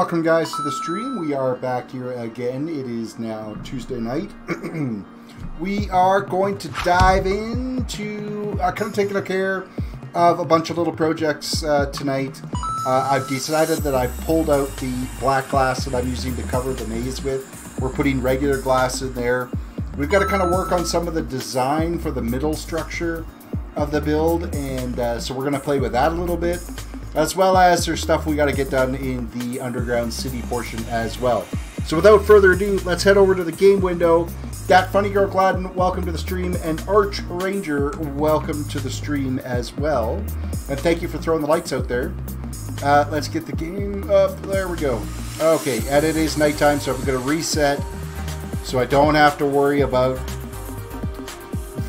Welcome guys to the stream. We are back here again. It is now Tuesday night. We are going to dive into kind of taking care of a bunch of little projects tonight. I've decided that I've pulled out the black glass that I'm using to cover the maze with. We're putting regular glass in there. We've got to kind of work on some of the design for the middle structure of the build, and so we're going to play with that a little bit, as well as there's stuff we got to get done in the underground city portion as well. So without further ado, let's head over to the game window. That Funny Girl Gladden, welcome to the stream, and Arch Ranger, welcome to the stream as well. And thank you for throwing the lights out there. Let's get the game up. There we go. Okay, and it is nighttime, so I'm going to reset so I don't have to worry about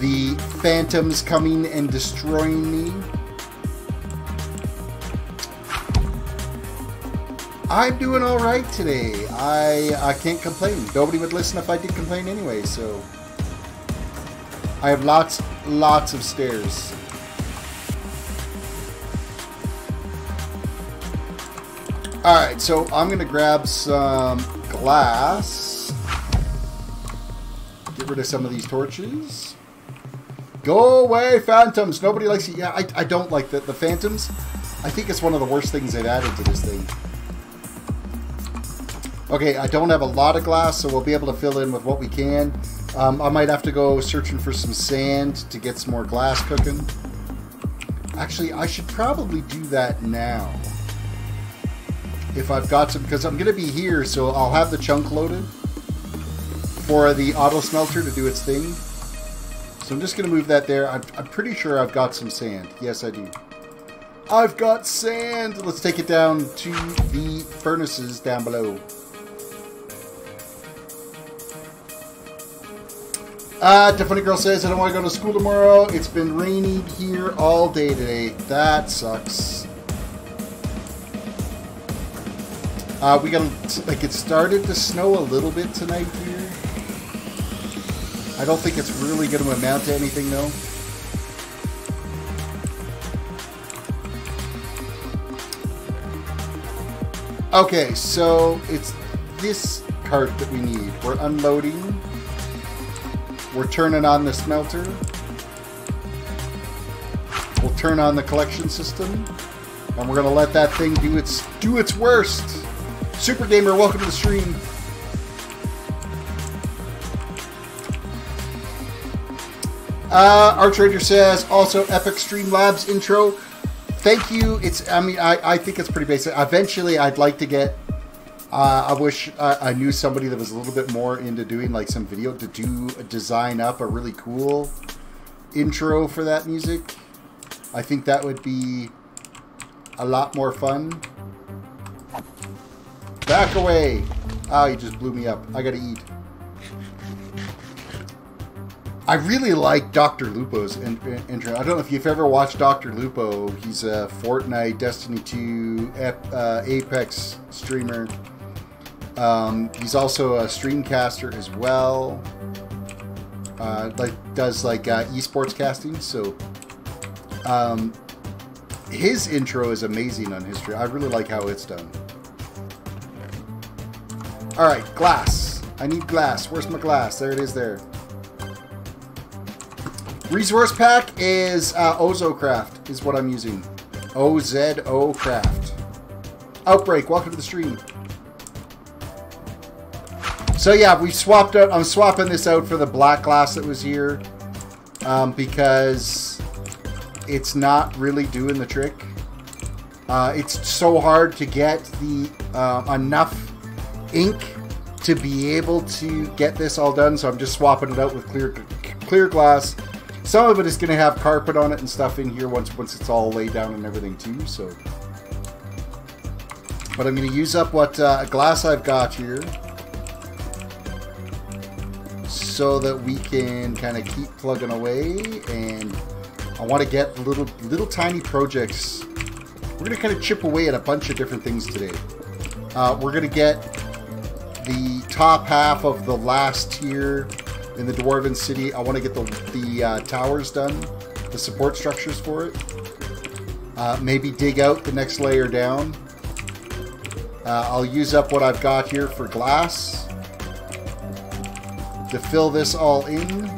the phantoms coming and destroying me. I'm doing all right today. I can't complain. Nobody would listen if I did complain anyway, so I have lots of stairs. Alright, so I'm going to grab some glass. Get rid of some of these torches. Go away, phantoms! Nobody likes it. Yeah, I don't like the phantoms. I think it's one of the worst things they've added to this thing. Okay, I don't have a lot of glass, so we'll be able to fill in with what we can. I might have to go searching for some sand to get some more glass cooking. Actually, I should probably do that now. If I've got some, because I'm going to be here, so I'll have the chunk loaded for the auto smelter to do its thing. So I'm just going to move that there. I'm pretty sure I've got some sand. Yes, I do. I've got sand! Let's take it down to the furnaces down below. Funny Girl says, I don't want to go to school tomorrow. It's been rainy here all day today. That sucks. We got, like, it started to snow a little bit tonight here. I don't think it's really going to amount to anything, though. Okay, so it's this cart that we need. We're unloading. We're turning on the smelter. We'll turn on the collection system, and we're gonna let that thing do its worst. Super Gamer, welcome to the stream. Arch Ranger says also Epic Streamlabs intro. Thank you. I think it's pretty basic. Eventually, I'd like to get. I wish I knew somebody that was a little bit more into doing like some video to design up a really cool intro for that music. I think that would be a lot more fun. Back away! Ah, you just blew me up. I gotta eat. I really like Dr. Lupo's intro. I don't know if you've ever watched Dr. Lupo. He's a Fortnite, Destiny 2, Apex streamer. He's also a streamcaster as well. Does esports casting. So his intro is amazing on his stream. I really like how it's done. All right, glass. I need glass. Where's my glass? There it is. There. Resource pack is Ozo Craft is what I'm using. OZO Craft. Outbreak, welcome to the stream. So yeah, we swapped out. I'm swapping this out for the black glass that was here because it's not really doing the trick. It's so hard to get the enough ink to be able to get this all done. So I'm just swapping it out with clear glass. Some of it is going to have carpet on it and stuff in here once it's all laid down and everything too. So, but I'm going to use up what glass I've got here, so that we can kind of keep plugging away. And I want to get little tiny projects. We're going to kind of chip away at a bunch of different things today. We're going to get the top half of the last tier in the Dwarven City. I want to get the towers done, the support structures for it. Maybe dig out the next layer down. I'll use up what I've got here for glass to fill this all in.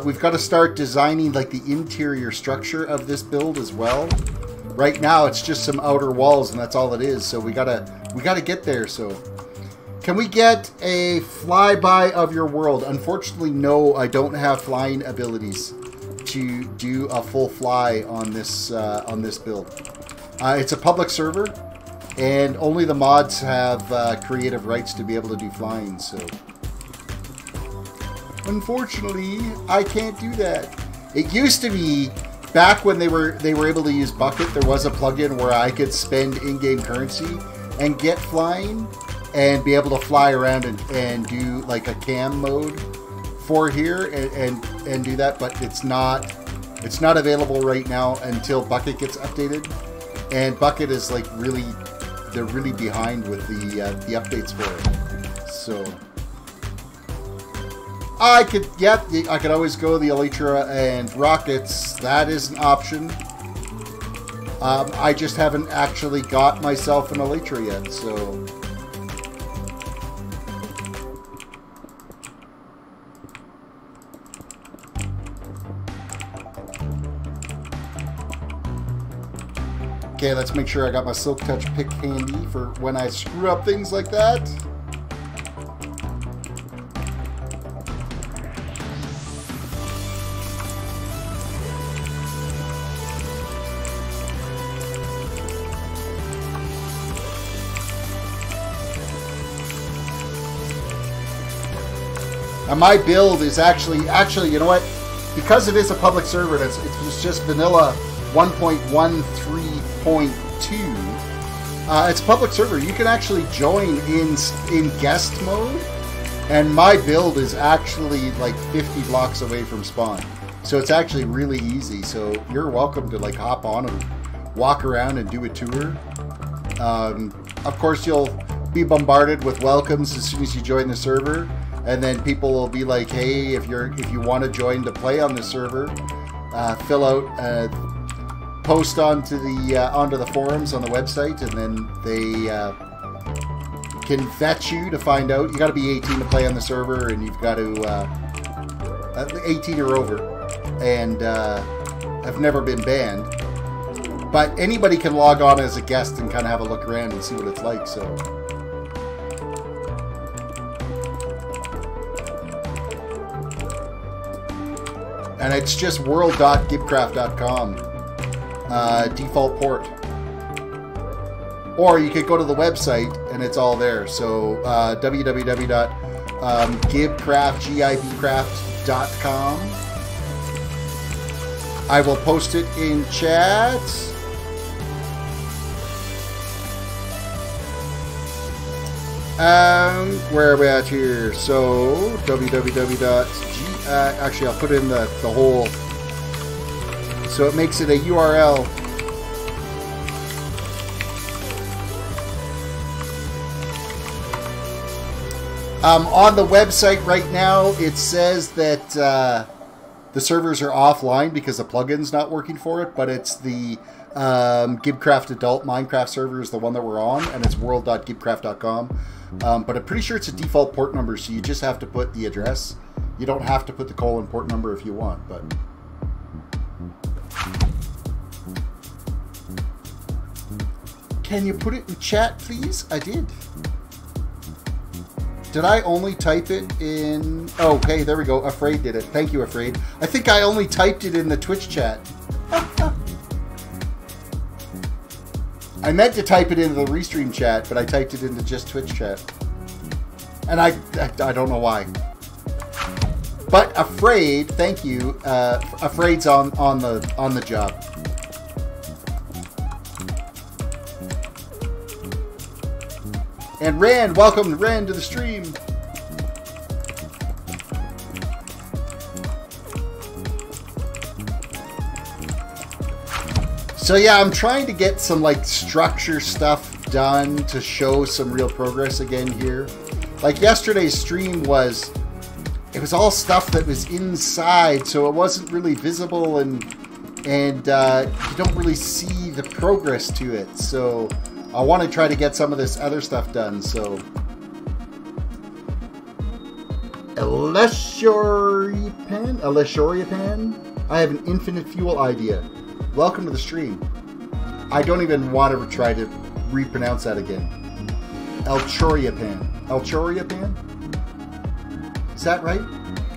We've got to start designing like the interior structure of this build as well. Right now it's just some outer walls and that's all it is. So we gotta get there. So can we get a flyby of your world? Unfortunately, no, I don't have flying abilities to do a full fly on this build. It's a public server, and only the mods have creative rights to be able to do flying. So, unfortunately, I can't do that. It used to be back when they were able to use Bucket. There was a plugin where I could spend in-game currency and get flying, and be able to fly around and do like a cam mode for here and do that, but it's not available right now until Bucket gets updated, and Bucket is like they're really behind with the updates for it. So I could always go the Elytra and rockets. That is an option. I just haven't actually got myself an Elytra yet, so. Okay, let's make sure I got my Silk Touch pick handy for when I screw up things like that. And my build is actually, you know what? Because it is a public server, it's just vanilla 1.13.2. It's a public server. You can actually join in guest mode, and my build is actually like 50 blocks away from spawn. So it's actually really easy. So you're welcome to like hop on and walk around and do a tour. Of course, you'll be bombarded with welcomes as soon as you join the server. And then people will be like, "Hey, if you want to join to play on the server, fill out, post onto the forums on the website, and then they can vet you to find out. You got to be 18 to play on the server, and you've got to 18 or over, and have never been banned. But anybody can log on as a guest and kind of have a look around and see what it's like. So." And it's just world.gibcraft.com default port. Or you could go to the website and it's all there. So www.gibcraft.com. I will post it in chat. Where are we at here? So actually, I'll put in the whole, so it makes it a URL. On the website right now, it says that the servers are offline because the plugin's not working for it, but it's the Gibcraft Adult Minecraft server is the one that we're on, and it's world.gibcraft.com. But I'm pretty sure it's a default port number, so you just have to put the address. You don't have to put the colon port number if you want, but... Can you put it in chat, please? I did. Did I only type it in... Oh, okay, there we go. Afraid did it. Thank you, Afraid. I think I only typed it in the Twitch chat. I meant to type it into the Restream chat, but I typed it into just Twitch chat. And I don't know why. But Afraid, thank you. Afraid's on the job. And Rand, welcome Rand to the stream. So yeah, I'm trying to get some like structure stuff done to show some real progress again here. Like yesterday's stream was, it was all stuff that was inside, so it wasn't really visible, and and you don't really see the progress to it. So I want to try to get some of this other stuff done. So Eleshoriapan, I have an infinite fuel idea. Welcome to the stream. I don't even want to try to repronounce that again. Elchoriapan. Is that right?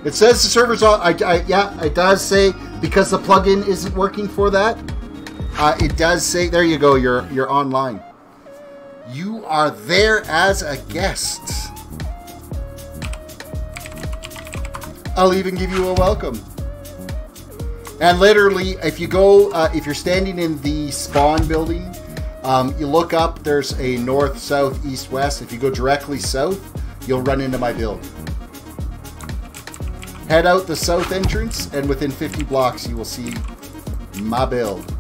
It says the server's on. Yeah, it does say, because the plugin isn't working for that. It does say, there you go, you're online. You are there as a guest. I'll even give you a welcome. And literally, if you go, if you're standing in the spawn building, you look up, there's a north, south, east, west. If you go directly south, you'll run into my build. Head out the south entrance, and within 50 blocks, you will see my build.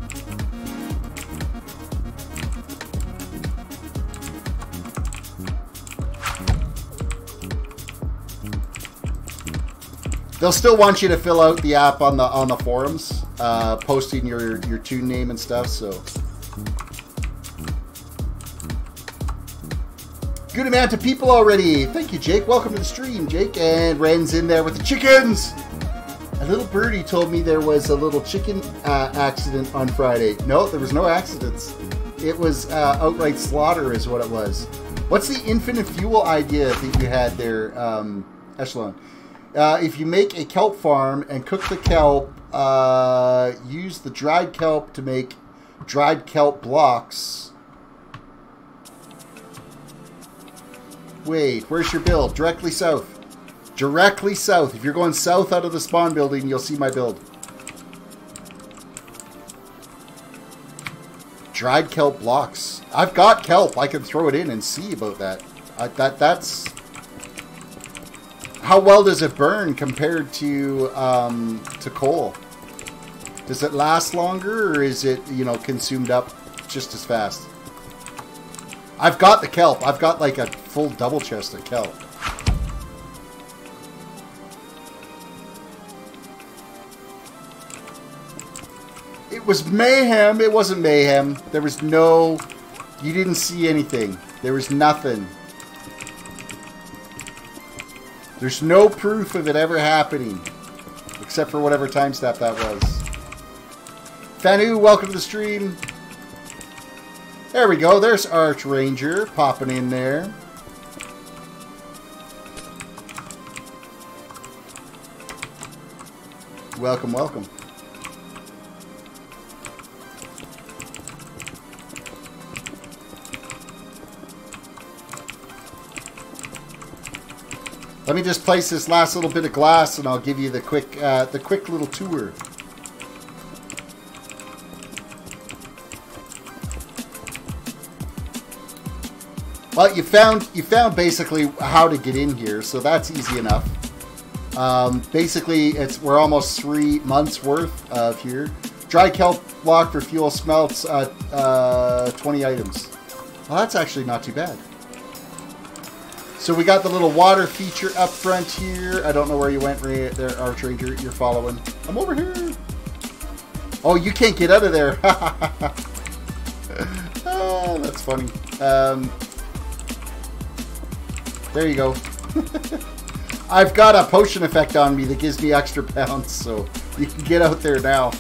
They'll still want you to fill out the app on the forums, posting your tune name and stuff. So, good amount of people already. Thank you, Jake. Welcome to the stream, Jake. And Ren's in there with the chickens. A little birdie told me there was a little chicken accident on Friday. No, there was no accidents. It was outright slaughter is what it was. What's the infinite fuel idea that you had there, Echelon? If you make a kelp farm and cook the kelp, use the dried kelp to make dried kelp blocks. Wait, where's your build? Directly south. Directly south. If you're going south out of the spawn building, you'll see my build. Dried kelp blocks. I've got kelp. I can throw it in and see about that. That's... How well does it burn compared to coal? Does it last longer, or is it, you know, consumed up just as fast? I've got the kelp. I've got like a full double chest of kelp. It was mayhem. It wasn't mayhem. There was no... You didn't see anything. There was nothing. There's no proof of it ever happening, except for whatever time step that was. Fanu, welcome to the stream. There we go. There's Archranger popping in there. Welcome, welcome. Let me just place this last little bit of glass, and I'll give you the quick little tour. Well, you found basically how to get in here, so that's easy enough. Basically, we're almost 3 months worth of here. Dry kelp block for fuel smelts, 20 items. Well, that's actually not too bad. So we got the little water feature up front here. I don't know where you went right there, Archranger. You're following. I'm over here. Oh, you can't get out of there. Oh, that's funny. There you go. I've got a potion effect on me that gives me extra pounds, so you can get out there now.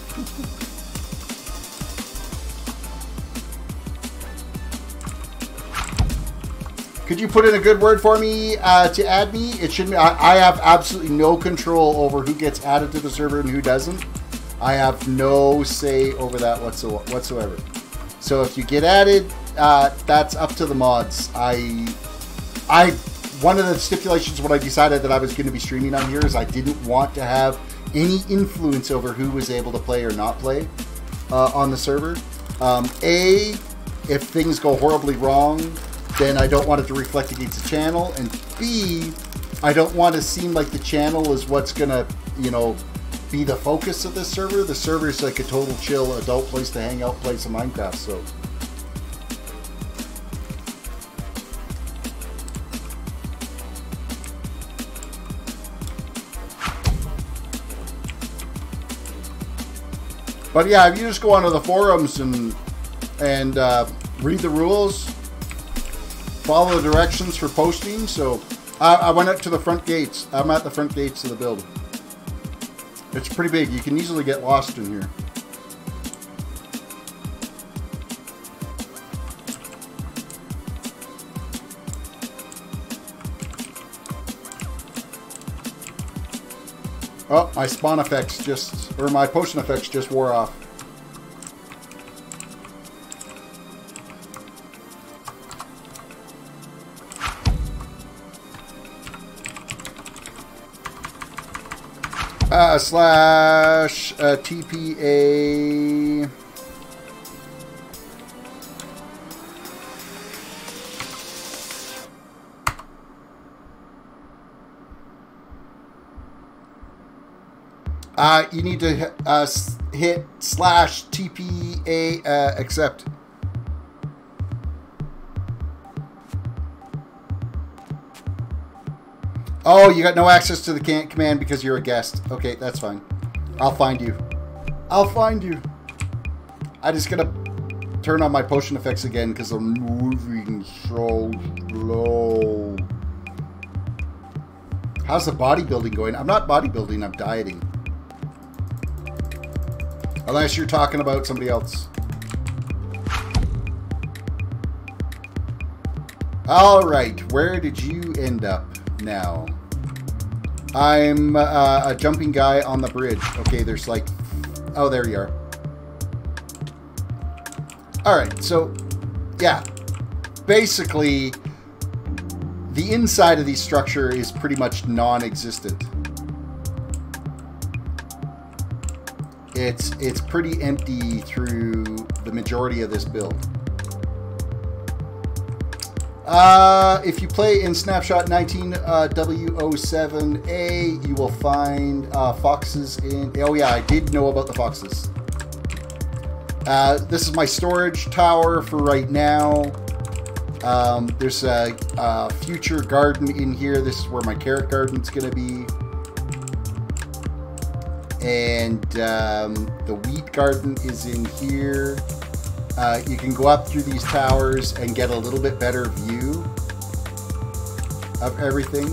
Could you put in a good word for me to add me? It shouldn't be, I have absolutely no control over who gets added to the server and who doesn't. I have no say over that whatsoever. So if you get added, that's up to the mods. One of the stipulations when I decided that I was going to be streaming on here is I didn't want to have any influence over who was able to play or not play on the server. A, if things go horribly wrong, then I don't want it to reflect against the channel. And B, I don't want to seem like the channel is what's going to, you know, be the focus of this server. The server is like a total chill adult place to hang out, play some Minecraft. So But yeah, if you just go onto the forums and read the rules, follow the directions for posting. So I went up to the front gates. I'm at the front gates of the build. It's pretty big. You can easily get lost in here. Oh, my spawn effects just, or my potion effects just wore off. Slash TPA. You need to hit slash TPA accept. Oh, you got no access to the command because you're a guest. Okay, that's fine. I'll find you. I'll find you. I just gotta turn on my potion effects again because I'm moving so slow. How's the bodybuilding going? I'm not bodybuilding, I'm dieting. Unless you're talking about somebody else. Alright, where did you end up now? I'm a jumping guy on the bridge. Okay, there's like... Oh, there you are. Alright, so... Yeah. Basically, the inside of the structure is pretty much non-existent. It's pretty empty through the majority of this build. If you play in Snapshot 19W07A, you will find foxes in... Oh yeah, I did know about the foxes. This is my storage tower for right now. There's a future garden in here. This is where my carrot garden's going to be. And the wheat garden is in here. You can go up through these towers and get a little bit better view of everything.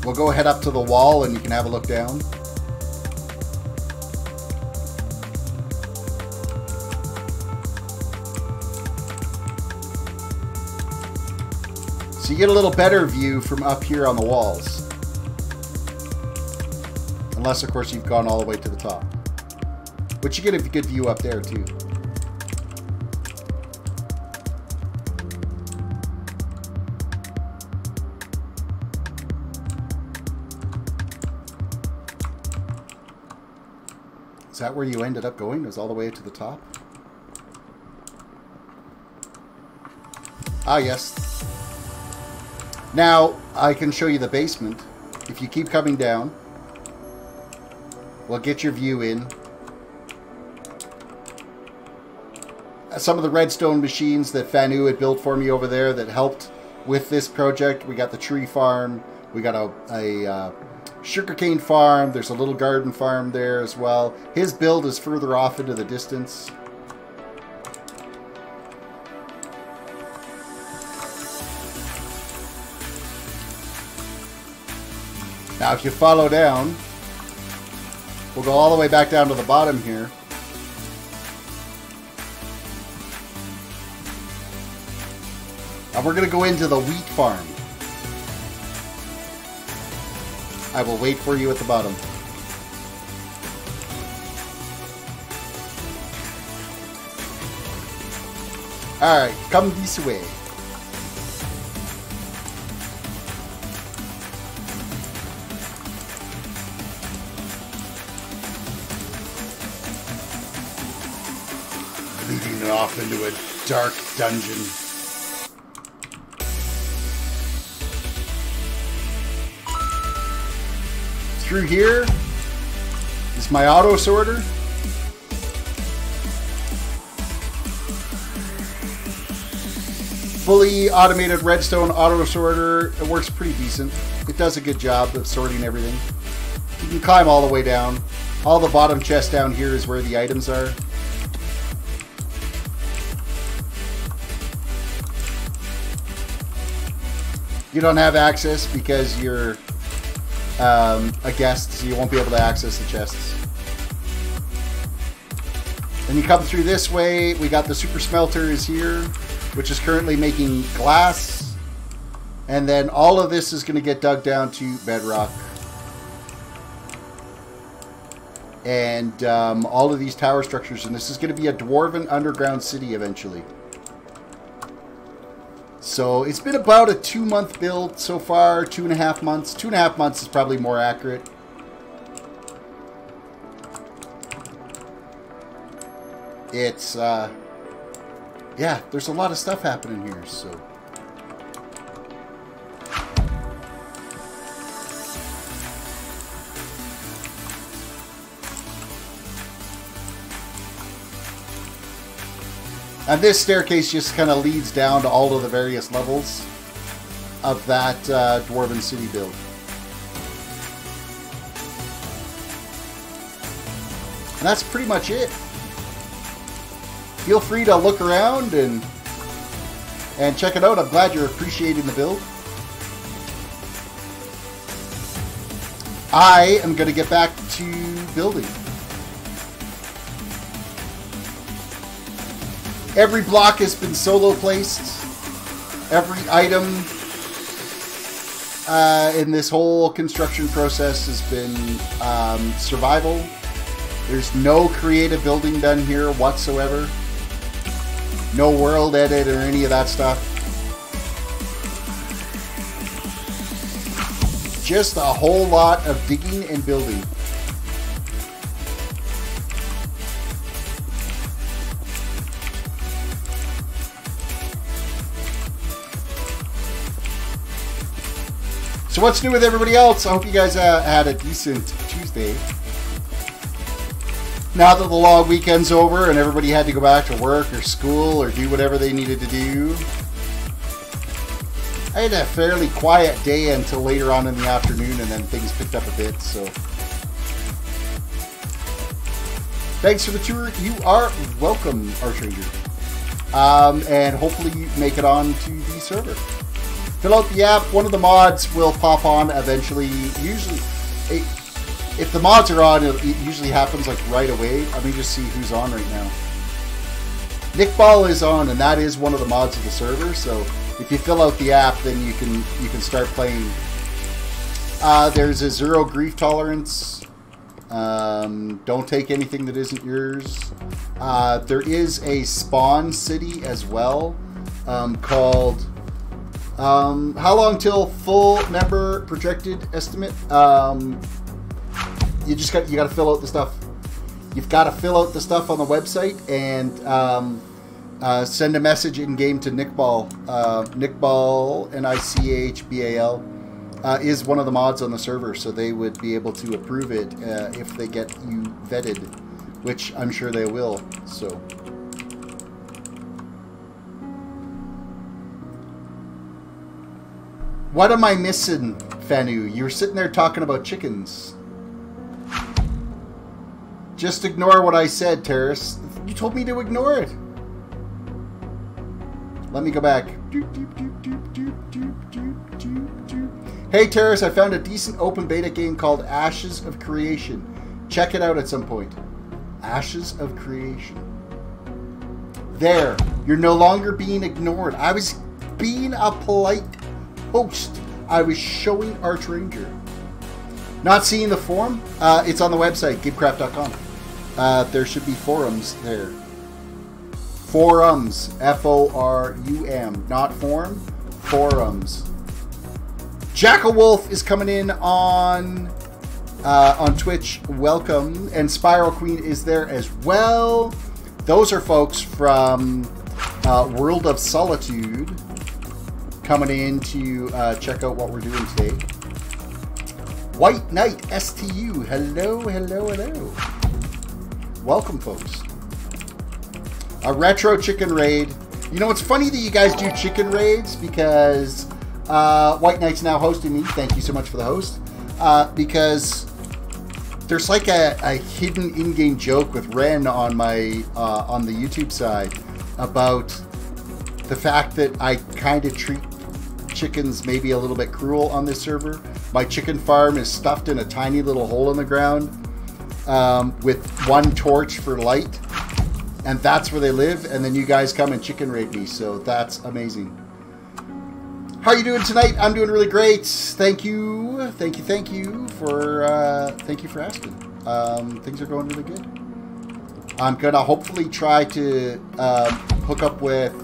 We'll go head up to the wall and you can have a look down. So you get a little better view from up here on the walls. Unless, of course, you've gone all the way to the top. But you get a good view up there, too. Is that where you ended up going? It was all the way to the top? Ah, yes. Now, I can show you the basement. If you keep coming down... We'll get your view in. Some of the redstone machines that Fanu had built for me over there that helped with this project. We got the tree farm. We got a sugarcane farm. There's a little garden farm there as well. His build is further off into the distance. Now, if you follow down... We'll go all the way back down to the bottom here. And we're going to go into the wheat farm. I will wait for you at the bottom. Alright, come this way. Leading off into a dark dungeon. Through here is my auto sorter. Fully automated redstone auto sorter. It works pretty decent. It does a good job of sorting everything. You can climb all the way down. All the bottom chest down here is where the items are. You don't have access because you're a guest, so you won't be able to access the chests. Then you come through this way. We got the super smelter is here, which is currently making glass. And then all of this is going to get dug down to bedrock. And all of these tower structures. And this is going to be a dwarven underground city eventually. So it's been about a 2-month build so far. 2.5 months. 2.5 months is probably more accurate. It's, yeah, there's a lot of stuff happening here, so. And this staircase just kind of leads down to all of the various levels of that Dwarven City build. And that's pretty much it. Feel free to look around and check it out. I'm glad you're appreciating the build. I am going to get back to building. Every block has been solo placed. Every item in this whole construction process has been survival. There's no creative building done here whatsoever. No world edit or any of that stuff. Just a whole lot of digging and building. So what's new with everybody else? I hope you guys had a decent Tuesday. Now that the long weekend's over and everybody had to go back to work or school or do whatever they needed to do, I had a fairly quiet day until later on in the afternoon, and then things picked up a bit, so. Thanks for the tour. You are welcome, Archranger. And hopefully you make it on to the server. Fill out the app. One of the mods will pop on eventually. Usually, if the mods are on, it usually happens like right away. Let me just see who's on right now. Nick Ball is on, and that is one of the mods of the server. So if you fill out the app, then you can start playing. There's a 0 grief tolerance. Don't take anything that isn't yours. There is a spawn city as well, called how long till full member projected estimate. You got to fill out the stuff. You've got to fill out the stuff on the website and send a message in game to Nick Ball. Nick Ball, Nichbal, is one of the mods on the server, so they would be able to approve it if they get you vetted, which I'm sure they will. So. What am I missing, Fanu? You were sitting there talking about chickens. Just ignore what I said, Terris. You told me to ignore it. Let me go back. Hey, Terris, I found a decent open beta game called Ashes of Creation. Check it out at some point. Ashes of Creation. There. You're no longer being ignored. I was being a polite host. I was showing Archranger. Not seeing the forum? It's on the website, GameCraft.com. There should be forums there. Forums. F-O-R-U-M. Not forum. Forums. Jackal Wolf is coming in on Twitch. Welcome. And Spiral Queen is there as well. Those are folks from World of Solitude coming in to check out what we're doing today. White Knight STU. Hello, hello, hello. Welcome, folks. A retro chicken raid. You know, it's funny that you guys do chicken raids because White Knight's now hosting me. Thank you so much for the host. Because there's like a hidden in-game joke with Ren on my on the YouTube side about the fact that I kind of treat chickens maybe a little bit cruel on this server. My chicken farm is stuffed in a tiny little hole in the ground with one torch for light. And that's where they live, and then you guys come and chicken raid me, so that's amazing. How are you doing tonight? I'm doing really great. Thank you for asking. Things are going really good. I'm gonna hopefully try to hook up with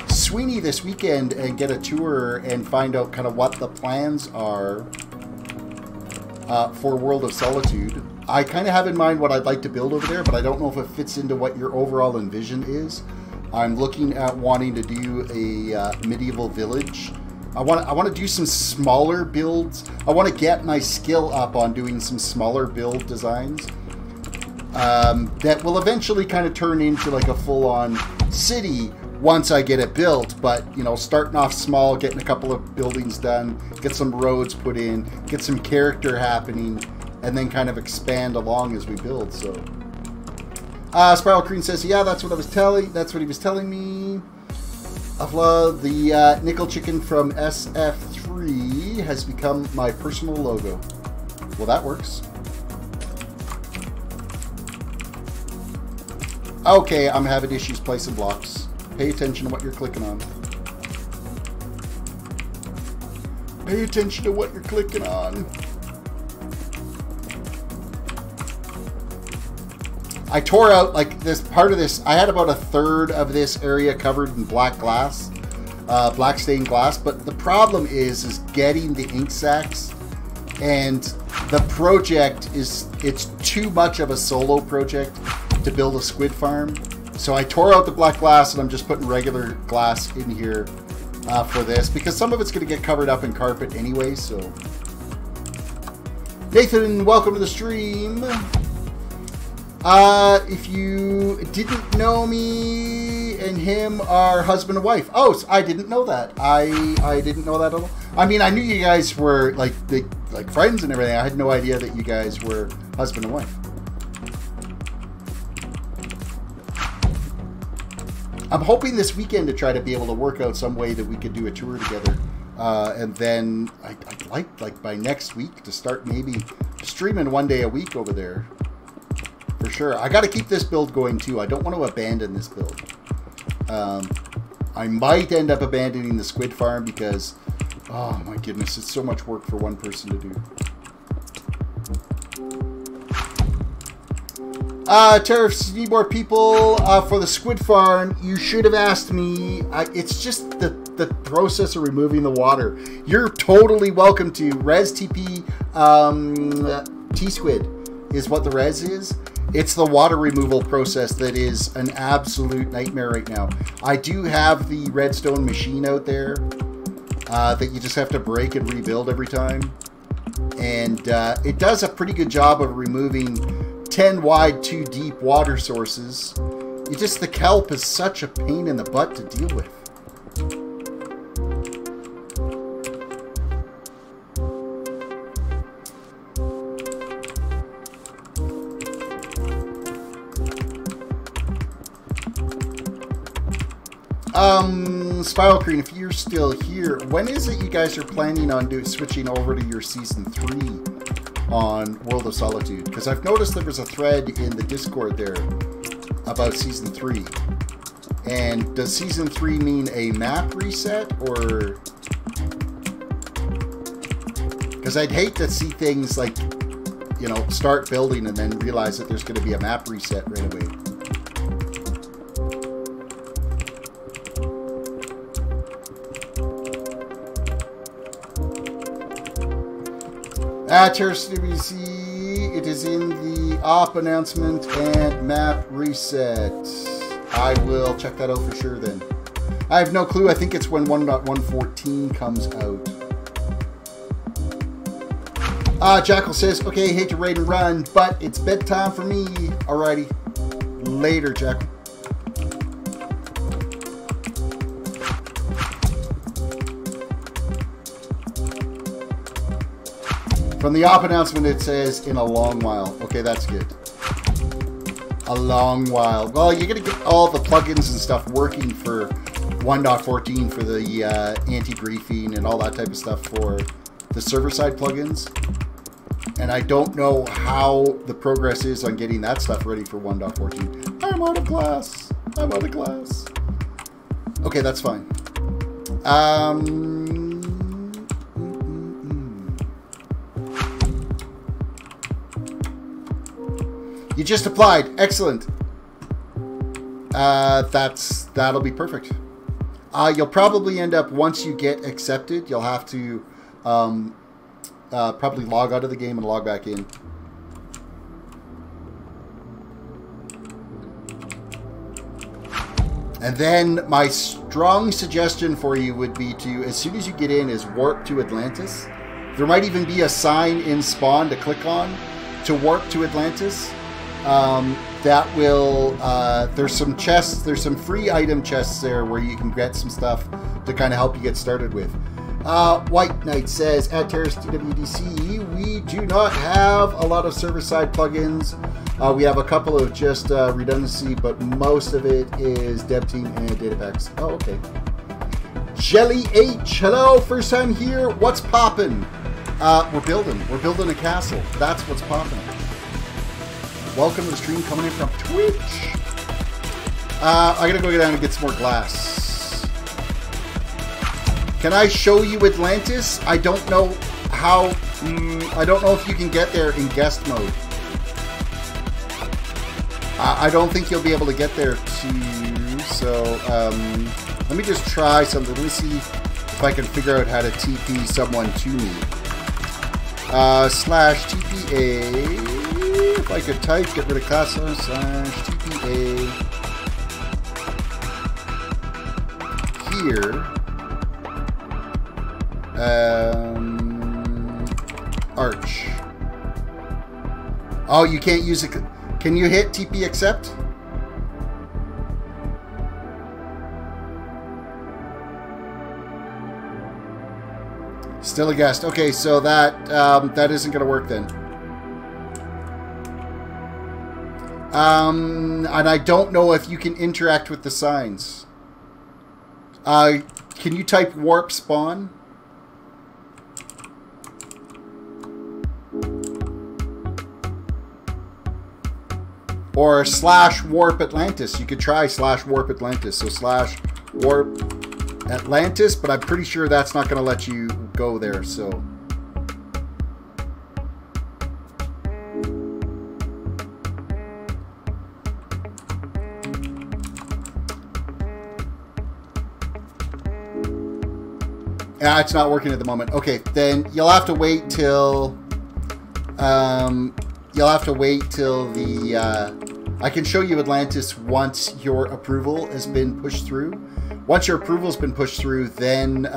Sweeney this weekend and get a tour and find out kind of what the plans are for World of Solitude. I kind of have in mind what I'd like to build over there, but I don't know if it fits into what your overall envision is. I'm looking at wanting to do a medieval village. I want to do some smaller builds. I want to get my skill up on doing some smaller build designs that will eventually kind of turn into like a full-on city once I get it built. But, you know, starting off small, getting a couple of buildings done, get some roads put in, get some character happening, and then kind of expand along as we build. So, Spiral Cream says, "Yeah, that's what he was telling me." Afla, the nickel chicken from SF3 has become my personal logo. Well, that works. Okay, I'm having issues placing blocks. Pay attention to what you're clicking on. Pay attention to what you're clicking on. I tore out like this part of this. I had about a third of this area covered in black glass, black stained glass. But the problem is getting the ink sacs, and the project it's too much of a solo project to build a squid farm. So I tore out the black glass, and I'm just putting regular glass in here for this because some of it's going to get covered up in carpet anyway. So Nathan, welcome to the stream. If you didn't know, me and him are husband and wife. Oh, so I didn't know that. I didn't know that at all. I mean, I knew you guys were like friends and everything. I had no idea that you guys were husband and wife. I'm hoping this weekend to try to be able to work out some way that we could do a tour together. And then I'd like by next week to start maybe streaming one day a week over there. For sure. I got to keep this build going too. I don't want to abandon this build. I might end up abandoning the squid farm because, oh my goodness, it's so much work for one person to do. Tariffs, need more people for the squid farm. You should have asked me. It's just the process of removing the water. You're totally welcome to res TP T-squid is what the res is. It's the water removal process that is an absolute nightmare right now. I do have the redstone machine out there that you just have to break and rebuild every time. And it does a pretty good job of removing 10 wide, 2 deep water sources. The kelp is such a pain in the butt to deal with. Spiral Cream, if you're still here, when is it you guys are planning on switching over to your Season 3 on World of Solitude? Because I've noticed there was a thread in the Discord there about Season 3. And does Season 3 mean a map reset, or... Because I'd hate to see things like, you know, start building and then realize that there's going to be a map reset right away. TerrisDWDC, it is in the op announcement and map reset. I will check that out for sure then. I have no clue. I think it's when 1.114 comes out. Jackal says, okay, hate to raid and run, but it's bedtime for me. Alrighty. Later, Jackal. From the op announcement, it says in a long while. Okay, that's good. A long while. Well, you're going to get all the plugins and stuff working for 1.14 for the anti-griefing and all that type of stuff for the server-side plugins. And I don't know how the progress is on getting that stuff ready for 1.14. I'm out of glass. I'm out of glass. Okay, that's fine. You just applied. Excellent. That'll be perfect. You'll probably end up, once you get accepted, you'll have to probably log out of the game and log back in. And then my strong suggestion for you would be to, as soon as you get in, is warp to Atlantis. There might even be a sign in spawn to click on to warp to Atlantis. That will, there's some chests, there's some free item chests there where you can get some stuff to kind of help you get started with. White Knight says, at TerrisDWDC, we do not have a lot of server-side plugins. We have a couple of just redundancy, but most of it is dev team and data packs. Oh, okay. Jelly H, hello, first time here. What's poppin'? We're building a castle. That's what's poppin'. Welcome to the stream coming in from Twitch. I gotta go get down and get some more glass. Can I show you Atlantis? I don't know how. I don't know if you can get there in guest mode. I don't think you'll be able to get there too. So let me just try something. Let me see if I can figure out how to TP someone to me. Slash TPA. If I could type, get rid of class slash TPA. Here. Arch. Oh, you can't use it. Can you hit TP accept? Still a guest. Okay, so that that isn't going to work then. And I don't know if you can interact with the signs. Can you type warp spawn? Or slash warp Atlantis. You could try slash warp Atlantis. So slash warp Atlantis, but I'm pretty sure that's not going to let you go there. So yeah, it's not working at the moment. Okay, then you'll have to wait till the I can show you Atlantis once your approval has been pushed through. Once your approval's been pushed through, then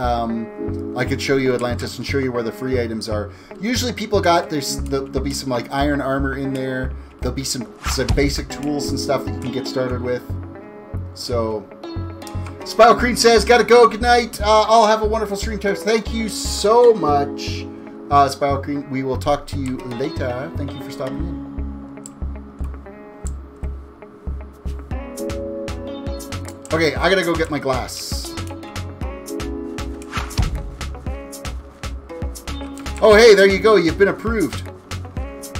I could show you Atlantis and show you where the free items are. Usually people got, there'll be some like iron armor in there. There'll be some basic tools and stuff that you can get started with. So, Spile Cream says, gotta go, good night. I'll have a wonderful stream test. Thank you so much, Spile Cream. We will talk to you later. Thank you for stopping in. Okay, I gotta go get my glass. Oh, hey, there you go. You've been approved.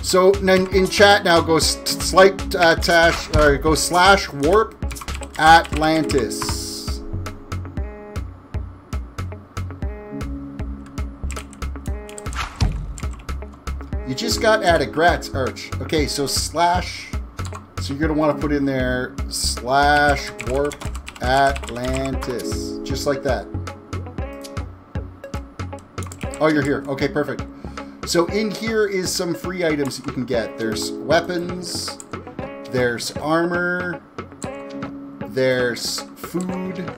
So in chat now, go go slash warp Atlantis. You just got added. Grats, Arch. Okay, so slash. So you're gonna want to put in there slash warp Atlantis, just like that. Oh, you're here. Okay, perfect. So in here is some free items that you can get. There's weapons, there's armor, there's food,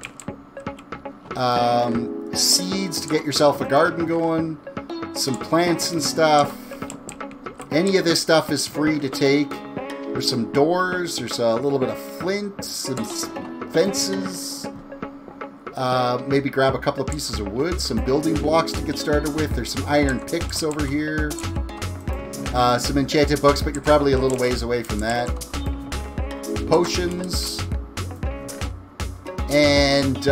seeds to get yourself a garden going, some plants and stuff. Any of this stuff is free to take. There's some doors, there's a little bit of flint, some fences. maybe grab a couple of pieces of wood, some building blocks to get started with. There's some iron picks over here. Some enchanted books, but you're probably a little ways away from that. Potions. And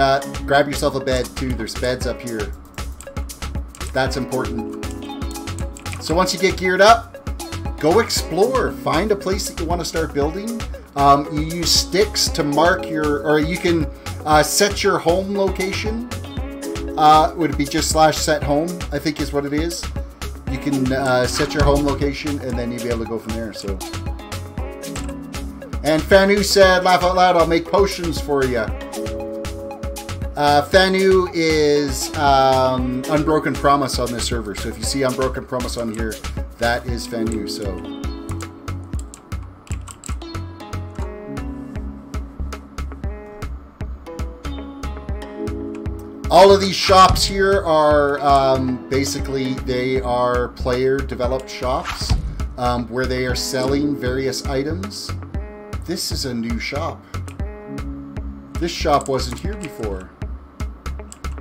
grab yourself a bed too. There's beds up here. That's important. So once you get geared up, go explore. Find a place that you want to start building. You use sticks to mark your, or you can set your home location. Would it be just /set home, I think is what it is. You can set your home location and then you'll be able to go from there. So, and Fanu said, laugh out loud, I'll make potions for you. Fanu is Unbroken Promise on this server. So if you see Unbroken Promise on here, that is Fanu. So all of these shops here are basically, they are player developed shops where they are selling various items. This is a new shop. This shop wasn't here before.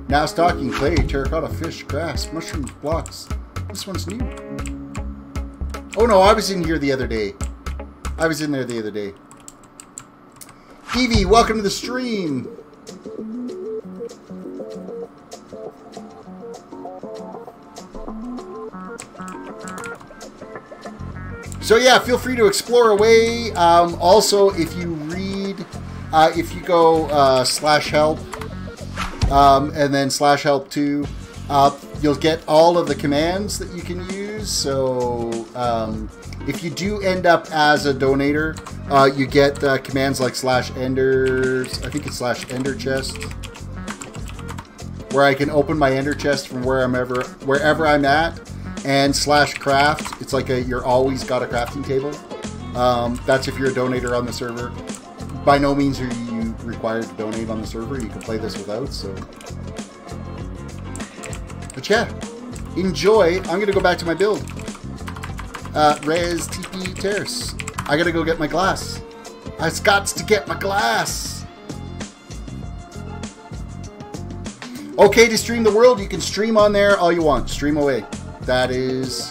Now stocking, clay, terracotta, fish, grass, mushrooms, blocks. This one's new. Oh no, I was in here the other day. I was in there the other day. Evie, welcome to the stream. So yeah, feel free to explore away. Also, if you read, if you go /help and then /help2, you'll get all of the commands that you can use. So if you do end up as a donator, you get commands like /enders, I think it's /ender chest, where I can open my ender chest from wherever I'm at. And /craft, it's like you're always got a crafting table. That's if you're a donator on the server. By no means are you required to donate on the server. You can play this without. So, but yeah, enjoy. I'm gonna go back to my build. Res TP Terrace. I gotta go get my glass. I've got to get my glass. Okay, to stream the world, you can stream on there all you want. Stream away. That is,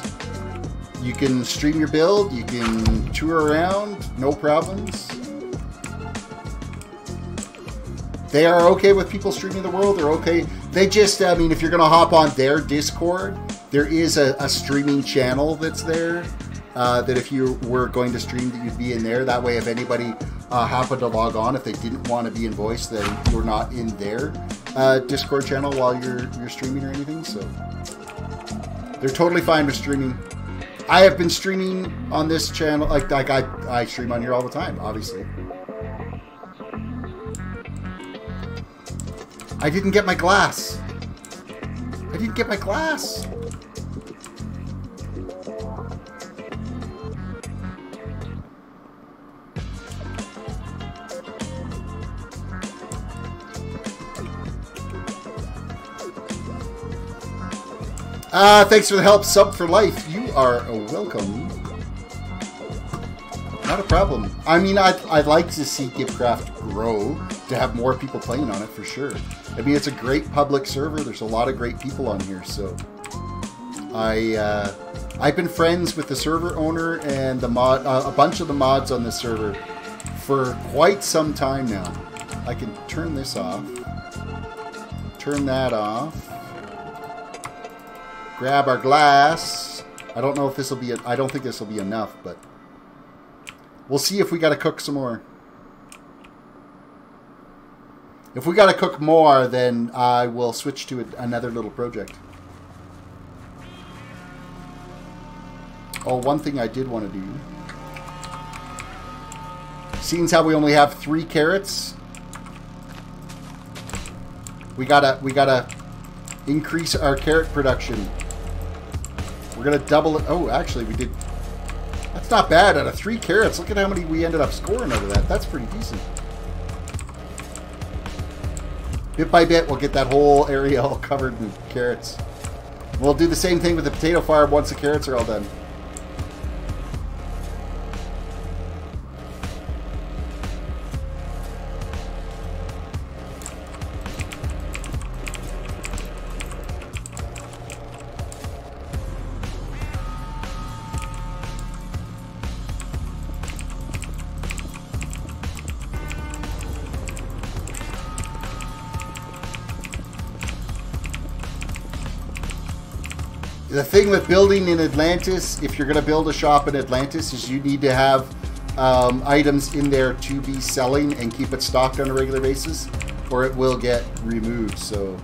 you can stream your build, you can tour around, no problems. They are okay with people streaming the world, they're okay. They just, I mean, if you're going to hop on their Discord, there is a streaming channel that's there, that if you were going to stream, that you'd be in there. That way, if anybody happened to log on, if they didn't want to be in voice, then you're not in their Discord channel while you're streaming or anything, so. They're totally fine with streaming. I have been streaming on this channel, like I stream on here all the time, obviously. I didn't get my glass. I didn't get my glass. Thanks for the help, sub for life. You are welcome. Not a problem. I mean, I'd like to see Gipcraft grow, to have more people playing on it for sure. I mean, it's a great public server. There's a lot of great people on here, so I've been friends with the server owner and the mod, a bunch of the mods on this server for quite some time now. I can turn this off, turn that off. Grab our glass. I don't know if this will be, I don't think this will be enough, but we'll see if we got to cook some more. If we got to cook more, then I will switch to another little project. Oh, one thing I did want to do. Seeing how we only have 3 carrots, we gotta increase our carrot production. We're gonna double it. Oh, actually, we did. That's not bad. Out of 3 carrots, look at how many we ended up scoring out of that. That's pretty decent. Bit by bit, we'll get that whole area all covered in carrots. We'll do the same thing with the potato farm once the carrots are all done. The thing with building in Atlantis, if you're going to build a shop in Atlantis, is you need to have items in there to be selling and keep it stocked on a regular basis, or it will get removed. So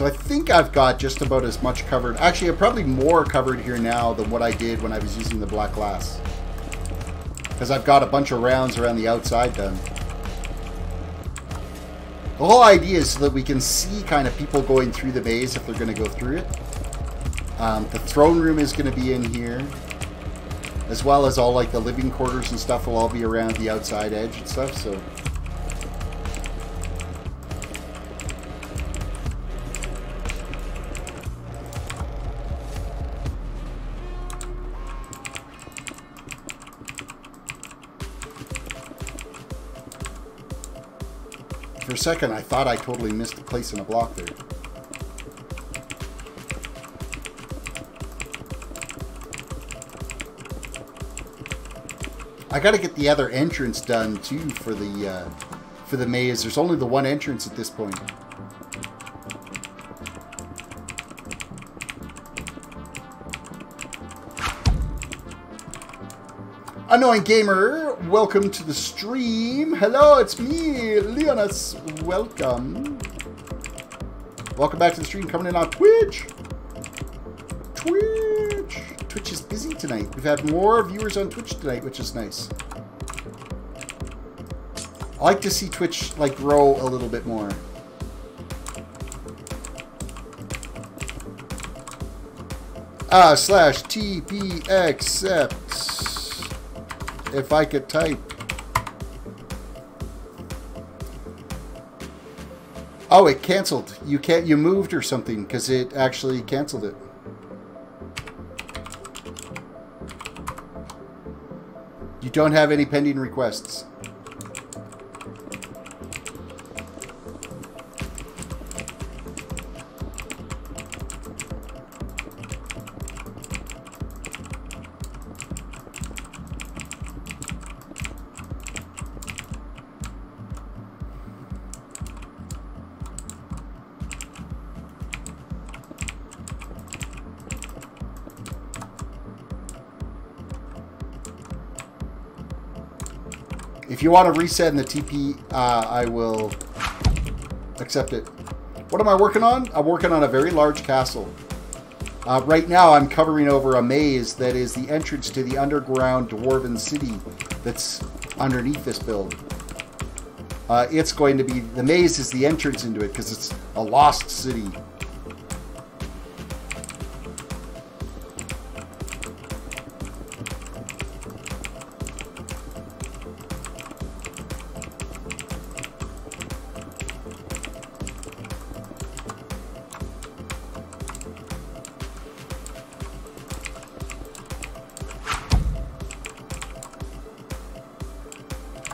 I think I've got just about as much covered. Actually, I'm probably more covered here now than what I did when I was using the black glass. Because I've got a bunch of rounds around the outside done. The whole idea is so that we can see kind of people going through the maze if they're going to go through it. The throne room is going to be in here. As well as all like the living quarters and stuff will all be around the outside edge and stuff, so... For a second, I thought I totally missed the place in a block there. I got to get the other entrance done too for the maze. There's only the one entrance at this point. Annoying Gamer, welcome to the stream. Hello, it's me, Leonis. Welcome. Welcome back to the stream, coming in on Twitch. Twitch is busy tonight. We've had more viewers on Twitch tonight, which is nice. I like to see Twitch like grow a little bit more. /TP accept. If I could type. Oh, it canceled. You moved or something because it actually canceled it. You don't have any pending requests. If you want to reset in the TP, I will accept it. What am I working on? I'm working on a very large castle. Right now, I'm covering over a maze that is the entrance to the underground dwarven city that's underneath this build. It's going to be... The maze is the entrance into it because it's a lost city.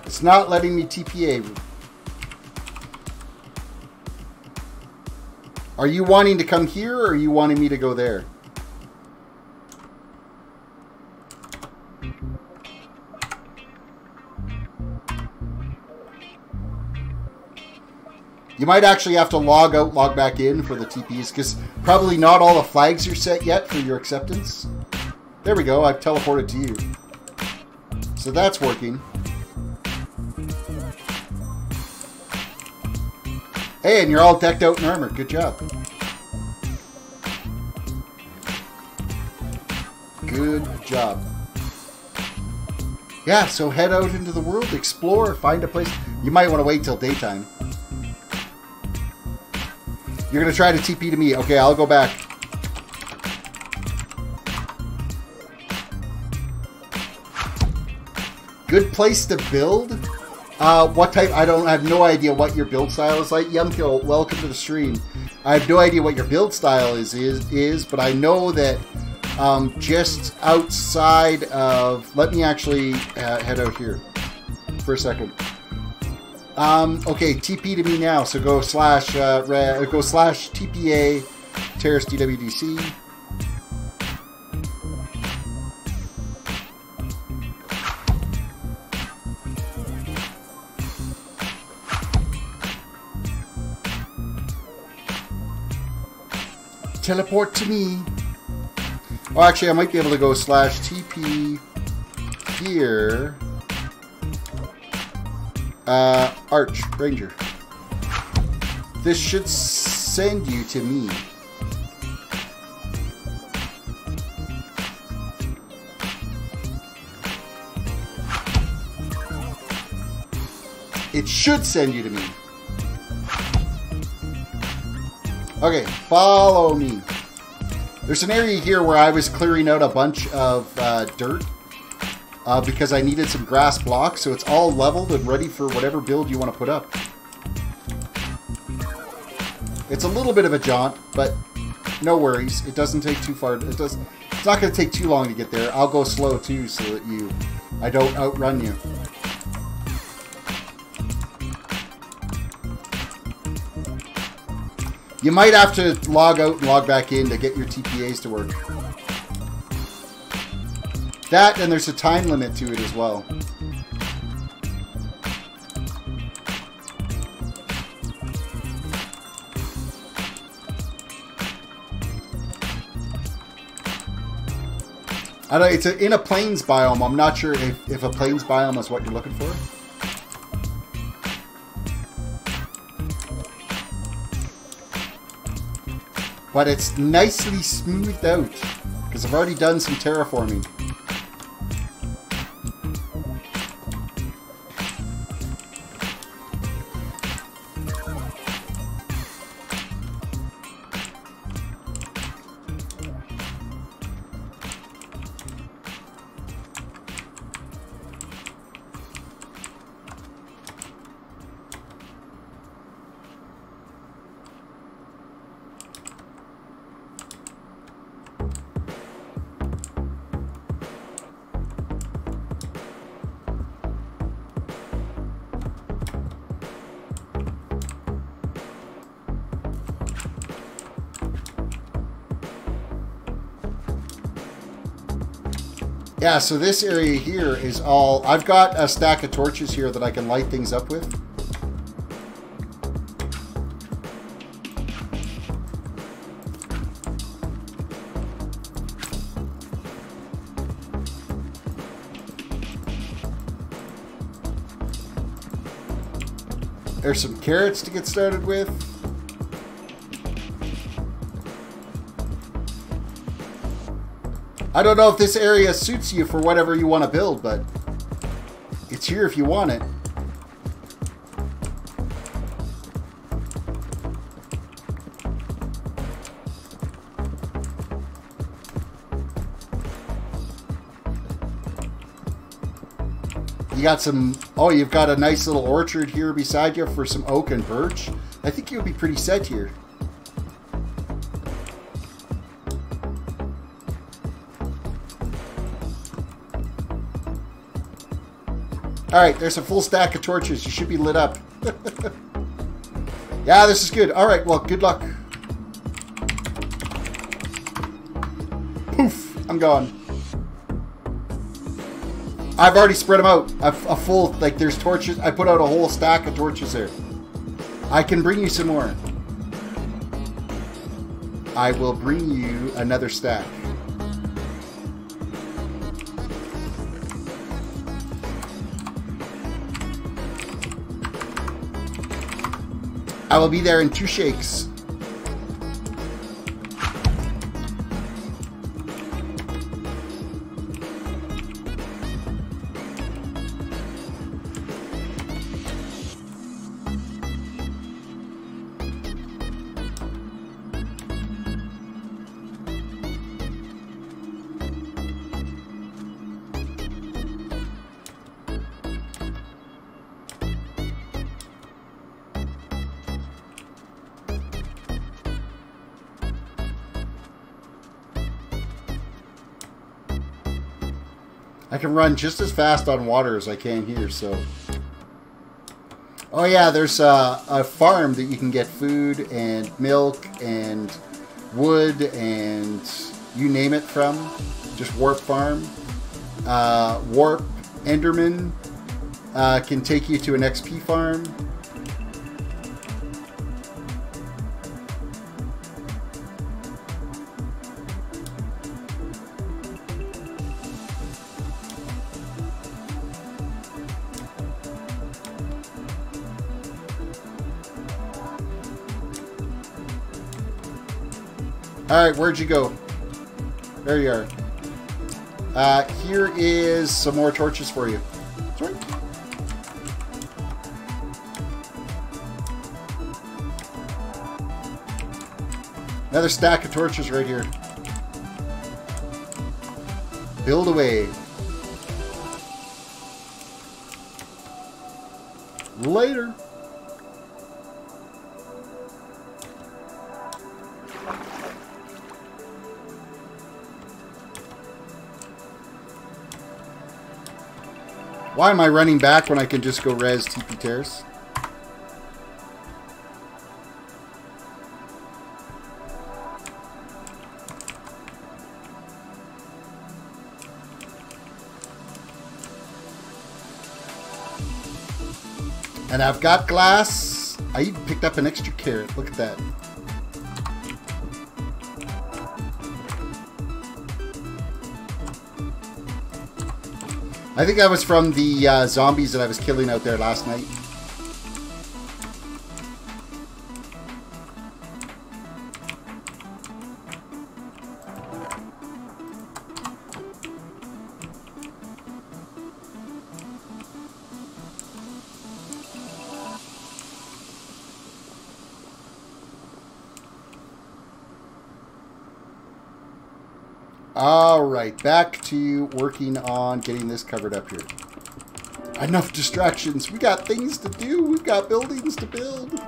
It's not letting me TPA. Are you wanting to come here or are you wanting me to go there? You might actually have to log out, log back in for the TPs because probably not all the flags are set yet for your acceptance. There we go. I've teleported to you. So that's working. Hey, and you're all decked out in armor. Good job. Good job. Yeah, so head out into the world, explore, find a place. You might want to wait till daytime. You're going to try to TP to me. Okay, I'll go back. Good place to build? What type? I have no idea what your build style is like. Yumkill, welcome to the stream. I have no idea what your build style is, but I know that just outside of... Let me actually head out here for a second. Okay, TP to me now. So go slash TPA TerrisDWDC. Teleport to me. Oh, actually, I might be able to go slash TP here. Arch Ranger. This should send you to me. It should send you to me. Okay, follow me. There's an area here where I was clearing out a bunch of dirt because I needed some grass blocks, so it's all leveled and ready for whatever build you want to put up. It's a little bit of a jaunt, but no worries. It doesn't take too far. It's not going to take too long to get there. I'll go slow too, so that I don't outrun you. You might have to log out and log back in to get your TPAs to work. That, and there's a time limit to it as well. I know it's in a plains biome. I'm not sure if a plains biome is what you're looking for. But it's nicely smoothed out because I've already done some terraforming. Yeah, so this area here is all... I've got a stack of torches here that I can light things up with. There's some carrots to get started with. I don't know if this area suits you for whatever you want to build, but it's here if you want it. You got some... Oh, you've got a nice little orchard here beside you for some oak and birch. I think you'll be pretty set here. Alright, there's a full stack of torches. You should be lit up. Yeah, this is good. Alright, well, good luck. Poof! I'm gone. I've already spread them out. A full, like, there's torches. I put out a whole stack of torches there. I can bring you some more. I will bring you another stack. I will be there in 2 shakes. I can run just as fast on water as I can here, so... Oh yeah, there's a farm that you can get food and milk and wood and you name it from. Just Warp Farm. Warp Enderman can take you to an XP farm. Alright, where'd you go? There you are. Here is some more torches for you. Sorry. Another stack of torches right here. Build away. Later. Why am I running back when I can just go res TP Terrace? And I've got glass. I even picked up an extra carrot. Look at that. I think that was from the zombies that I was killing out there last night. Alright, back to working on getting this covered up here. Enough distractions. We got things to do. We've got buildings to build.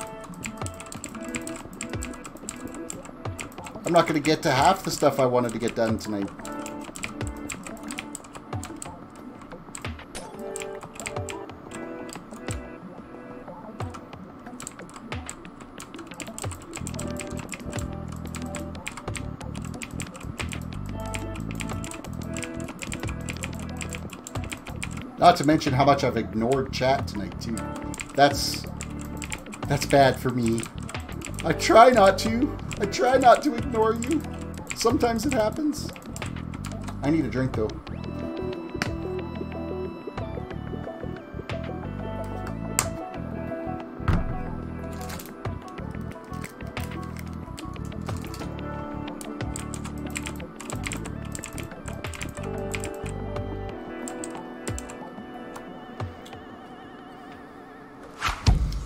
I'm not going to get to half the stuff I wanted to get done tonight. Not to mention how much I've ignored chat tonight, too. That's bad for me. I try not to. I try not to ignore you. Sometimes it happens. I need a drink, though.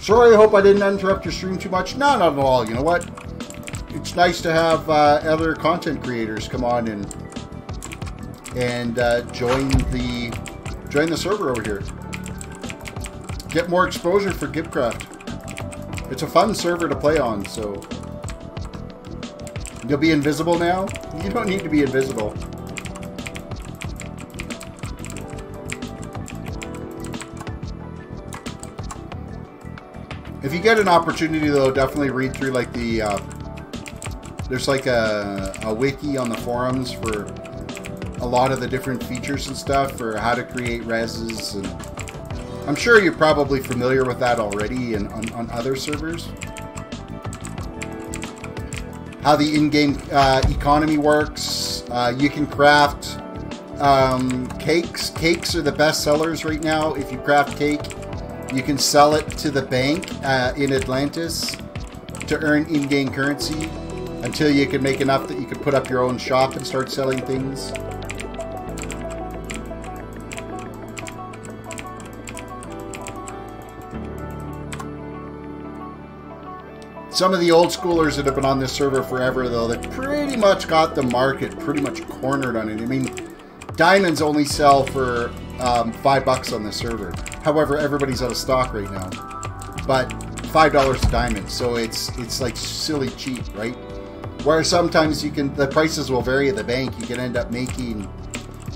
Sorry, I hope I didn't interrupt your stream too much. No, not at all. You know what? It's nice to have other content creators come on and join the server over here. Get more exposure for Gibcraft. It's a fun server to play on, so you'll be invisible now. You don't need to be invisible. If you get an opportunity, though, definitely read through like the. There's like a wiki on the forums for a lot of the different features and stuff for how to create reses, and I'm sure you're probably familiar with that already and on other servers. How the in-game economy works. You can craft cakes. Cakes are the best sellers right now. If you craft cake, you can sell it to the bank in Atlantis to earn in-game currency until you can make enough that you can put up your own shop and start selling things. Some of the old schoolers that have been on this server forever, though, they pretty much got the market pretty much cornered on it. I mean, diamonds only sell for $5 on this server. However, everybody's out of stock right now. But $5 a diamond, so it's like silly cheap, right? Where sometimes the prices will vary at the bank. You can end up making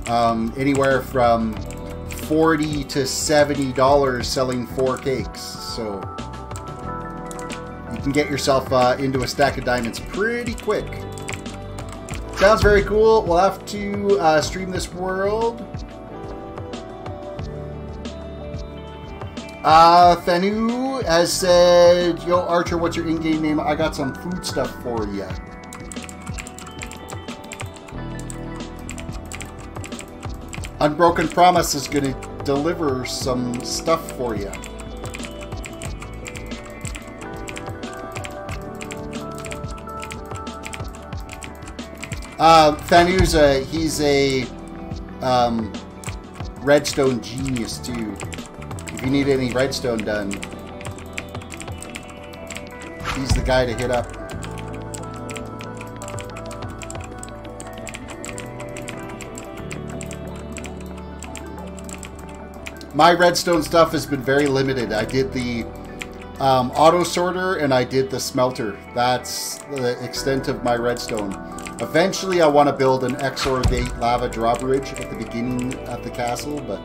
Anywhere from $40 to $70 selling 4 cakes. So you can get yourself into a stack of diamonds pretty quick. Sounds very cool. We'll have to stream this world. Thanu has said, yo, Archer, what's your in-game name? I got some food stuff for you. Unbroken Promise is going to deliver some stuff for you. Thanu's he's a redstone genius too. If you need any redstone done, he's the guy to hit up. My redstone stuff has been very limited. I did the auto sorter and I did the smelter. That's the extent of my redstone. Eventually I want to build an XOR gate lava drawbridge at the beginning of the castle, but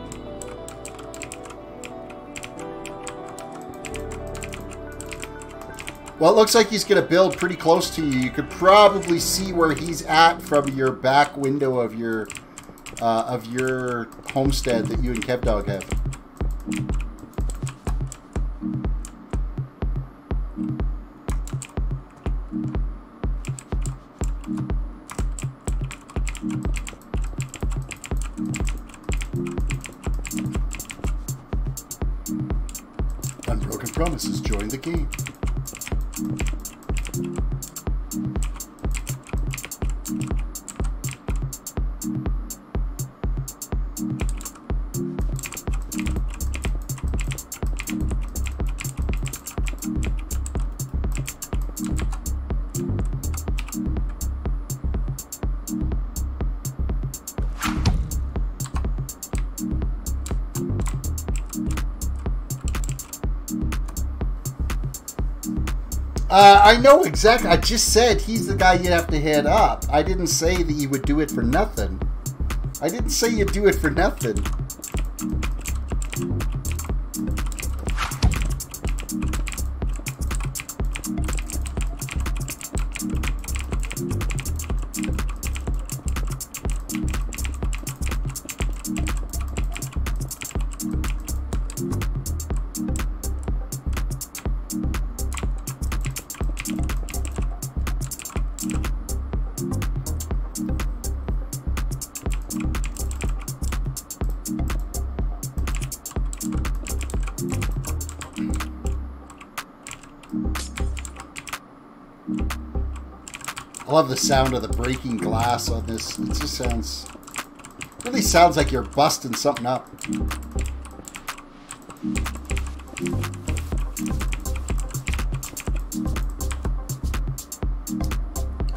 well, it looks like he's going to build pretty close to you. You could probably see where he's at from your back window of your homestead that you and KevDog have. Unbroken Promises, join the game. I know exactly. I just said he's the guy you have to head up. I didn't say that you would do it for nothing. I didn't say you'd do it for nothing. I love the sound of the breaking glass on this. It just sounds... really sounds like you're busting something up.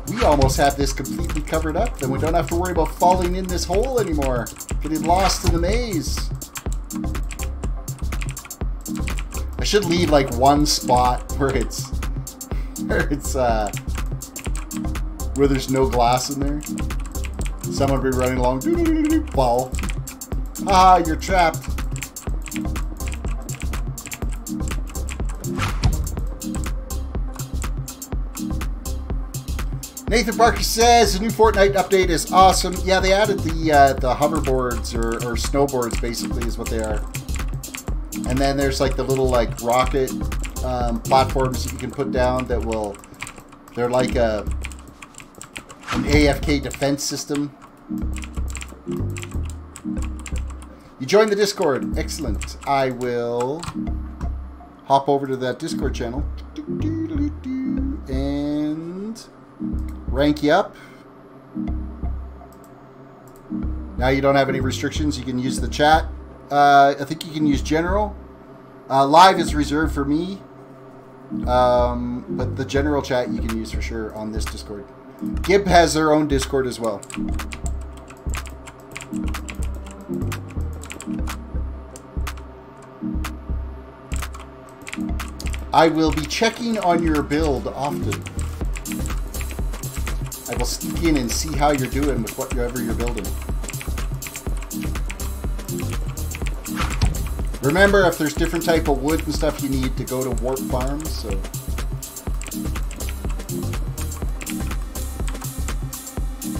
We almost have this completely covered up. Then we don't have to worry about falling in this hole anymore. Getting lost in the maze. I should leave like one spot where it's... where there's no glass in there. Someone be running along, fall. Ah, you're trapped. Nathan Barker says the new Fortnite update is awesome. Yeah, they added the hoverboards or snowboards, basically, is what they are. And then there's like the little like rocket platforms that you can put down that will. They're like an AFK defense system. You joined the Discord. Excellent. I will hop over to that Discord channel and rank you up. Now you don't have any restrictions. You can use the chat. I think you can use general. Live is reserved for me. But the general chat you can use for sure on this Discord. Gib has their own Discord as well. I will be checking on your build often. I will sneak in and see how you're doing with whatever you're building. Remember, if there's different type of wood and stuff, you need to go to warp farms. So.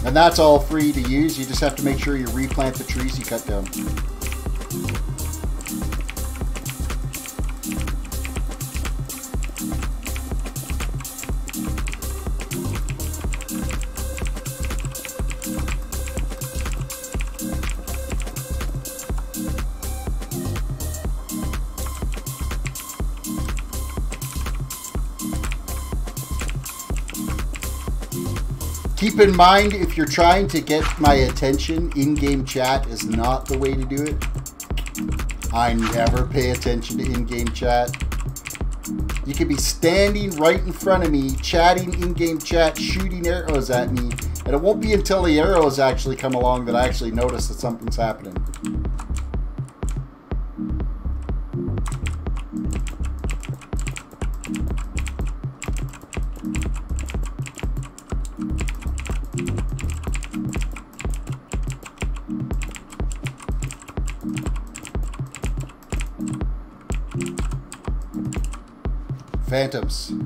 And that's all free to use. You just have to make sure you replant the trees you cut down. Keep in mind, if you're trying to get my attention, in-game chat is not the way to do it. I never pay attention to in-game chat. You could be standing right in front of me, chatting in-game chat, shooting arrows at me, and it won't be until the arrows actually come along that I actually notice that something's happening.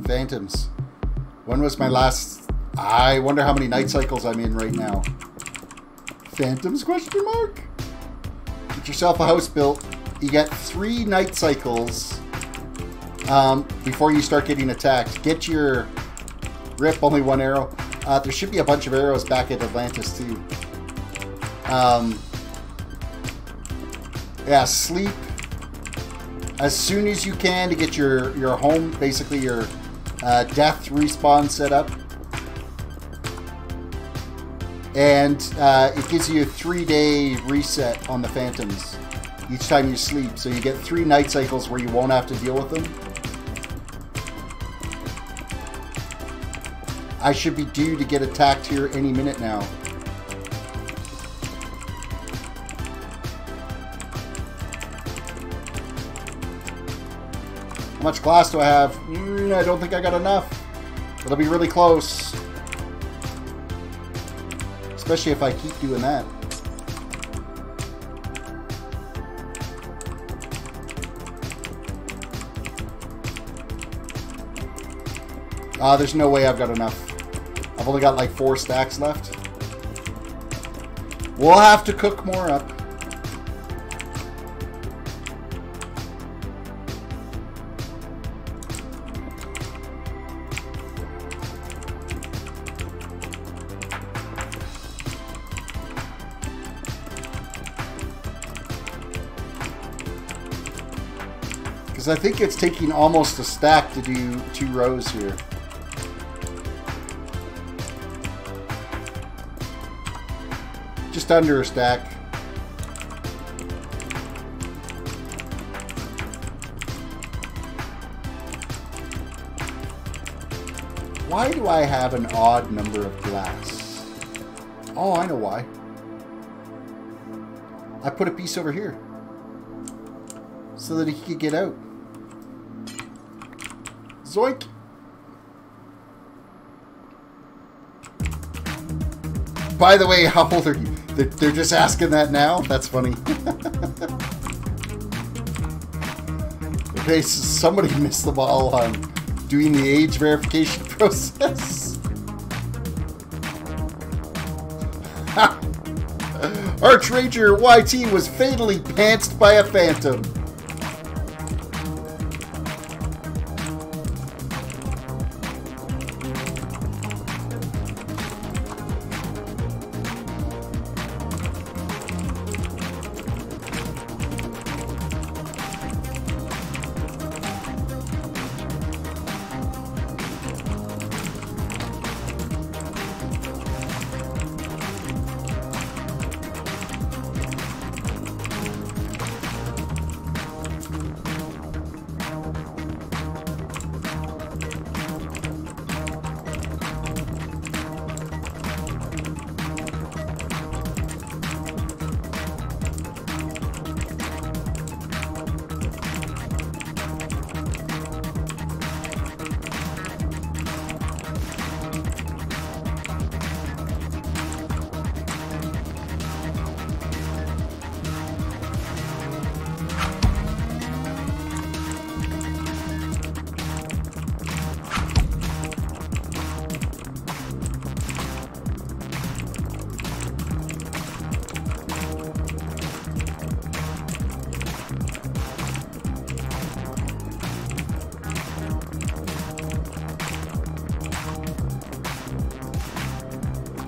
Phantoms. When was my last... I wonder how many night cycles I'm in right now. Phantoms, question mark? Get yourself a house built. You get 3 night cycles before you start getting attacked. Get your... Rip, only 1 arrow. There should be a bunch of arrows back at Atlantis too. Yeah, sleep as soon as you can to get your home, basically your death respawn set up. And it gives you a 3-day reset on the Phantoms each time you sleep. So you get 3 night cycles where you won't have to deal with them. I should be due to get attacked here any minute now. How much glass do I have? I don't think I got enough. It'll be really close. Especially if I keep doing that. There's no way I've got enough. I've only got like 4 stacks left. We'll have to cook more up. I think it's taking almost a stack to do 2 rows here. Just under a stack. Why do I have an odd number of glass? Oh, I know why. I put a piece over here so that he could get out. Zoink! By the way, how old are you? They're just asking that now? That's funny. Okay, so somebody missed the ball on doing the age verification process. Archranger YT was fatally pantsed by a phantom.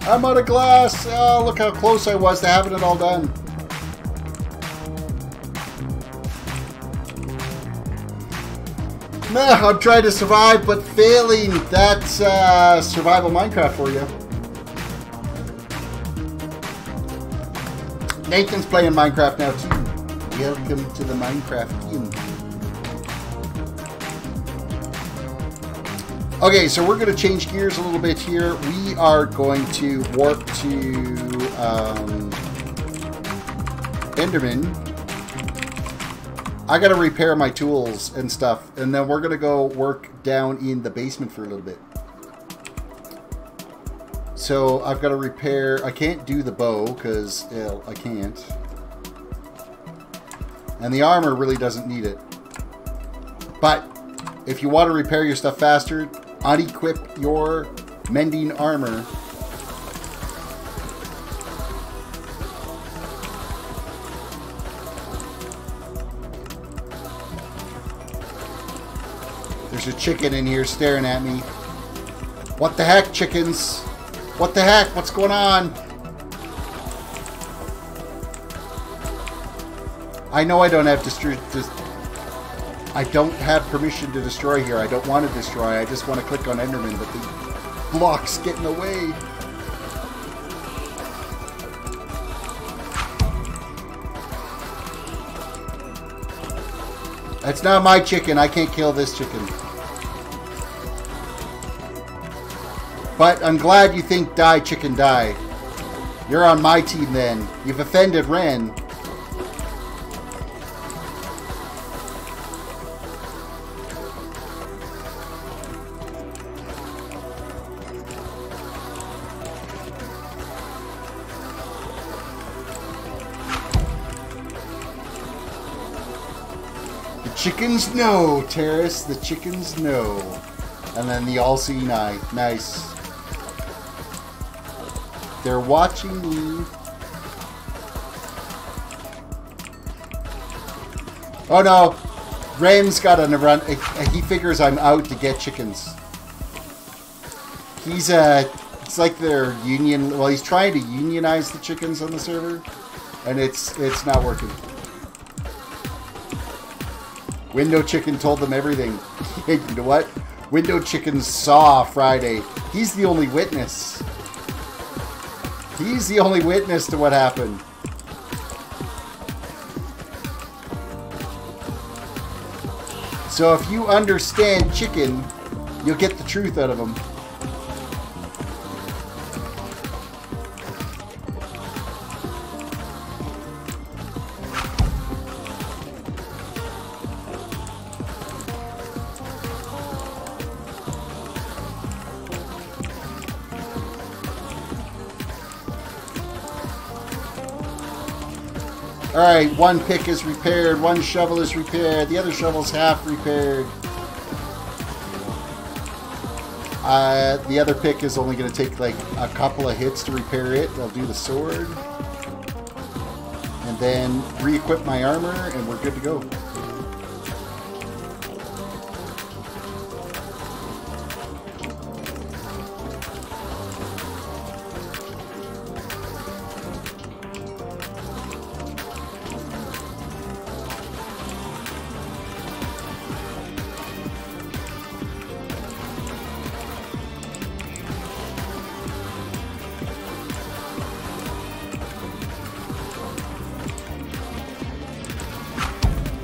I'm out of glass. Oh, look how close I was to having it all done. Man, I'm trying to survive, but failing. That's survival Minecraft for you. Nathan's playing Minecraft now too. Welcome to the Minecraft team. Okay, so we're going to change gears a little bit here. We are going to warp to Enderman. I got to repair my tools and stuff, and then we're going to go work down in the basement for a little bit. So I've got to repair. I can't do the bow because I can't. And the armor really doesn't need it. But if you want to repair your stuff faster, unequip your mending armor. There's a chicken in here staring at me. What the heck, chickens? What the heck? What's going on? I know I don't have I don't have permission to destroy here. I don't want to destroy. I just want to click on Enderman, but the blocks get in the way. That's not my chicken. I can't kill this chicken. But I'm glad you think die, chicken, die. You're on my team then. You've offended Ren. Chickens know, Terris. The chickens know. And then the all-seeing eye. Nice. They're watching me. Oh no. Ren's got on a run. He figures I'm out to get chickens. He's it's like their union. Well, he's trying to unionize the chickens on the server, and it's not working. Window Chicken told them everything. You know what? Window Chicken saw Friday. He's the only witness. He's the only witness to what happened. So if you understand chicken, you'll get the truth out of him. Alright, one pick is repaired, one shovel is repaired, the other shovel's half repaired. The other pick is only going to take like a couple of hits to repair it. I'll do the sword. And then re-equip my armor and we're good to go.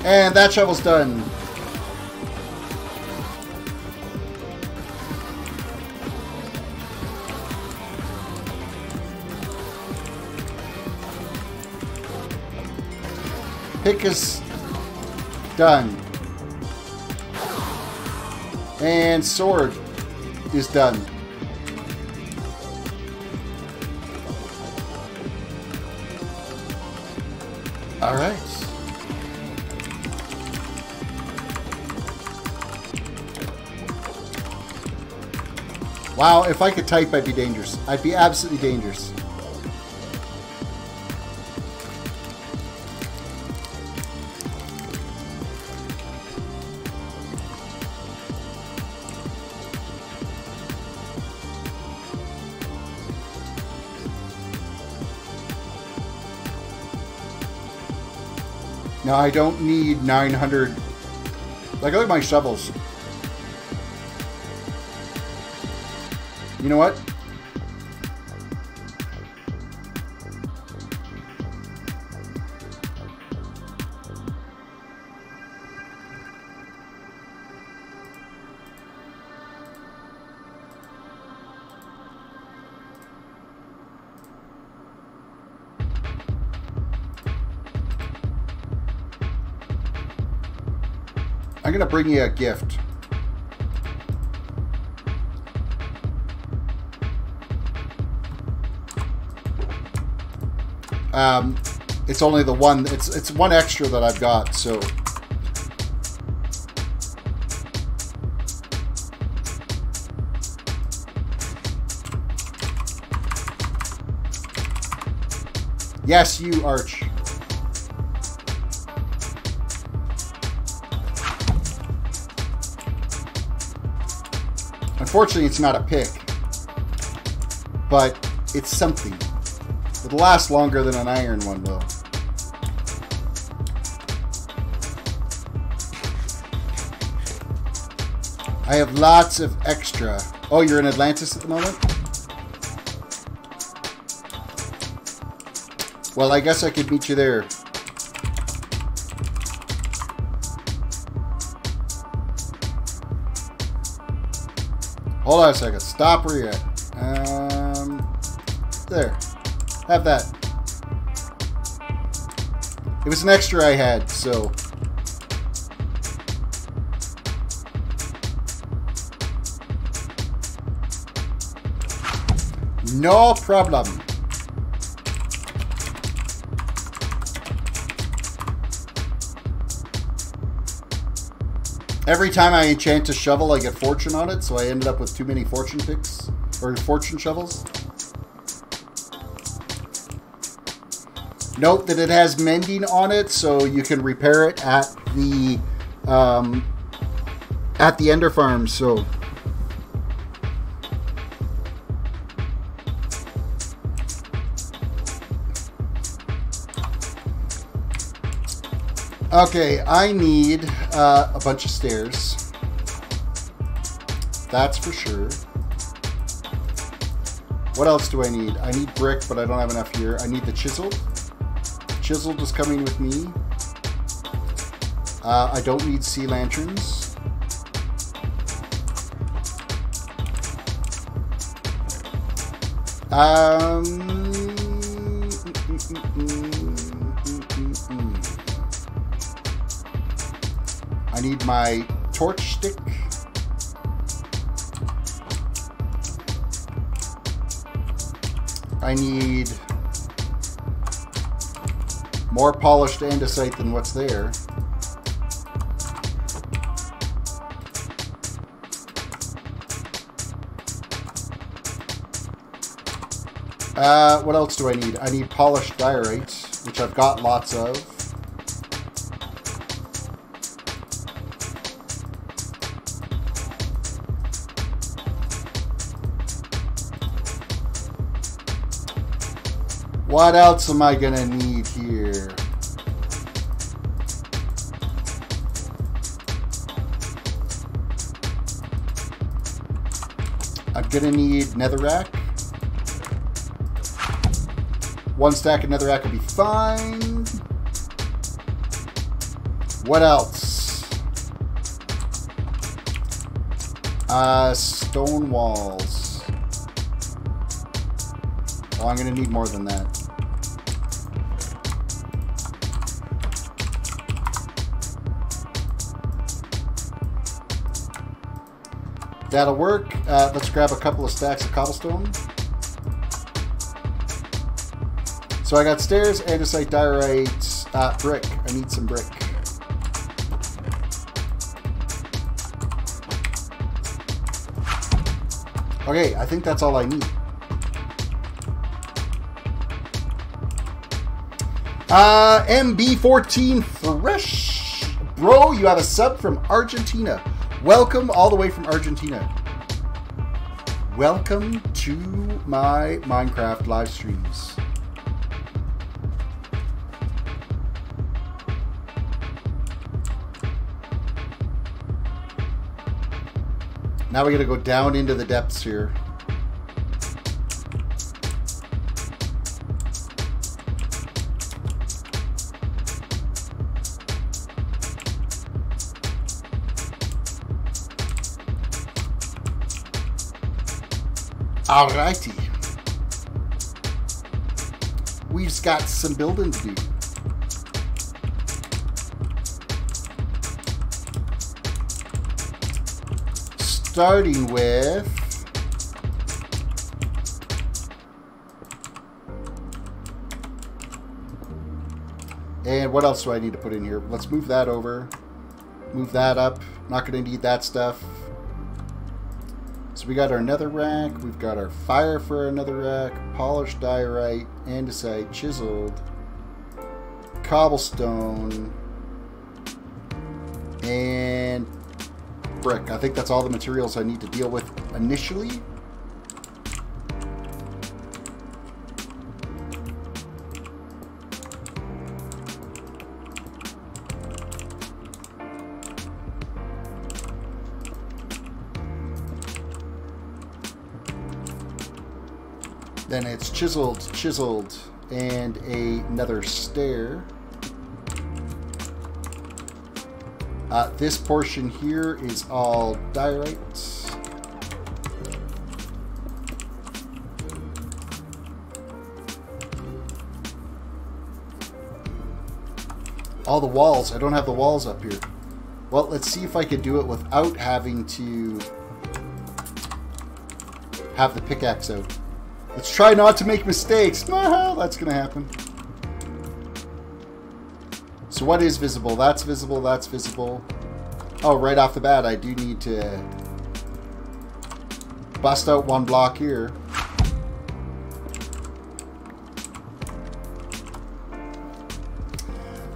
And that shovel's done. Pick is done. And sword is done. All right. Wow, if I could type, I'd be dangerous. I'd be absolutely dangerous. No, I don't need 900. Like, look at my shovels. You know what? I'm going to bring you a gift. It's only the one. It's one extra that I've got, so. Yes, you, Arch. Unfortunately, it's not a pick, but it's something. It'll last longer than an iron one will. I have lots of extra. Oh, you're in Atlantis at the moment? Well, I guess I could meet you there. Hold on a second. Stop where you're at. There. Have that. It was an extra I had, so. No problem. Every time I enchant a shovel, I get fortune on it, so I ended up with too many fortune picks, or fortune shovels. Note that it has mending on it, so you can repair it at the Ender Farm, so. Okay, I need a bunch of stairs. That's for sure. What else do I need? I need brick, but I don't have enough here. I need the chiseled. Chiseled is coming with me. I don't need sea lanterns. I need my torch stick. I need more polished andesite than what's there. What else do I need? I need polished diorite, which I've got lots of. What else am I gonna need here? I'm gonna need netherrack. One stack of netherrack will be fine. What else? Stone walls. Oh, I'm gonna need more than that. That'll work. Let's grab a couple of stacks of cobblestone. So I got stairs, andesite, diorite, brick. I need some brick. Okay, I think that's all I need. MB14 Fresh. Bro, you have a sub from Argentina. Welcome all the way from Argentina. Welcome to my Minecraft live streams. Now we got to go down into the depths here. Alrighty. We've got some building to do. Starting with and what else do I need to put in here? Let's move that over. Move that up. Not going to need that stuff. So we got our nether rack. We've got our fire for our nether rack. Polished diorite, andesite, chiseled, cobblestone, and brick. I think that's all the materials I need to deal with initially. Then it's chiseled, and another stair. This portion here is all diorite. All the walls. I don't have the walls up here. Well, let's see if I could do it without having to have the pickaxe out. Let's try not to make mistakes. That's going to happen. So what is visible? That's visible. That's visible. Oh, right off the bat, I do need to bust out one block here.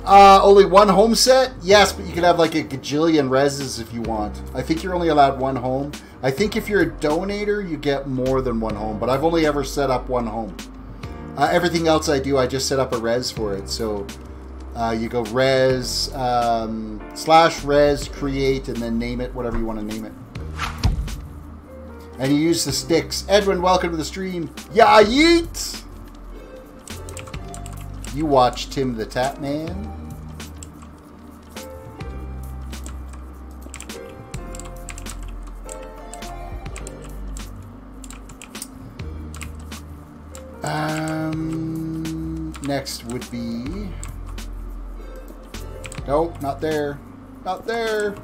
Only one home set? Yes, but you can have like a gajillion reses if you want. I think you're only allowed one home. I think if you're a donator, you get more than one home, but I've only ever set up one home. Everything else I do, I just set up a res for it. So you go res, /res, create, and then name it, whatever you want to name it. And you use the sticks. Edwin, welcome to the stream. Yeah, yeet! You watch Tim the Tap Man. Next would be... Nope, not there. Not there.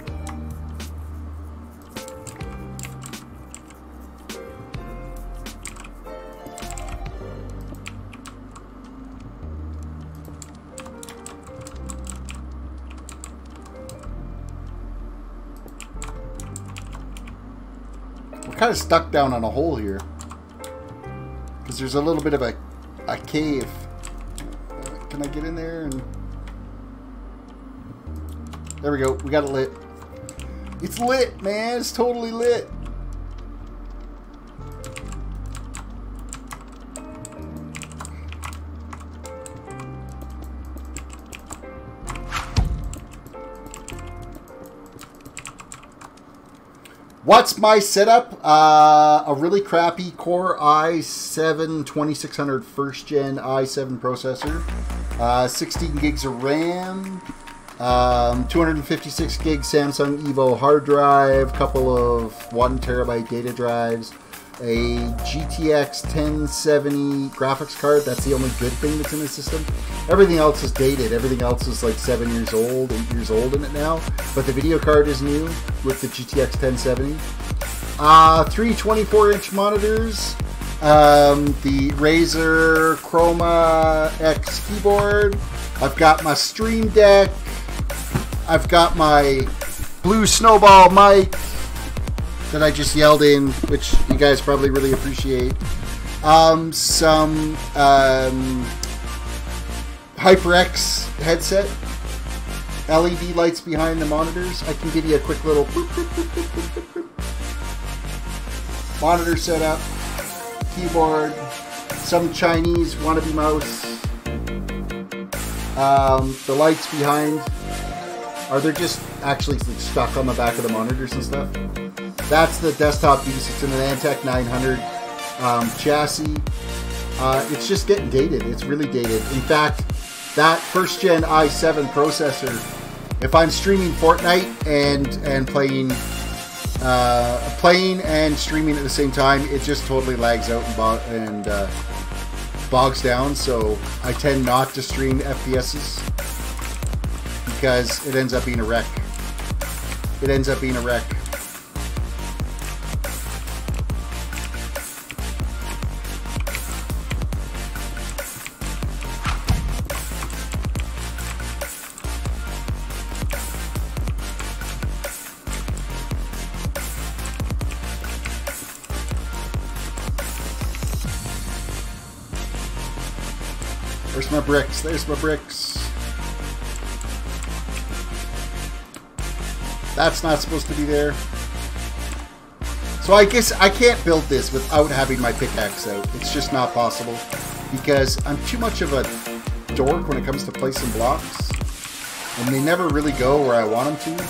We're kind of stuck down on a hole here. Because there's a little bit of a cave. Can I get in there? And there we go. We got it lit. It's lit, man. It's totally lit. What's my setup? A really crappy Core i7 2600 first gen i7 processor, 16 gigs of RAM, 256 gig Samsung Evo hard drive, couple of 1 terabyte data drives, a GTX 1070 graphics card. That's the only good thing that's in the system. Everything else is dated. Everything else is like 7 years old, 8 years old in it now. But the video card is new with the GTX 1070. 3 24-inch monitors. The Razer Chroma X keyboard. I've got my Stream Deck. I've got my Blue Snowball mic that I just yelled in, which you guys probably really appreciate. Some HyperX headset. LED lights behind the monitors. I can give you a quick little monitor setup, keyboard, some Chinese wannabe mouse. The lights behind, are they just actually stuck on the back of the monitors and stuff? That's the desktop piece. It's in an Antec 900 chassis. It's just getting dated. It's really dated. In fact, that first gen i7 processor, if I'm streaming Fortnite and playing and streaming at the same time, it just totally lags out and bogs down. So I tend not to stream FPSs because it ends up being a wreck. It ends up being a wreck. There's my bricks. There's my bricks. That's not supposed to be there. So I guess I can't build this without having my pickaxe out. It's just not possible because I'm too much of a dork when it comes to placing blocks, and they never really go where I want them to.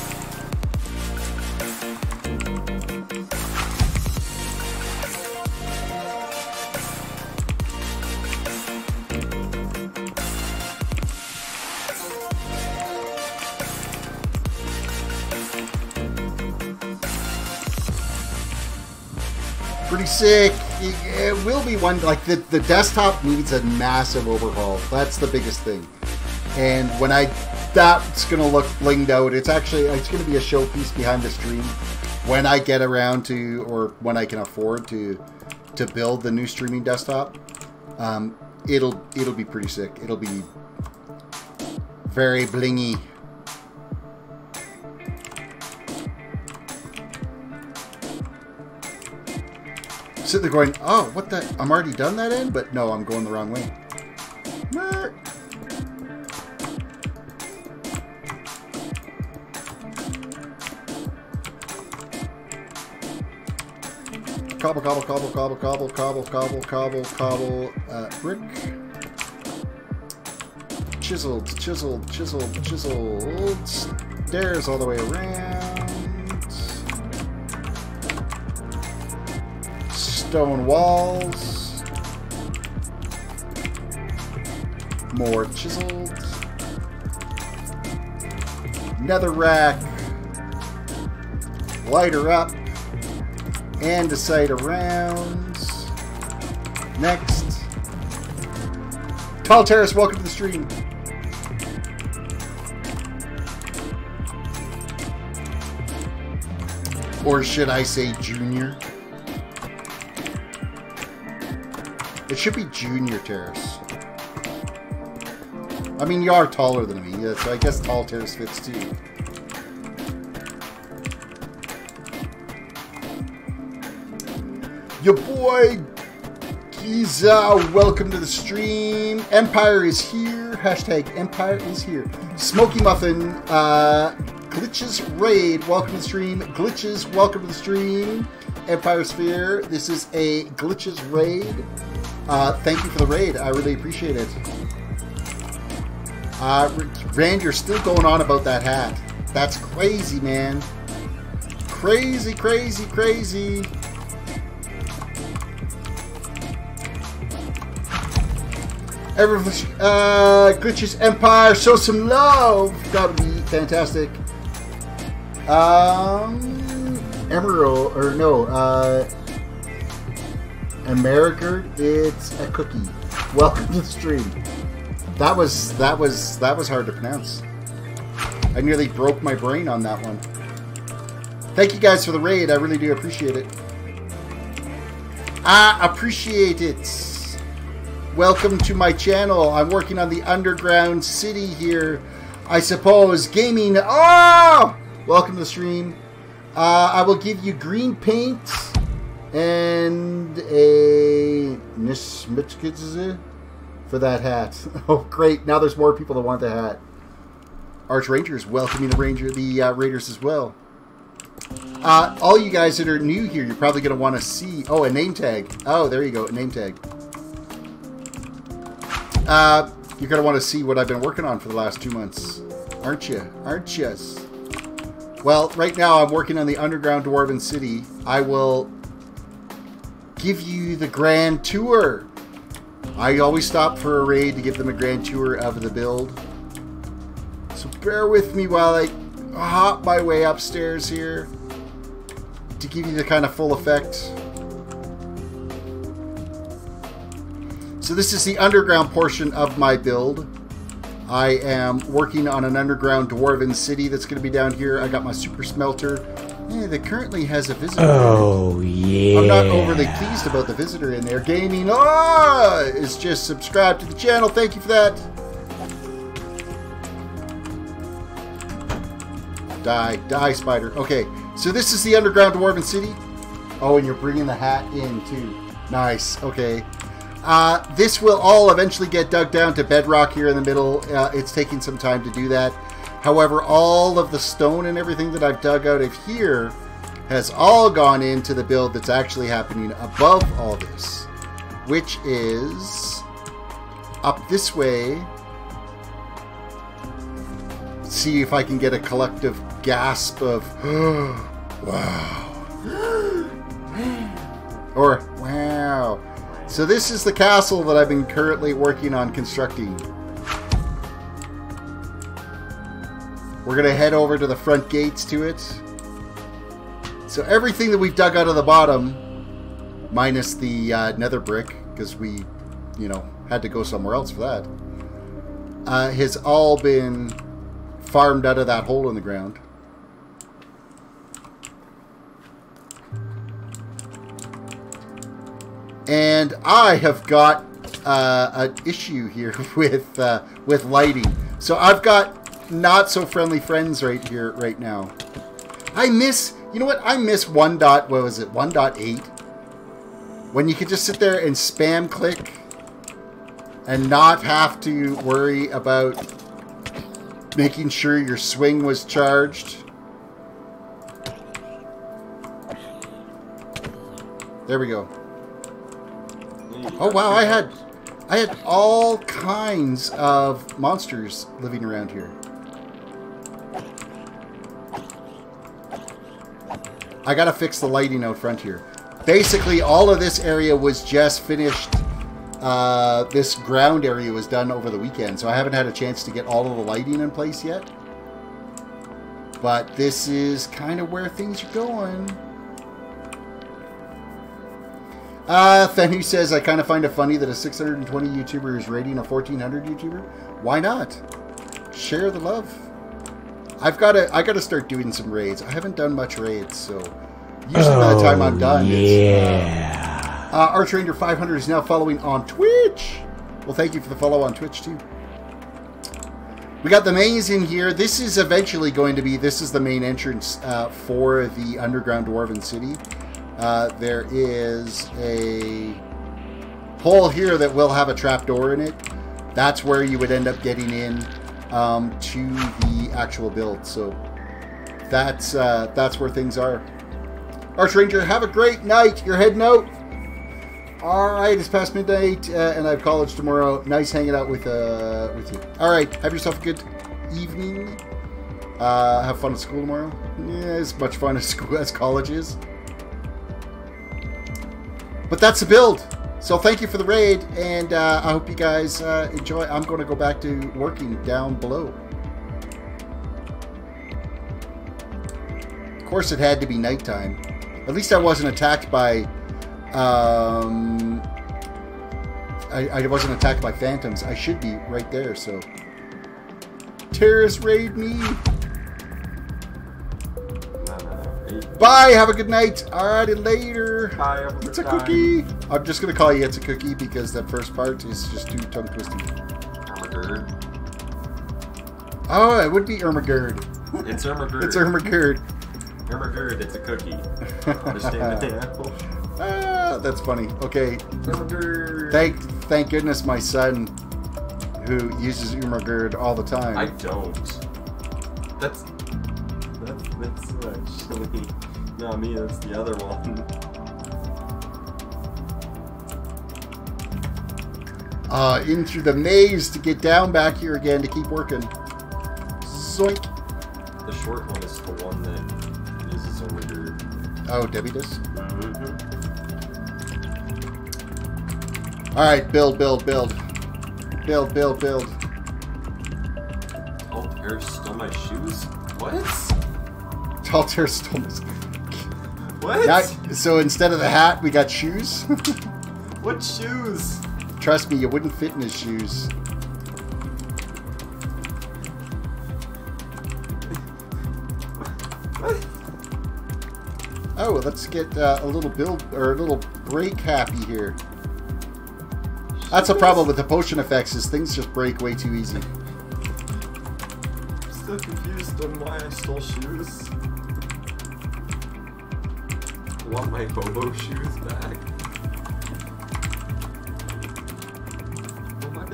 Pretty sick. It will be one, like the desktop needs a massive overhaul. That's the biggest thing. And when that's gonna look blinged out. It's going to be a showpiece behind the stream when I get around to, or when I can afford to build the new streaming desktop. It'll be pretty sick. It'll be very blingy. Sitting there going, oh, what the? I'm already done that end? But no, I'm going the wrong way. Cobble, cobble, cobble, cobble, cobble, cobble, cobble, cobble, cobble, brick. Chiseled, chiseled, chiseled, chiseled. Stairs all the way around. Stone walls. More chiseled. Netherrack. Lighter up. Andesite around. Next. Tall Terrace, welcome to the stream. Or should I say Junior? It should be Junior Terrace. I mean, you are taller than me, so I guess Tall Terrace fits too. Your boy Giza, welcome to the stream. Empire is here. Hashtag Empire is here. Smoky Muffin, Glitches Raid, welcome to the stream. Glitches, welcome to the stream. Empire Sphere, this is a Glitches Raid. Thank you for the raid. I really appreciate it. Rand, you're still going on about that hat. That's crazy, man. Crazy, crazy, crazy. Everyone, Glitches Empire, show some love. That would be fantastic. Emerald, or no, America, it's a cookie. Welcome to the stream. That was hard to pronounce. I nearly broke my brain on that one. Thank you guys for the raid. I really do appreciate it. I appreciate it. Welcome to my channel. I'm working on the underground city here, I suppose. Gaming. Oh! Welcome to the stream. I will give you green paint and a Nishmitskidze for that hat. Oh, great. Now there's more people that want the hat. Arch Rangers, welcoming the Raiders as well. All you guys that are new here, you're probably going to want to see... Oh, a name tag. Oh, there you go, a name tag. You're going to want to see what I've been working on for the last 2 months. Aren't you? Aren't you? Well, right now I'm working on the underground dwarven city. I will give you the grand tour. I always stop for a raid to give them a grand tour of the build. So bear with me while I hop my way upstairs here to give you the kind of full effect. So this is the underground portion of my build. I am working on an underground dwarven city that's going to be down here. I got my super smelter. That currently has a visitor. Oh, yeah. I'm not overly pleased about the visitor in there. Gaming is just subscribed to the channel. Thank you for that. Die, spider. Okay, so this is the underground dwarven city. Oh, and you're bringing the hat in too. Nice. Okay. This will all eventually get dug down to bedrock here in the middle. It's taking some time to do that. However, all of the stone and everything that I've dug out of here has all gone into the build that's actually happening above all this, which is up this way. Let's see if I can get a collective gasp of wow. Or wow. So this is the castle that I've been currently working on constructing. We're going to head over to the front gates to it. So everything that we've dug out of the bottom, minus the nether brick, because we, had to go somewhere else for that, has all been farmed out of that hole in the ground. And I have got an issue here with lighting. So I've got not so friendly friends right here, right now. I miss, you know what? I miss 1.8? When you could just sit there and spam click and not have to worry about making sure your swing was charged. There we go. Oh wow, I had all kinds of monsters living around here. I gotta fix the lighting out front here. Basically, all of this area was just finished. This ground area was done over the weekend, so I haven't had a chance to get all of the lighting in place yet. But this is kind of where things are going. Fenny says, I kind of find it funny that a 620 YouTuber is rating a 1400 YouTuber. Why not? Share the love. I gotta start doing some raids. I haven't done much raids, so usually by the time I'm done, yeah. Archranger 500 is now following on Twitch. Well, thank you for the follow on Twitch too. We got the maze in here. This is eventually going to be, this is the main entrance for the underground dwarven city. There is a hole here that will have a trapdoor in it. That's where you would end up getting in to the actual build. So that's where things are. Archranger, have a great night. You're heading out. All right, it's past midnight, and I have college tomorrow. Nice hanging out with you. All right, have yourself a good evening. Have fun at school tomorrow. Yeah, as much fun as school as college is. But that's the build. So thank you for the raid, and I hope you guys enjoy. I'm going to go back to working down below. Of course, it had to be nighttime. At least I wasn't attacked by. I wasn't attacked by phantoms. I should be right there. So, terrorist raid me. Bye. Have a good night. Alrighty, later. Bye. It's a cookie. I'm just gonna call you "It's a cookie" because that first part is just too tongue twisting. Ermagerd. Oh, it would be Ermagerd. It's Ermagerd. It's Ermagerd. Ermagerd, it's a cookie. Understand it now? Ah, that's funny. Okay. Ermagerd. Thank goodness my son, who uses Ermagerd all the time. I don't. That's actually not me. That's the other one. In through the maze to get down back here again to keep working. Zoink. The short one is the one that uses only your... Oh, Debbie does? Mm-hmm. Alright, build. Build. Oh, Terris stole my shoes? What? Tall Terris stole my... What? Now, so instead of the hat, we got shoes? What shoes? Trust me, you wouldn't fit in his shoes. What? Oh, let's get a little build or a little break happy here. That's a problem with the potion effects, is things just break way too easy. I'm still confused on why I stole shoes. I want my Bobo shoes back. What?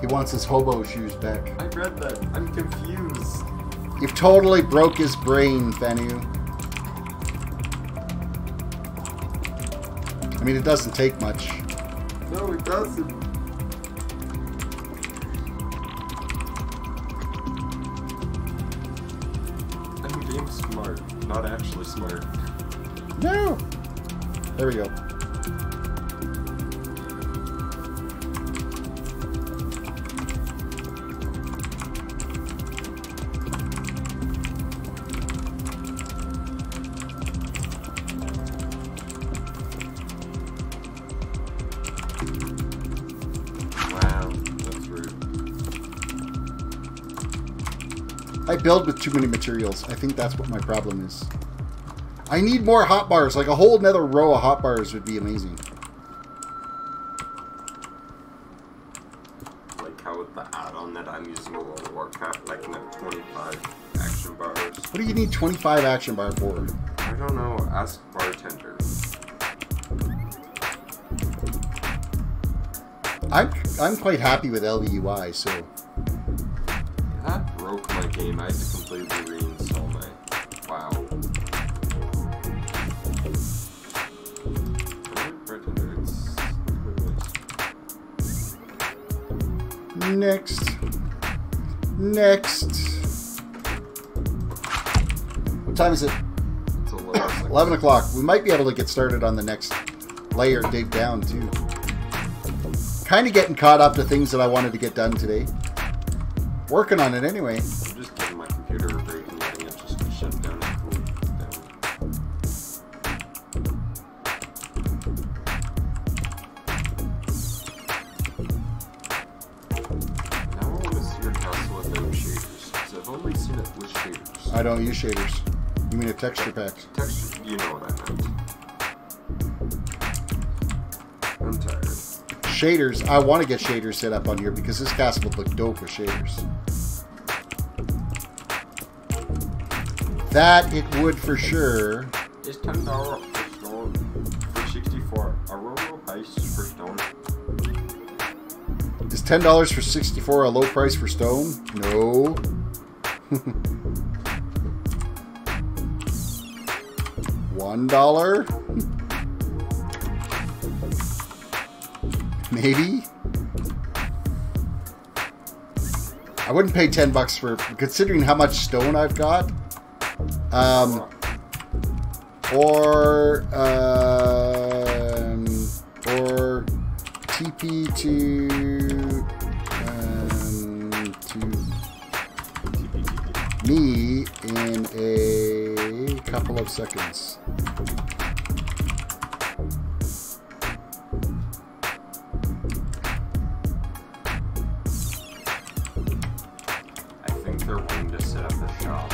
He wants his hobo shoes back. I read that. I'm confused. You've totally broke his brain, Fenu. I mean, it doesn't take much. No, it doesn't. I'm game smart, not actually smart. No! There we go. I build with too many materials. I think that's what my problem is. I need more hotbars. Like a whole another row of hotbars would be amazing. Like how with the add-on that I'm using a World of Warcraft, like 25 action bars. What do you need 25 action bar for? I don't know. Ask bartender. I'm quite happy with LVUI, so... That broke my game. I had to completely reinstall my... Wow. Next. What time is it? It's 11. 11 o'clock. We might be able to get started on the next layer, dig down, too. Kind of getting caught up to things that I wanted to get done today. Working on it anyway. I'm just giving my computer a break and letting it just shut down and cool down. Now I want to see your castle without shaders, because I've only seen it with shaders. I don't use shaders. You mean a texture pack? Texture, you know what I meant. I'm tired. Shaders. I want to get shaders set up on here because this castle would look dope with shaders. That it would for sure. It's $10 per stone for 64. Aurora price per stone. Is $10 for 64 a low price for stone? No. $1? Maybe. I wouldn't pay $10 for, considering how much stone I've got. Or TP to me in a couple of seconds. I think they're willing to set up a shop.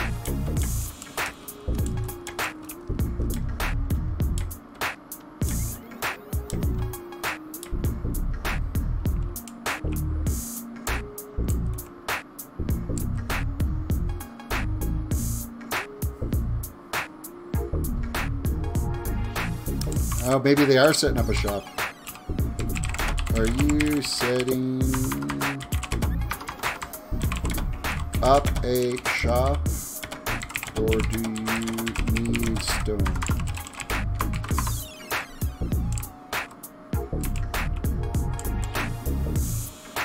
Oh, maybe they are setting up a shop. Are you setting up a shop, or do you need stone?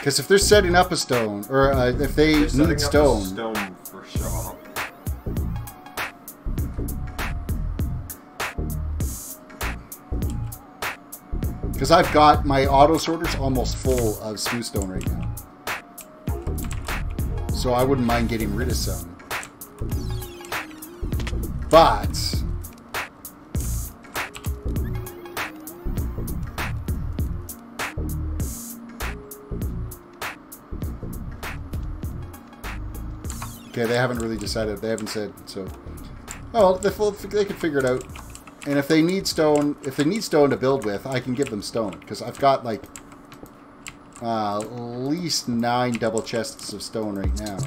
Because if they're setting up a stone, or if they need stone... stone for shop. Because I've got my auto sorters almost full of smooth stone right now. So I wouldn't mind getting rid of some. But... Okay, they haven't really decided. They haven't said, so... Oh, they can figure it out. And if they need stone, to build with, I can give them stone. Because I've got, like, at least 9 double chests of stone right now.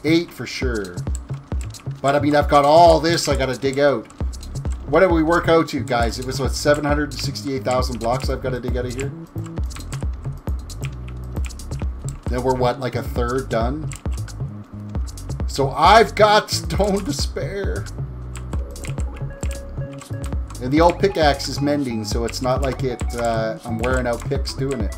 8 for sure. But, I mean, I've got all this I gotta dig out. What did we work out to, guys? It was, what, 768,000 blocks I've got to dig out of here? Then we're, what, like a third done? So I've got stone to spare. And the old pickaxe is mending, so it's not like it. I'm wearing out picks doing it.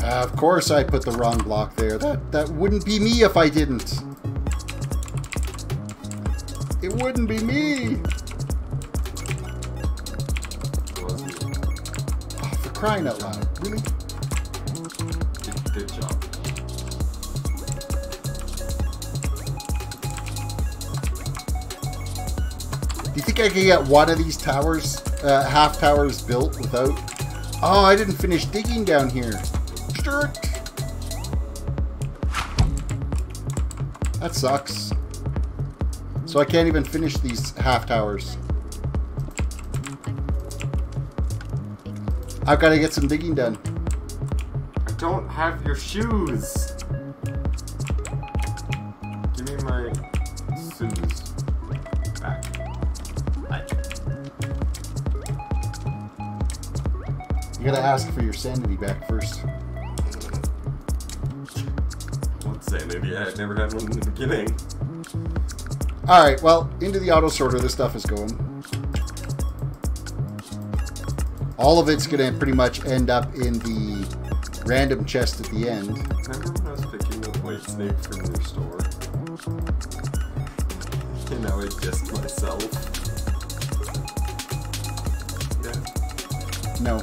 Of course I put the wrong block there. That wouldn't be me if I didn't. It wouldn't be me. Oh, for crying out loud. Really? Good job. Do you think I can get one of these towers, half towers built without... Oh, I didn't finish digging down here. Dirt. That sucks. So I can't even finish these half towers. I've got to get some digging done. I don't have your shoes. Give me my shoes back. You gotta ask for your sanity back first. What sanity? I never had one in the beginning. Alright, well, into the auto sorter this stuff is going. All of it's gonna pretty much end up in the random chest at the end. Remember when I was picking up white snake from your store? And now I dissed myself. Yeah. No.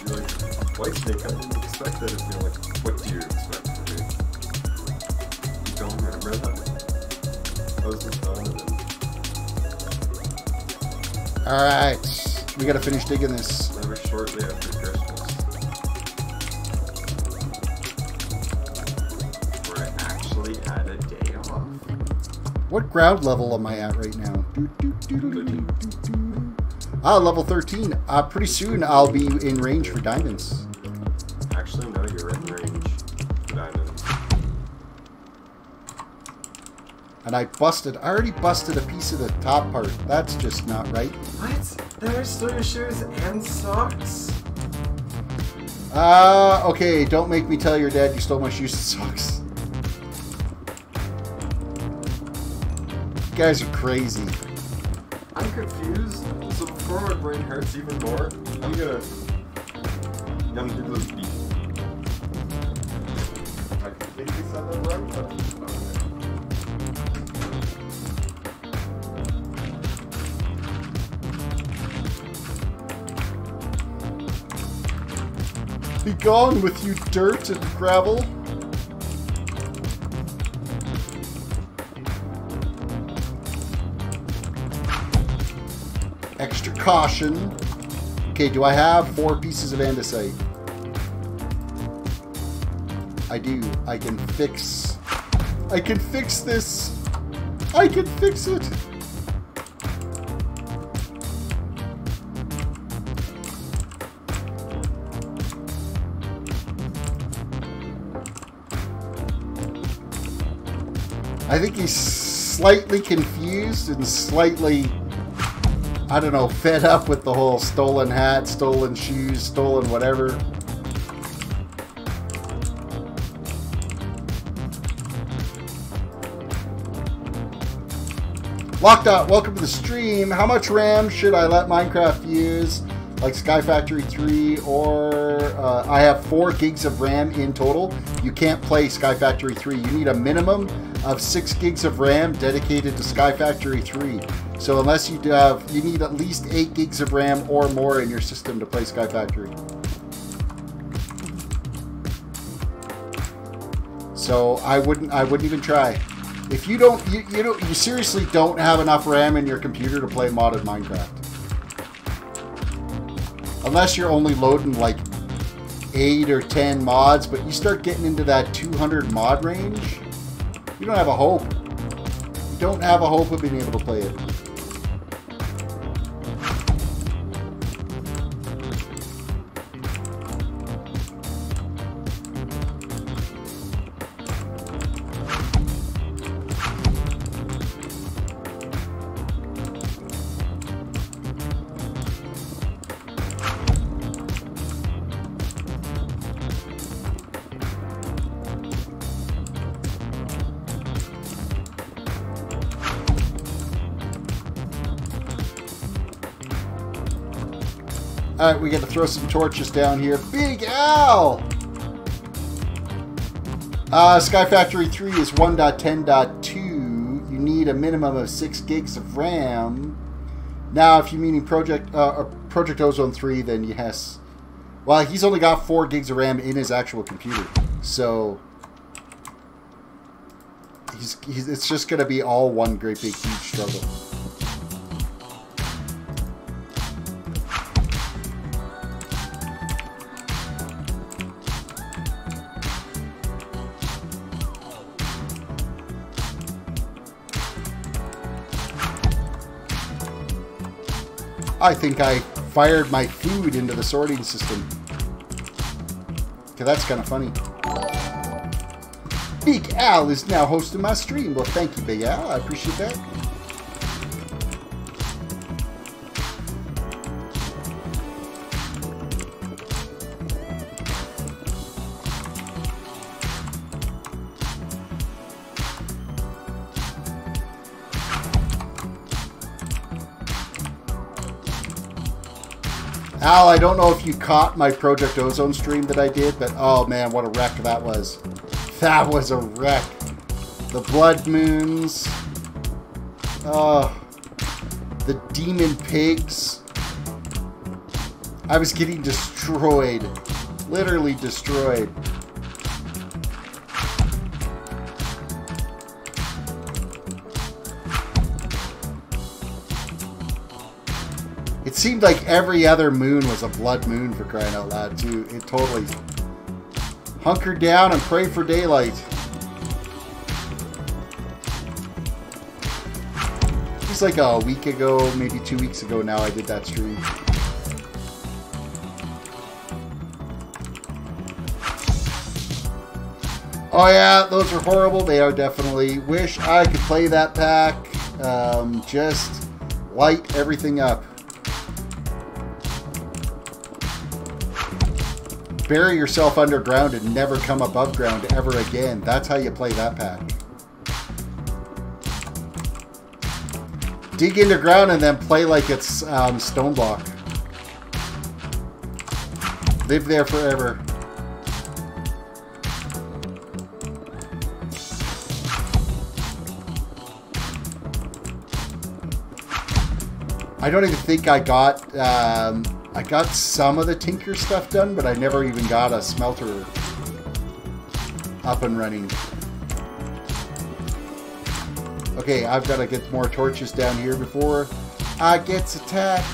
You're like, white snake, I didn't expect that. If you're like, what do you expect from me? You don't remember that? I was just on it. Alright. We gotta finish digging this. That was shortly after Christmas. Where I actually had a day off. What ground level am I at right now? Ah, level 13. Pretty soon I'll be in range for diamonds. Actually, no, you're in range for diamonds. And I already busted a piece of the top part. That's just not right. What? There's still your shoes and socks? Okay, don't make me tell your dad you stole my shoes and socks. You guys are crazy. I'm confused. So before my brain hurts even more, I'm gonna do those beats. I think you said that right, but Be gone with you, dirt and gravel. Extra caution. Okay, do I have 4 pieces of andesite? I do. I can fix this. I can fix it. I think he's slightly confused and slightly, I don't know, fed up with the whole stolen hat, stolen shoes, stolen whatever. Locked Out, welcome to the stream. How much RAM should I let Minecraft use? Like Sky Factory 3 or I have 4 gigs of RAM in total. You can't play Sky Factory 3. You need a minimum of 6 gigs of RAM dedicated to Sky Factory 3. So unless you have, you need at least 8 gigs of RAM or more in your system to play Sky Factory. So I wouldn't even try. If you don't, you seriously don't have enough RAM in your computer to play modded Minecraft. Unless you're only loading like 8 or 10 mods, but you start getting into that 200 mod range, you don't have a hope. You don't have a hope of being able to play it. Alright, we got to throw some torches down here. Big Al! Sky Factory 3 is 1.10.2. You need a minimum of 6 gigs of RAM. Now, if you're meaning Project Ozone 3, then yes. Well, he's only got 4 gigs of RAM in his actual computer. So, it's just going to be all one great big huge struggle. I think I fired my food into the sorting system. Okay, that's kind of funny. Big Al is now hosting my stream. Well, thank you, Big Al. I appreciate that. Al, I don't know if you caught my Project Ozone stream that I did, but oh man, what a wreck that was. That was a wreck. The blood moons. Oh, the demon pigs. I was getting destroyed. Literally destroyed. It seemed like every other moon was a blood moon, for crying out loud, too. It totally hunkered down and prayed for daylight. It's like a week ago, maybe 2 weeks ago now I did that stream. Oh yeah, those are horrible. They are definitely. Wish I could play that pack. Just light everything up. Bury yourself underground and never come above ground ever again. That's how you play that pack. Dig into ground and then play like it's stone block. Live there forever. I don't even think I got some of the Tinker stuff done, but I never even got a smelter up and running. Okay, I've got to get more torches down here before I get attacked.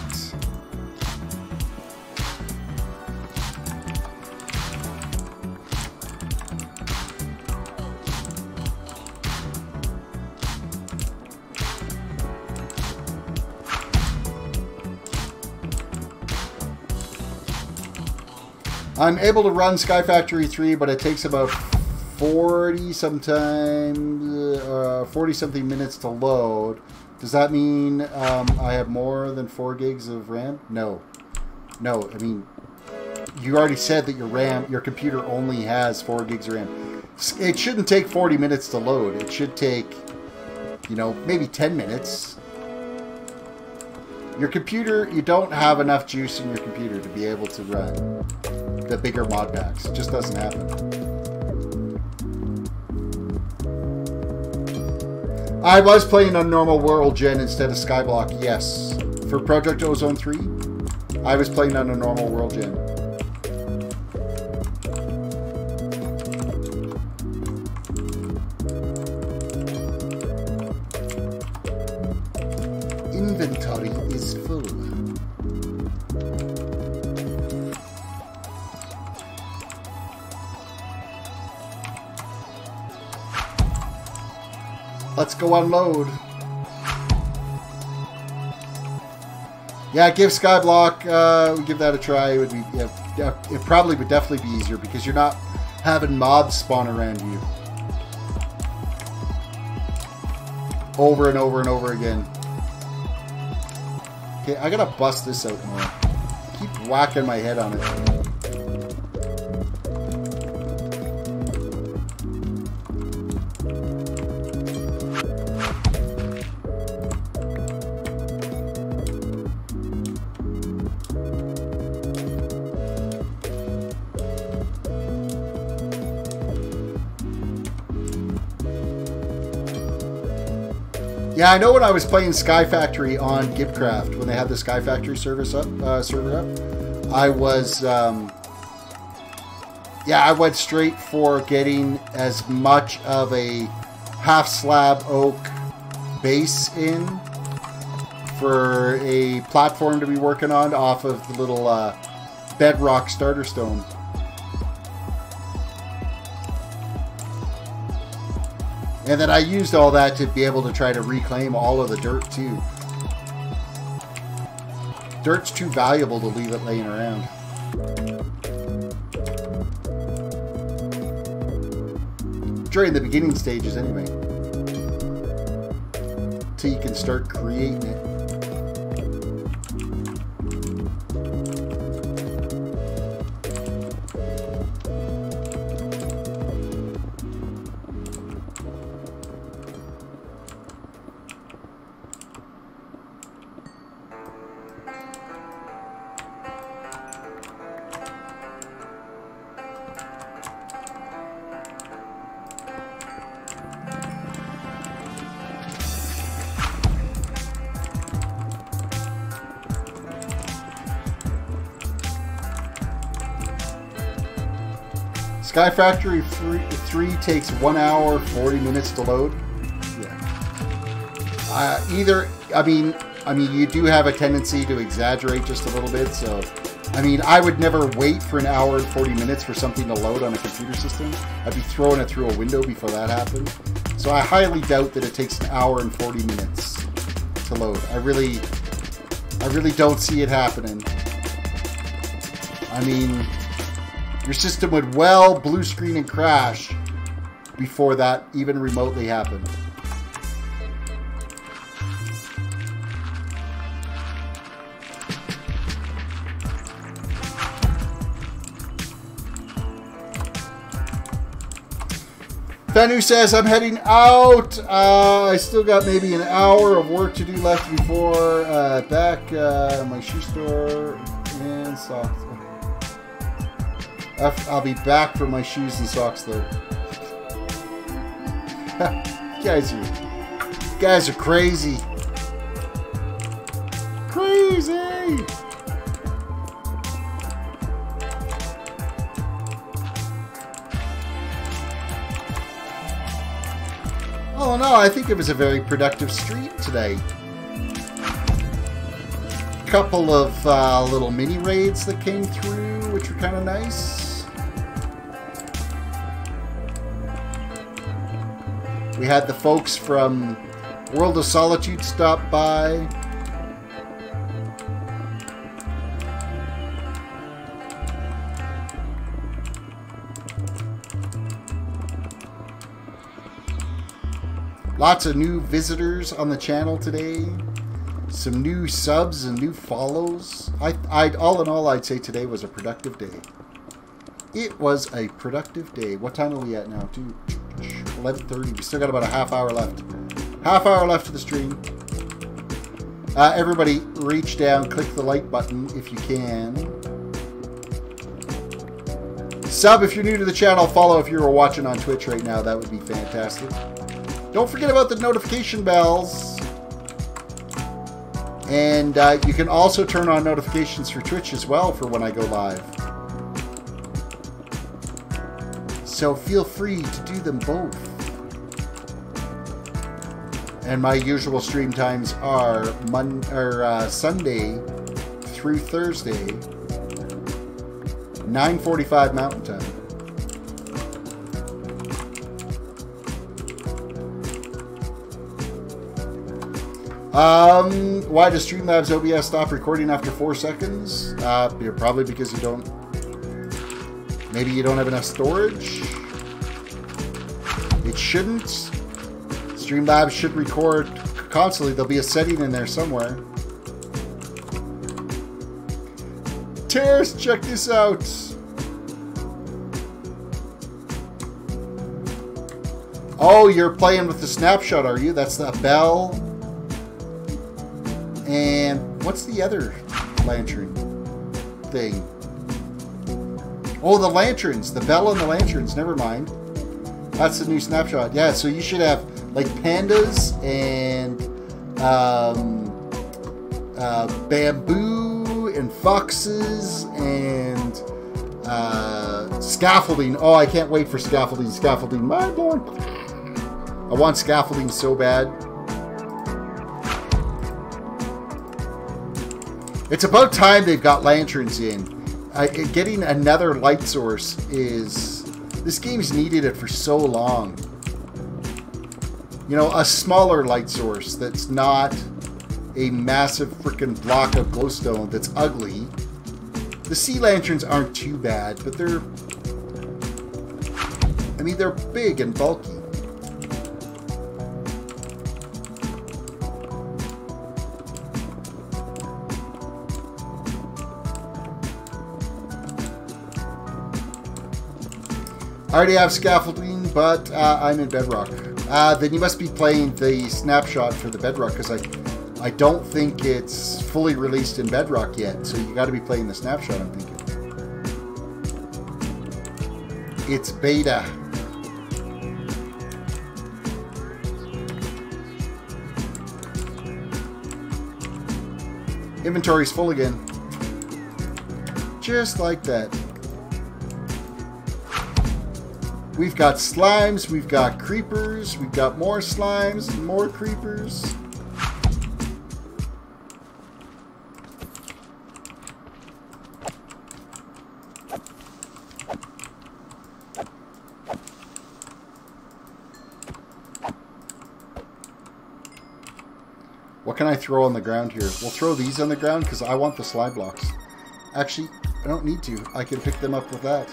I'm able to run Sky Factory 3, but it takes about 40 something minutes to load. Does that mean I have more than 4 gigs of RAM? No. No, I mean, you already said that your computer only has 4 gigs of RAM. It shouldn't take 40 minutes to load. It should take you know, maybe 10 minutes. Your computer, you don't have enough juice in your computer to be able to run the bigger mod packs. It just doesn't happen. I was playing on normal world gen instead of Skyblock, yes. For Project Ozone 3, I was playing on a normal world gen. Inventory is full. Let's go unload. Yeah, give Skyblock, we give that a try. It would be, yeah, it probably would definitely be easier because you're not having mobs spawn around you over and over and over again. Okay, I gotta bust this out more. Keep whacking my head on it. Yeah, I know when I was playing Sky Factory on Gibcraft, when they had the Sky Factory server up, I was, yeah, I went straight for getting as much of a half slab oak base in for a platform to be working on off of the little bedrock starter stone. And then I used all that to be able to try to reclaim all of the dirt too. Dirt's too valuable to leave it laying around. During the beginning stages anyway. Till you can start creating it. Sky Factory 3 takes 1 hour, 40 minutes to load. Yeah. I mean, you do have a tendency to exaggerate just a little bit. So, I mean, I would never wait for an hour and 40 minutes for something to load on a computer system. I'd be throwing it through a window before that happened. So I highly doubt that it takes an hour and 40 minutes to load. I really don't see it happening. I mean, your system would well blue screen and crash before that even remotely happened. Fenu says, I'm heading out. I still got maybe an hour of work to do left before back my shoe store and socks. I'll be back for my shoes and socks though. You guys are crazy. Crazy! Oh no, I think it was a very productive stream today. Couple of little mini raids that came through, which were kind of nice. We had the folks from World of Solitude stop by. Lots of new visitors on the channel today. Some new subs and new follows. All in all, I'd say today was a productive day. It was a productive day. What time are we at now? 11:30. We still got about a half hour left. Half hour left of the stream. Everybody, reach down, click the like button if you can. Sub if you're new to the channel. Follow if you're watching on Twitch right now. That would be fantastic. Don't forget about the notification bells. And you can also turn on notifications for Twitch as well for when I go live. So feel free to do them both. And my usual stream times are Sunday through Thursday, 9:45 Mountain Time. Why does Streamlabs OBS stop recording after 4 seconds? Probably because you don't... Maybe you don't have enough storage? It shouldn't. Streamlabs should record constantly. There'll be a setting in there somewhere. Terris, check this out. Oh, you're playing with the snapshot, are you? That's the bell. And what's the other lantern thing? Oh, the lanterns. The bell and the lanterns. Never mind. That's the new snapshot. Yeah, so you should have like pandas and bamboo and foxes and scaffolding. Oh, I can't wait for scaffolding. Scaffolding. Mind blowing. I want scaffolding so bad. It's about time they've got lanterns in. Getting another light source is... This game's needed it for so long. You know, a smaller light source that's not a massive freaking block of glowstone that's ugly. The sea lanterns aren't too bad, but they're... I mean, they're big and bulky. I already have scaffolding, but I'm in Bedrock. Then you must be playing the snapshot for the Bedrock, because I don't think it's fully released in Bedrock yet. So you got to be playing the snapshot, I'm thinking. It's beta. Inventory's full again. Just like that. We've got slimes, we've got creepers, we've got more slimes and more creepers. What can I throw on the ground here? We'll throw these on the ground because I want the slime blocks. Actually, I don't need to. I can pick them up with that.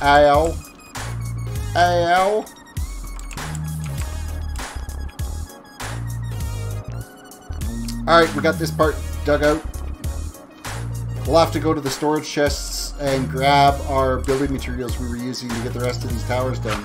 Ow. Ow. Alright, we got this part dug out. We'll have to go to the storage chests and grab our building materials we were using to get the rest of these towers done.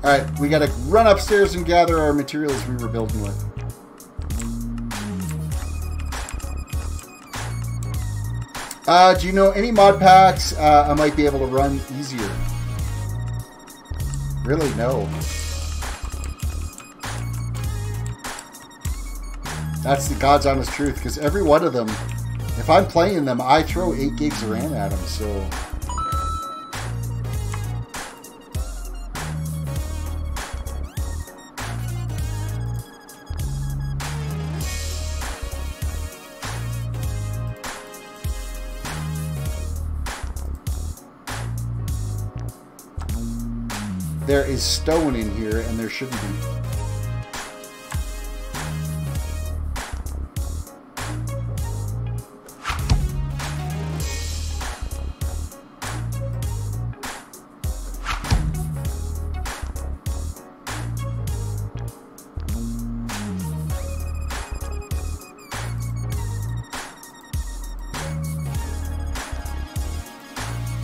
Alright, we gotta run upstairs and gather our materials we were building with. Do you know any mod packs I might be able to run easier? Really, no. That's the God's honest truth, because every one of them, if I'm playing them, I throw 8 gigs of RAM at them, so... There is stone in here, and there shouldn't be.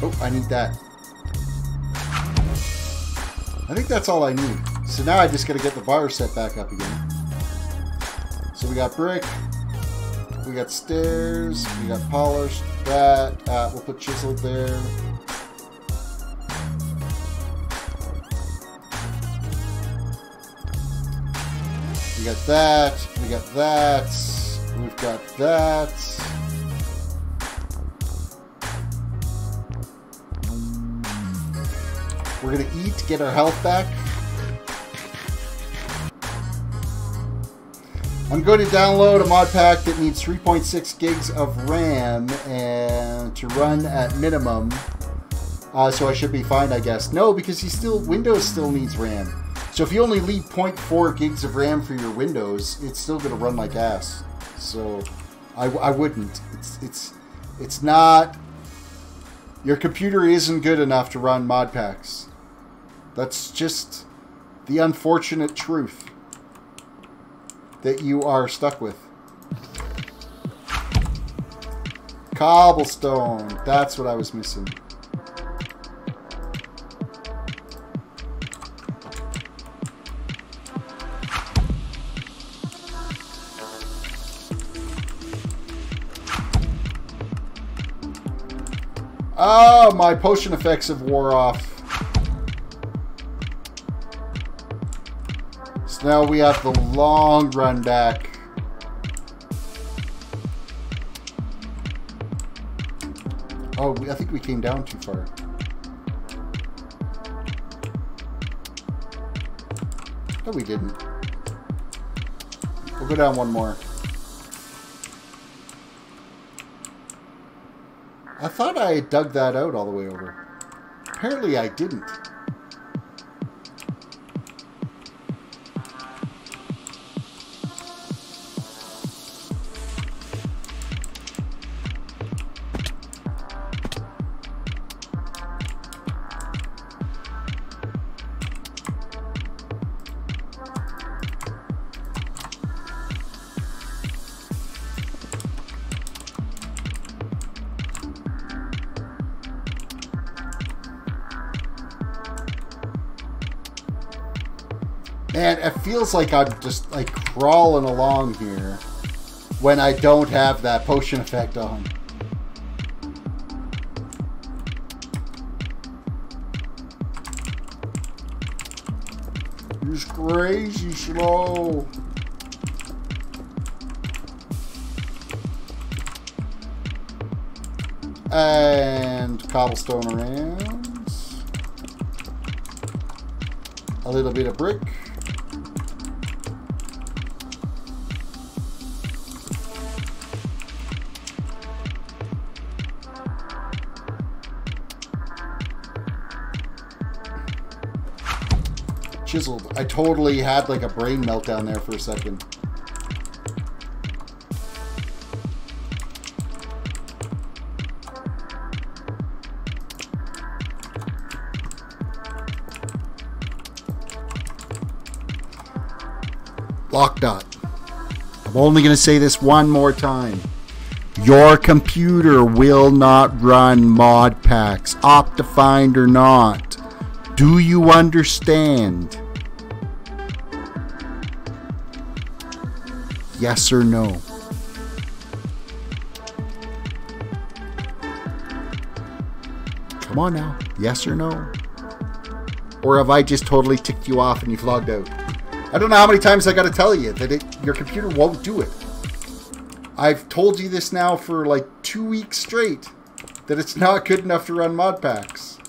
Oh, I need that. I think that's all I need. So now I just gotta get the bar set back up again. So we got brick. We got stairs. We got polished. That. We'll put chiseled there. We got that. We got that. We've got that. We're gonna eat, get our health back. I'm going to download a mod pack that needs 3.6 gigs of RAM and to run at minimum. So I should be fine, I guess. No, because Windows still needs RAM. So if you only leave 0.4 gigs of RAM for your Windows, it's still going to run like ass. So I wouldn't. It's not. Your computer isn't good enough to run mod packs. That's just the unfortunate truth that you are stuck with. Cobblestone. That's what I was missing. Oh, my potion effects have wore off. So now we have the long run back. Oh, I think we came down too far. No, we didn't. We'll go down one more. I thought I had dug that out all the way over. Apparently I didn't. And it feels like I'm just like crawling along here when I don't have that potion effect on. It's crazy slow. And cobblestone around. A little bit of brick. Chiseled. I totally had like a brain meltdown there for a second. Lockdot. I'm only going to say this one more time. Your computer will not run mod packs, Optifind or not. Do you understand? Yes or no? Come on now. Yes or no? Or have I just totally ticked you off and you've logged out? I don't know how many times I got to tell you that your computer won't do it. I've told you this now for like 2 weeks straight, that it's not good enough to run mod packs.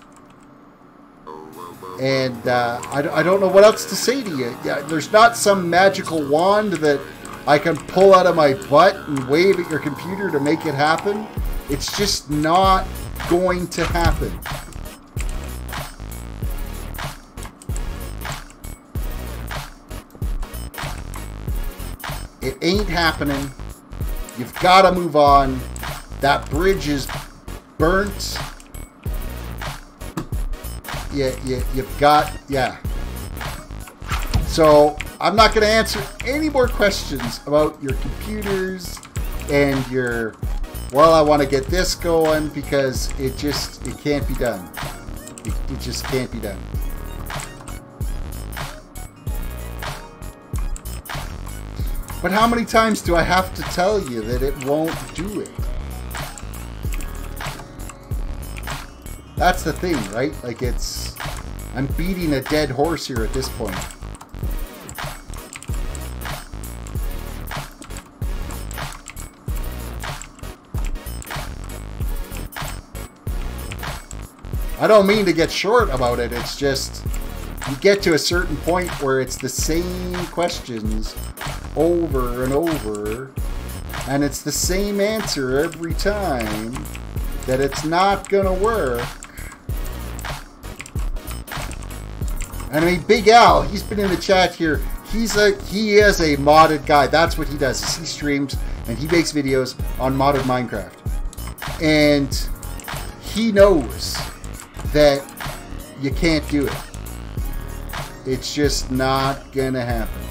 And I don't know what else to say to you. Yeah, there's not some magical wand that I can pull out of my butt and wave at your computer to make it happen. It's just not going to happen. It ain't happening. You've got to move on. That bridge is burnt. You've got, yeah. So, I'm not going to answer any more questions about your computers and your well, I want to get this going because it can't be done. It just can't be done. But how many times do I have to tell you that it won't do it? That's the thing, right? Like I'm beating a dead horse here at this point. I don't mean to get short about it, it's just you get to a certain point where it's the same questions over and over, and it's the same answer every time, that it's not gonna work. And I mean, Big Al, he's been in the chat here. He is a modded guy. That's what he does. Is he streams and he makes videos on modded Minecraft, and he knows that you can't do it. It's just not gonna happen.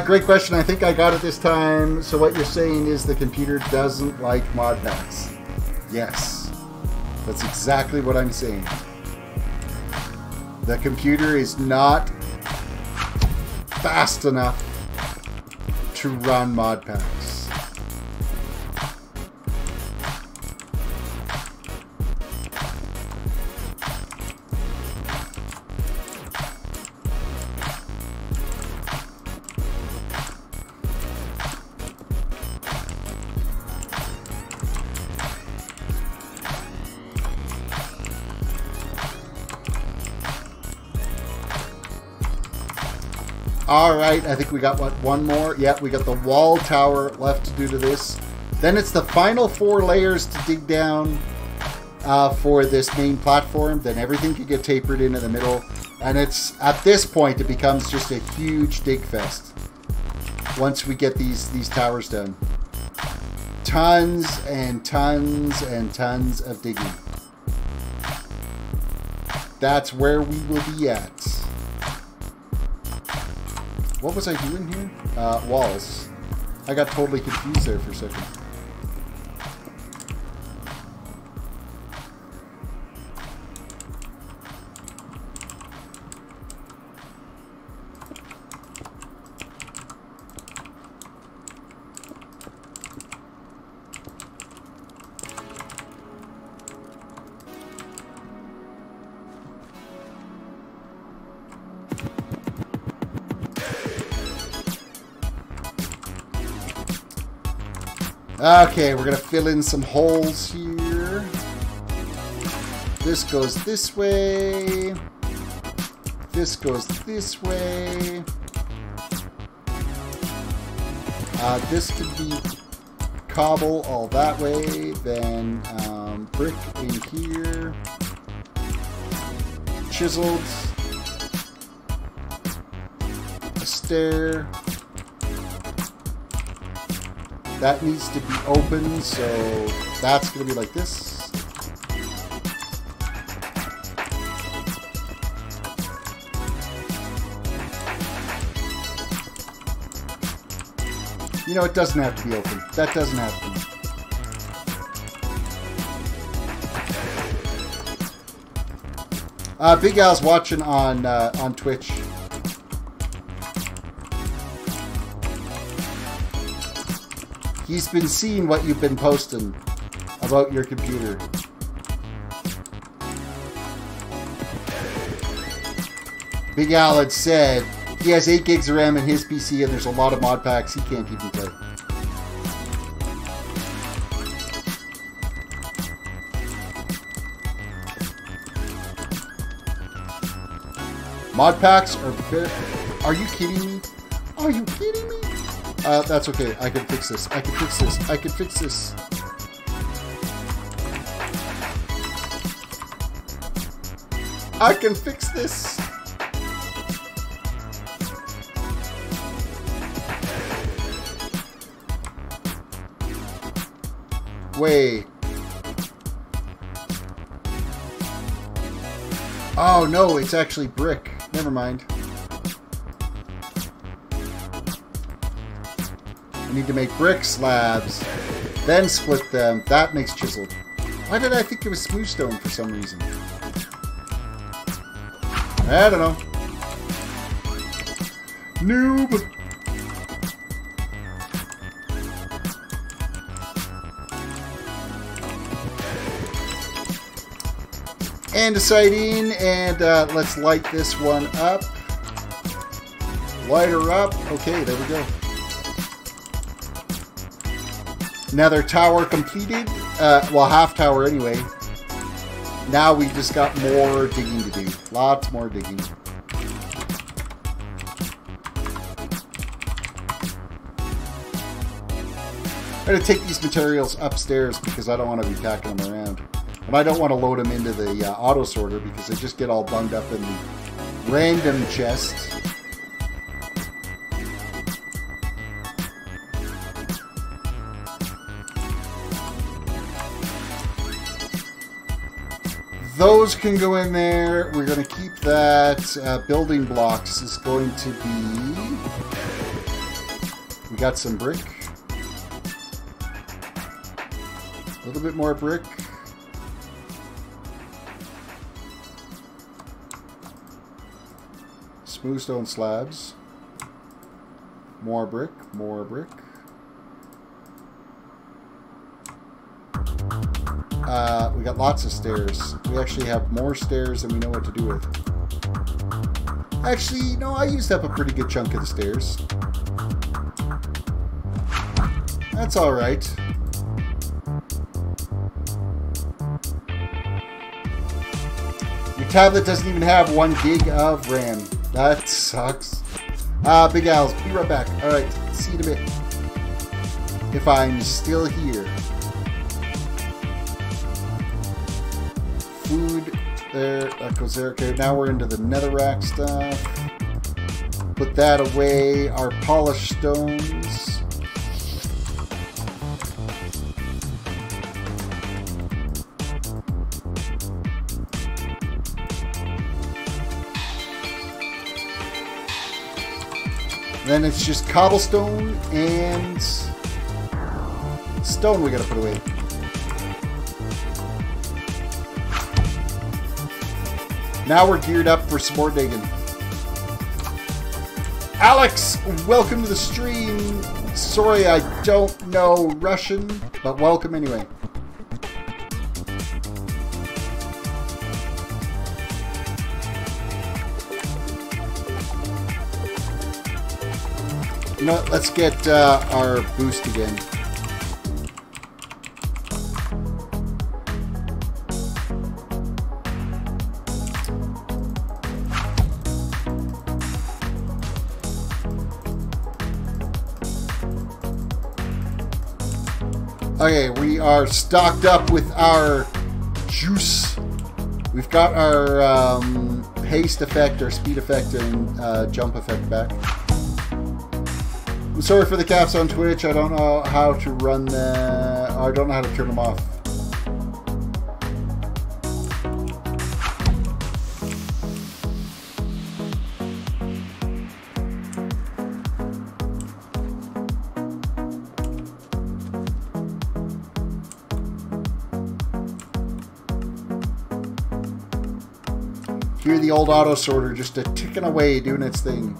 Great question. I think I got it this time. So what you're saying is the computer doesn't like mod packs. Yes. That's exactly what I'm saying. The computer is not fast enough to run mod packs. Alright, I think we got, what, one more? Yep, we got the wall tower left to do to this. Then it's the final 4 layers to dig down for this main platform. Then everything can get tapered in the middle. And it's, at this point, it becomes just a huge dig fest. Once we get these towers done. Tons and tons and tons of digging. That's where we will be at. What was I doing here? Walls. I got totally confused there for a second. Okay, we're gonna fill in some holes here. This goes this way. This goes this way. This could be cobble all that way. Then brick in here. Chiseled. A stair. That needs to be open, so that's going to be like this. You know, it doesn't have to be open. That doesn't have to be. Big Al's watching on Twitch. He's been seeing what you've been posting about your computer. Big Al had said he has 8 gigs of RAM in his PC and there's a lot of mod packs he can't even play. Mod packs are very... Are you kidding me? Are you kidding me? That's okay. I can fix this. I can fix this. I can fix this. I can fix this. Wait. Oh no, it's actually brick. Never mind. I need to make brick slabs, then split them. That makes chiseled. Why did I think it was smooth stone for some reason? I don't know. Noob! Andesite, and let's light this one up. Light her up. Okay, there we go. Another tower completed. Well, half tower anyway. Now we just got more digging to do. Lots more digging. I'm going to take these materials upstairs because I don't want to be packing them around. And I don't want to load them into the auto sorter because they just get all bunged up in the random chest. Those can go in there. We're going to keep that. Building blocks is going to be... We got some brick. A little bit more brick. Smooth stone slabs. More brick. More brick. We got lots of stairs. We actually have more stairs than we know what to do with. Actually, no, I used up a pretty good chunk of the stairs. That's alright. Your tablet doesn't even have 1 gig of RAM. That sucks. Big Al's, be right back. Alright, see you in a bit. If I'm still here. Food, there, that goes there. Okay, now we're into the netherrack stuff. Put that away. Our polished stones. Then it's just cobblestone and stone we gotta put away. Now we're geared up for some more digging. Alex, welcome to the stream. Sorry, I don't know Russian, but welcome anyway. You know what? Let's get our boost again. Okay, we are stocked up with our juice. We've got our haste effect, our speed effect, and jump effect back. I'm sorry for the caps on Twitch. I don't know how to run the... I don't know how to turn them off. Hear the old auto sorter just a ticking away, doing its thing.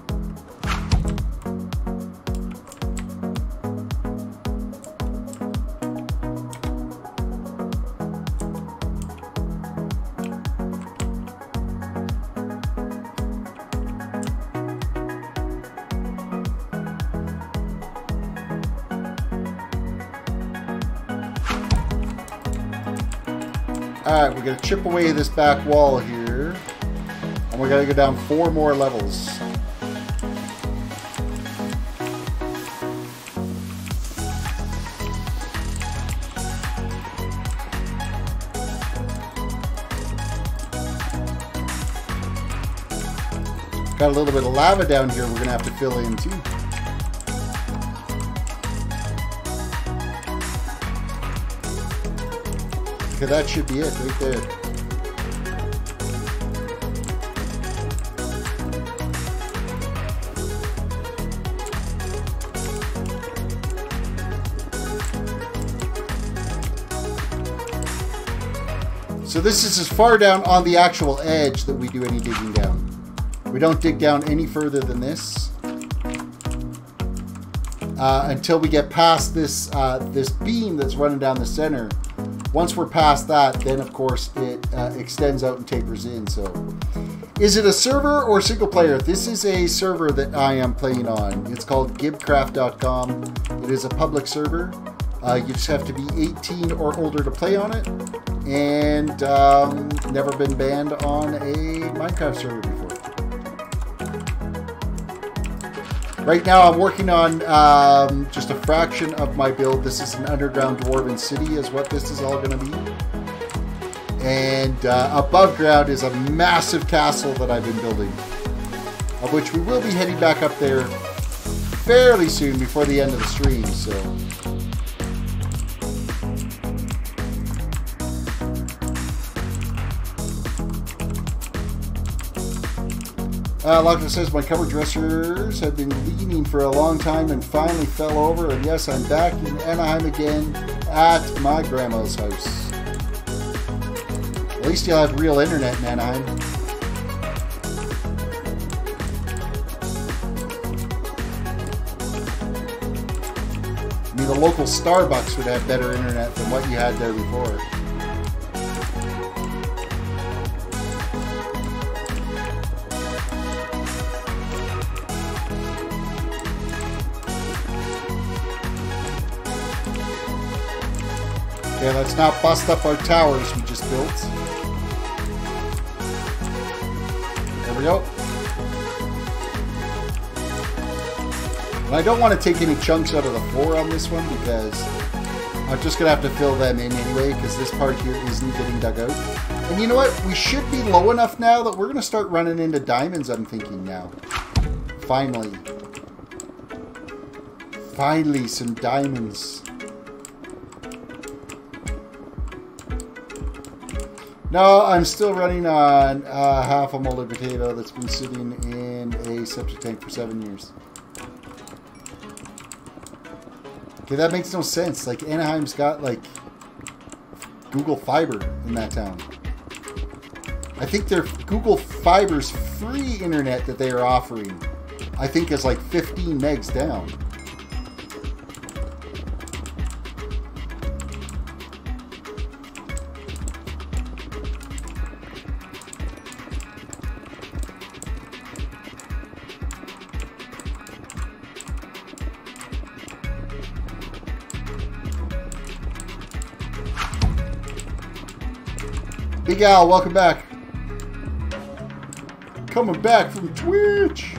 Alright, we're going to chip away this back wall here. And we got to go down 4 more levels. Got a little bit of lava down here we're going to have to fill in too. Okay, that should be it right there. So this is as far down on the actual edge that we do any digging down. We don't dig down any further than this until we get past this this beam that's running down the center. Once we're past that, then of course it extends out and tapers in. So, is it a server or single player? This is a server that I am playing on. It's called gibcraft.com. It is a public server. You just have to be 18 or older to play on it, and never been banned on a Minecraft server before. Right now I'm working on just a fraction of my build. This is an underground dwarven city is what this is all going to be. And above ground is a massive castle that I've been building, of which we will be heading back up there fairly soon before the end of the stream. So. Locker says, my cupboard dressers have been leaning for a long time and finally fell over. And yes, I'm back in Anaheim again at my grandma's house. At least you'll have real internet in Anaheim. I mean, the local Starbucks would have better internet than what you had there before. Okay, let's not bust up our towers we just built. There we go. And I don't want to take any chunks out of the floor on this one because I'm just going to have to fill them in anyway because this part here isn't getting dug out. And you know what? We should be low enough now that we're going to start running into diamonds, I'm thinking now. Finally. Finally, some diamonds. No, I'm still running on half a molded potato that's been sitting in a septic tank for 7 years. Okay, that makes no sense. Like, Anaheim's got, like, Google Fiber in that town. I think their Google Fiber's free internet that they are offering, I think, is like 15 megs down. Big Al, welcome back. Coming back from Twitch.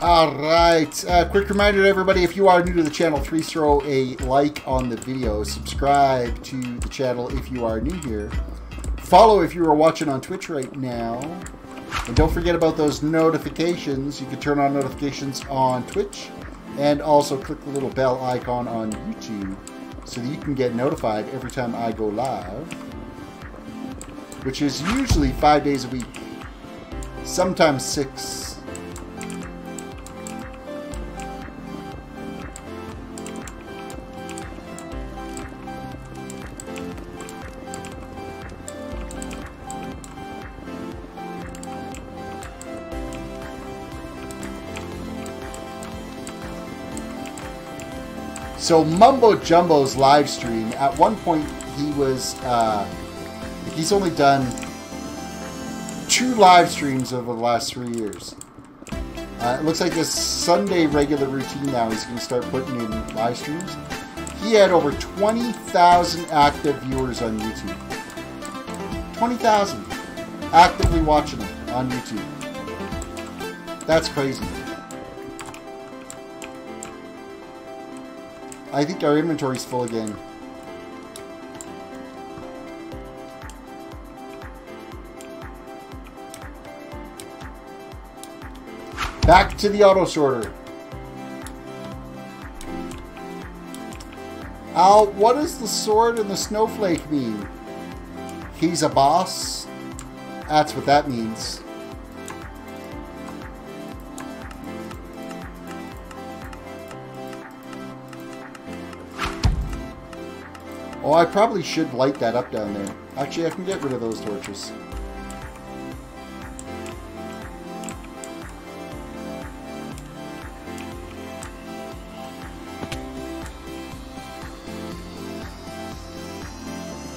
Alright, quick reminder to everybody, if you are new to the channel, please throw a like on the video. Subscribe to the channel if you are new here. Follow if you are watching on Twitch right now. And don't forget about those notifications. You can turn on notifications on Twitch. And also click the little bell icon on YouTube so that you can get notified every time I go live. Which is usually 5 days a week. Sometimes 6. So Mumbo Jumbo's live stream, at one point he was, he's only done 2 live streams over the last 3 years. It looks like this Sunday regular routine now he's going to start putting in live streams. He had over 20,000 active viewers on YouTube. 20,000 actively watching him on YouTube. That's crazy. I think our inventory's full again. Back to the auto sorter. What does the sword and the snowflake mean? He's a boss? That's what that means. Oh, I probably should light that up down there. Actually, I can get rid of those torches.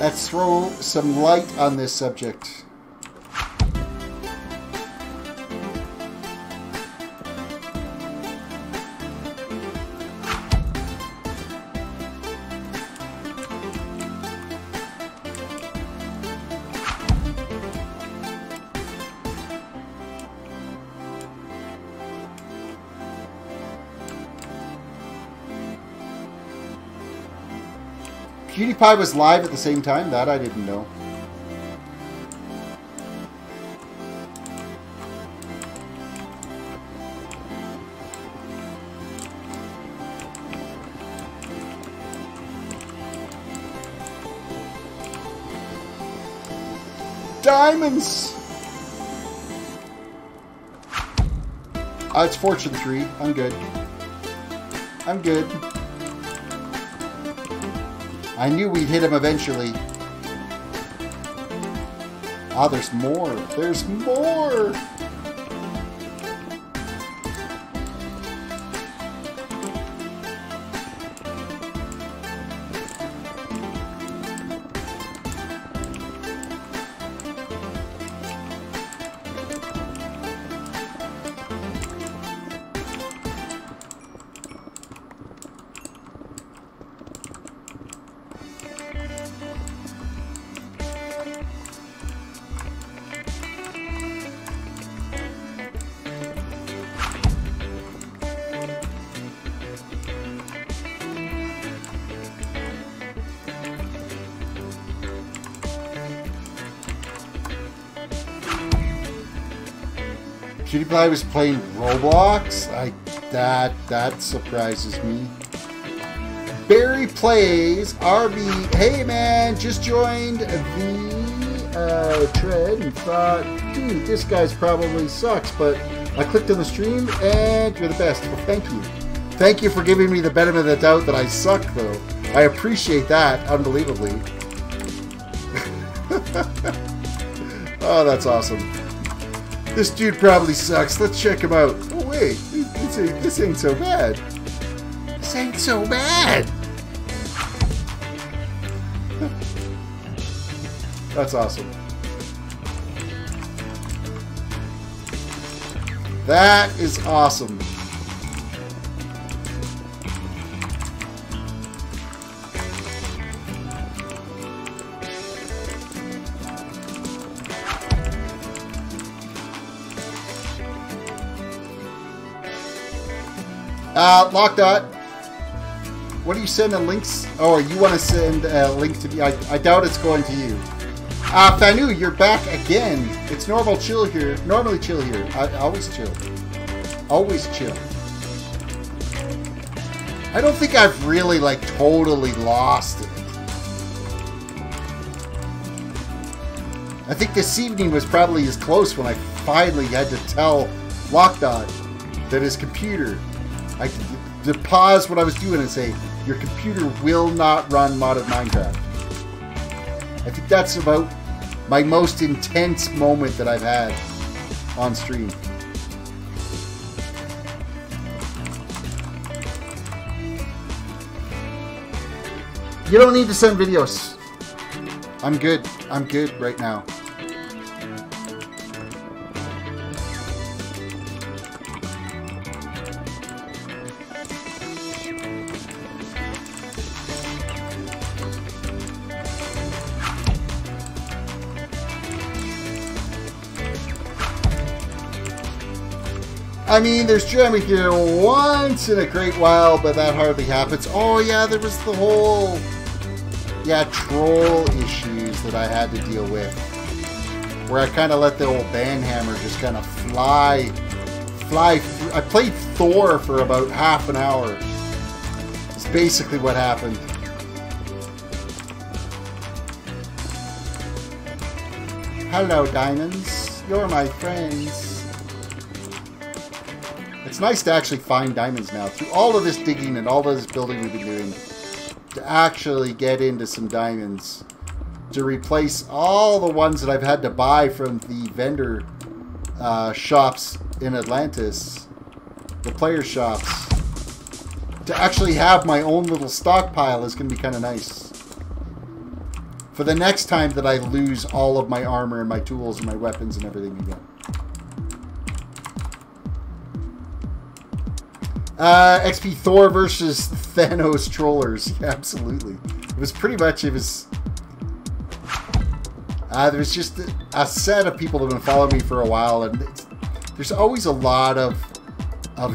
Let's throw some light on this subject. PewDiePie was live at the same time? That I didn't know. Diamonds! It's Fortune 3. I'm good. I'm good. I knew we'd hit him eventually. Ah, there's more. There's more! PewDiePie was playing Roblox? That surprises me. Barry Plays RB. Hey man, just joined the thread and thought, dude, this guy's probably sucks, but I clicked on the stream and you're the best. Well, thank you. Thank you for giving me the benefit of the doubt that I suck, though. I appreciate that unbelievably. Oh, that's awesome. This dude probably sucks. Let's check him out. Oh, wait. This ain't so bad. This ain't so bad. That's awesome. That is awesome. Lockdot, what are you sending links? Oh, you want to send a link to me? I doubt it's going to you. Fanu, you're back again. It's normally chill here. I always chill. Always chill. I don't think I've really, like, totally lost it. I think this evening was probably as close when I finally had to tell Lockdot that his computer... I to pause what I was doing and say, your computer will not run modded Minecraft. I think that's about my most intense moment that I've had on stream. You don't need to send videos. I'm good. I'm good right now. I mean, there's jamming here once in a great while, but that hardly happens. Oh yeah, there was the whole, troll issues that I had to deal with, where I kind of let the old banhammer just kind of fly through. I played Thor for about half an hour. That's basically what happened. Hello, diamonds. You're my friends. It's nice to actually find diamonds now. Through all of this digging and all of this building we've been doing, to actually get into some diamonds. To replace all the ones that I've had to buy from the vendor shops in Atlantis. The player shops. To actually have my own little stockpile is going to be kind of nice. For the next time that I lose all of my armor and my tools and my weapons and everything again. XP Thor versus Thanos Trollers. Yeah, absolutely. It was pretty much, there was just a set of people that have been following me for a while, and there's always a lot of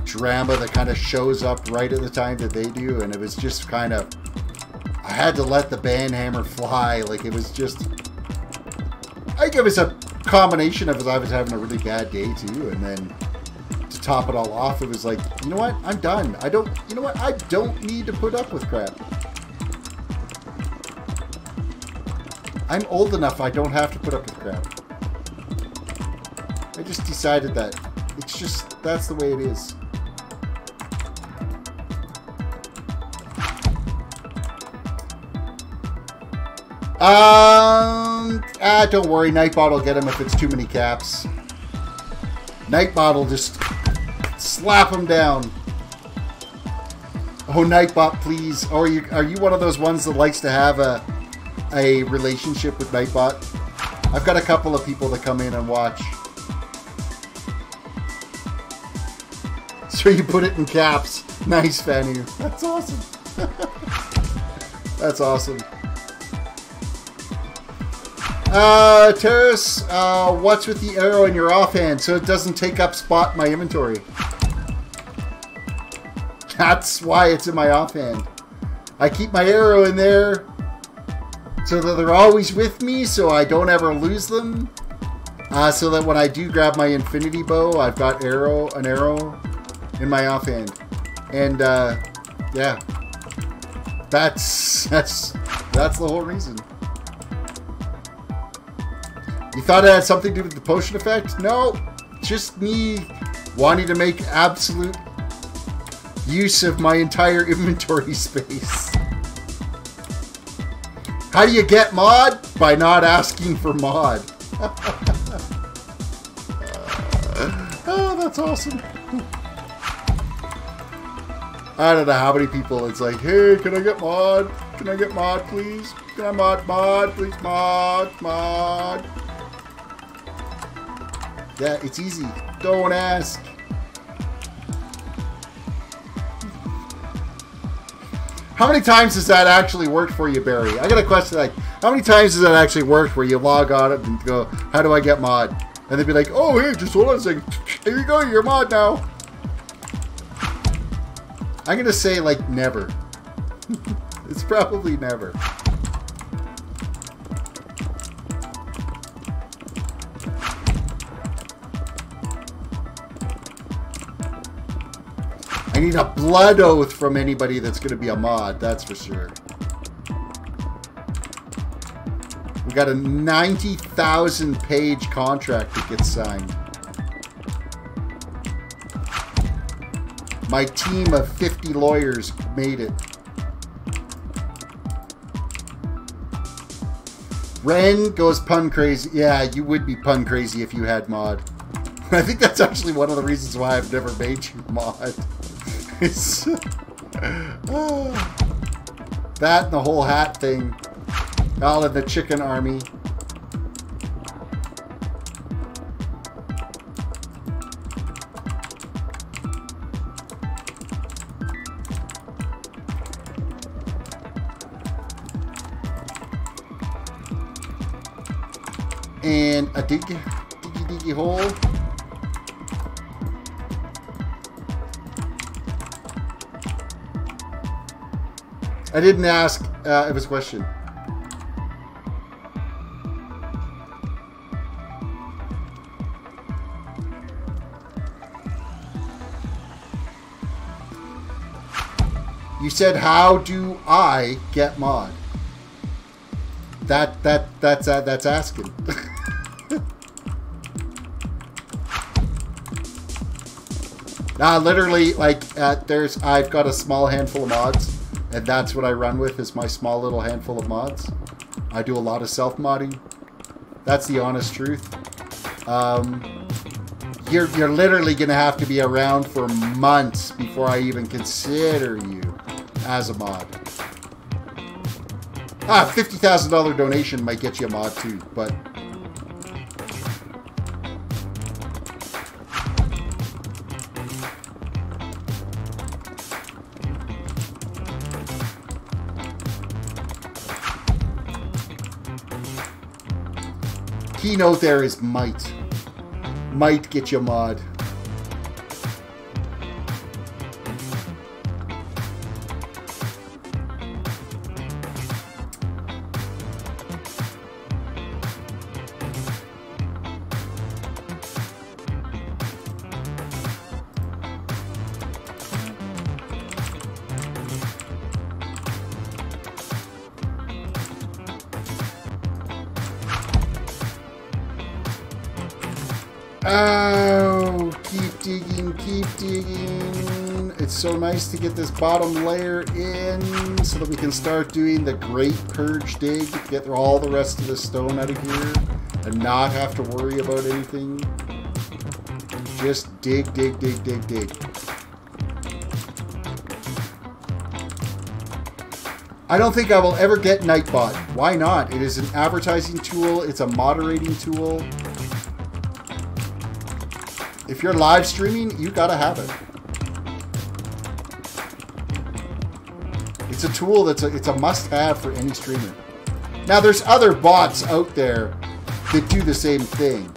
drama that kind of shows up right at the time that they do, and it was just kind of, I had to let the banhammer fly. Like, it was just, I think it was a combination of I was having a really bad day too, and then to top it all off, it was like, you know what, I'm done. You know what, I don't need to put up with crap. I'm old enough, I don't have to put up with crap. I just decided that. It's just, that's the way it is. Don't worry, Nightbot will get him if it's too many caps. Nightbot will just slap him down. Oh, Nightbot, please. Oh, are you one of those ones that likes to have a relationship with Nightbot? I've got a couple of people that come in and watch. So you put it in caps. Nice, Fanu. That's awesome. That's awesome. Terris, what's with the arrow in your offhand so it doesn't take up spot in my inventory? That's why it's in my offhand. I keep my arrow in there so that they're always with me, so I don't ever lose them. So that when I do grab my infinity bow, I've got an arrow in my offhand. And yeah, that's the whole reason. You thought it had something to do with the potion effect? No, just me wanting to make absolute use of my entire inventory space. How do you get mod? By not asking for mod. Oh, that's awesome. I don't know how many people it's like, hey, can I get mod? Can I get mod, please? Can I mod, please, mod. Yeah, it's easy. Don't ask. How many times has that actually worked for you, Barry? I got a question like, how many times has that actually worked where you log on it and go, how do I get mod? And they'd be like, oh, hey, just hold on a second. Here you go, you're mod now. I'm going to say, like, never. It's probably never. I need a blood oath from anybody that's going to be a mod, that's for sure. We got a 90,000 page contract that gets signed. My team of 50 lawyers made it. Ren goes pun crazy. Yeah, you would be pun crazy if you had mod. I think that's actually one of the reasons why I've never made you mod. That and the whole hat thing. All of the chicken army. And a diggy hole. I didn't ask. It was a question. You said, "How do I get mod?" That's asking. Nah, literally, like, I've got a small handful of mods, and that's what I run with, is my small little handful of mods. I do a lot of self-modding. That's the honest truth. You're literally going to have to be around for months before I even consider you as a mod. $50,000 donation might get you a mod too, but... Keynote there is might. Might get you a mod. Oh, keep digging, keep digging. It's so nice to get this bottom layer in so that we can start doing the great purge dig, get all the rest of the stone out of here and not have to worry about anything. Just dig, dig, dig, dig, dig. I don't think I will ever get Nightbot. Why not? It is an advertising tool. It's a moderating tool. If you're live streaming, you gotta have it. It's a tool it's a must-have for any streamer. Now, there's other bots out there that do the same thing,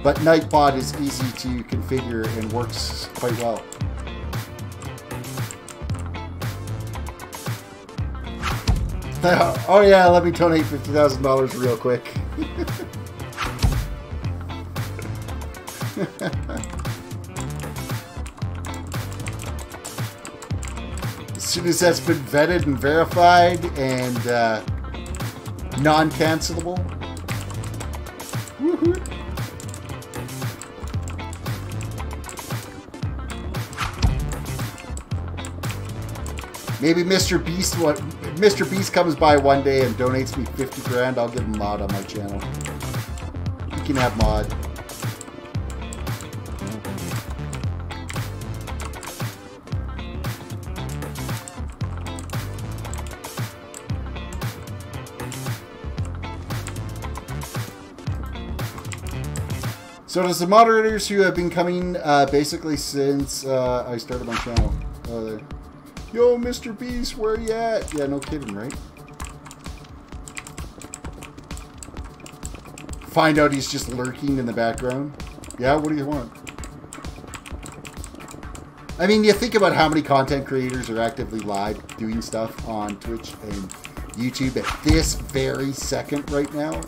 but Nightbot is easy to configure and works quite well. Oh yeah, let me donate $50,000 real quick. As soon as that's been vetted and verified and non-cancelable. Woohoo! Maybe Mr. Beast comes by one day and donates me 50 grand. I'll give him mod on my channel. You can have mod. So does the moderators who have been coming basically since I started my channel. Yo, Mr. Beast, where you at? Yeah, no kidding, right? Find out he's just lurking in the background. Yeah, what do you want? I mean, you think about how many content creators are actively live doing stuff on Twitch and YouTube at this very second right now.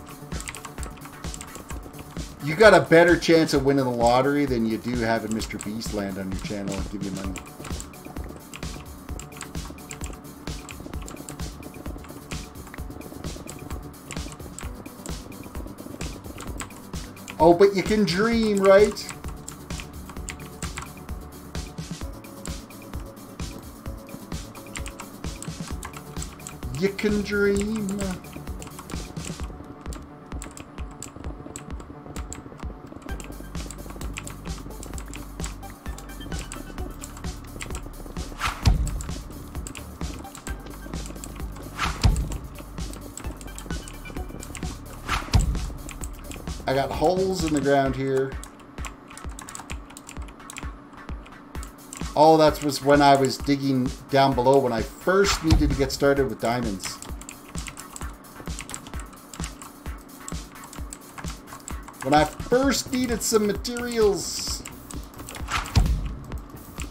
You got a better chance of winning the lottery than you do having Mr. Beast land on your channel and give you money. Oh, but you can dream, right? You can dream. I got holes in the ground here. Oh, that was when I was digging down below when I first needed to get started with diamonds. When I first needed some materials.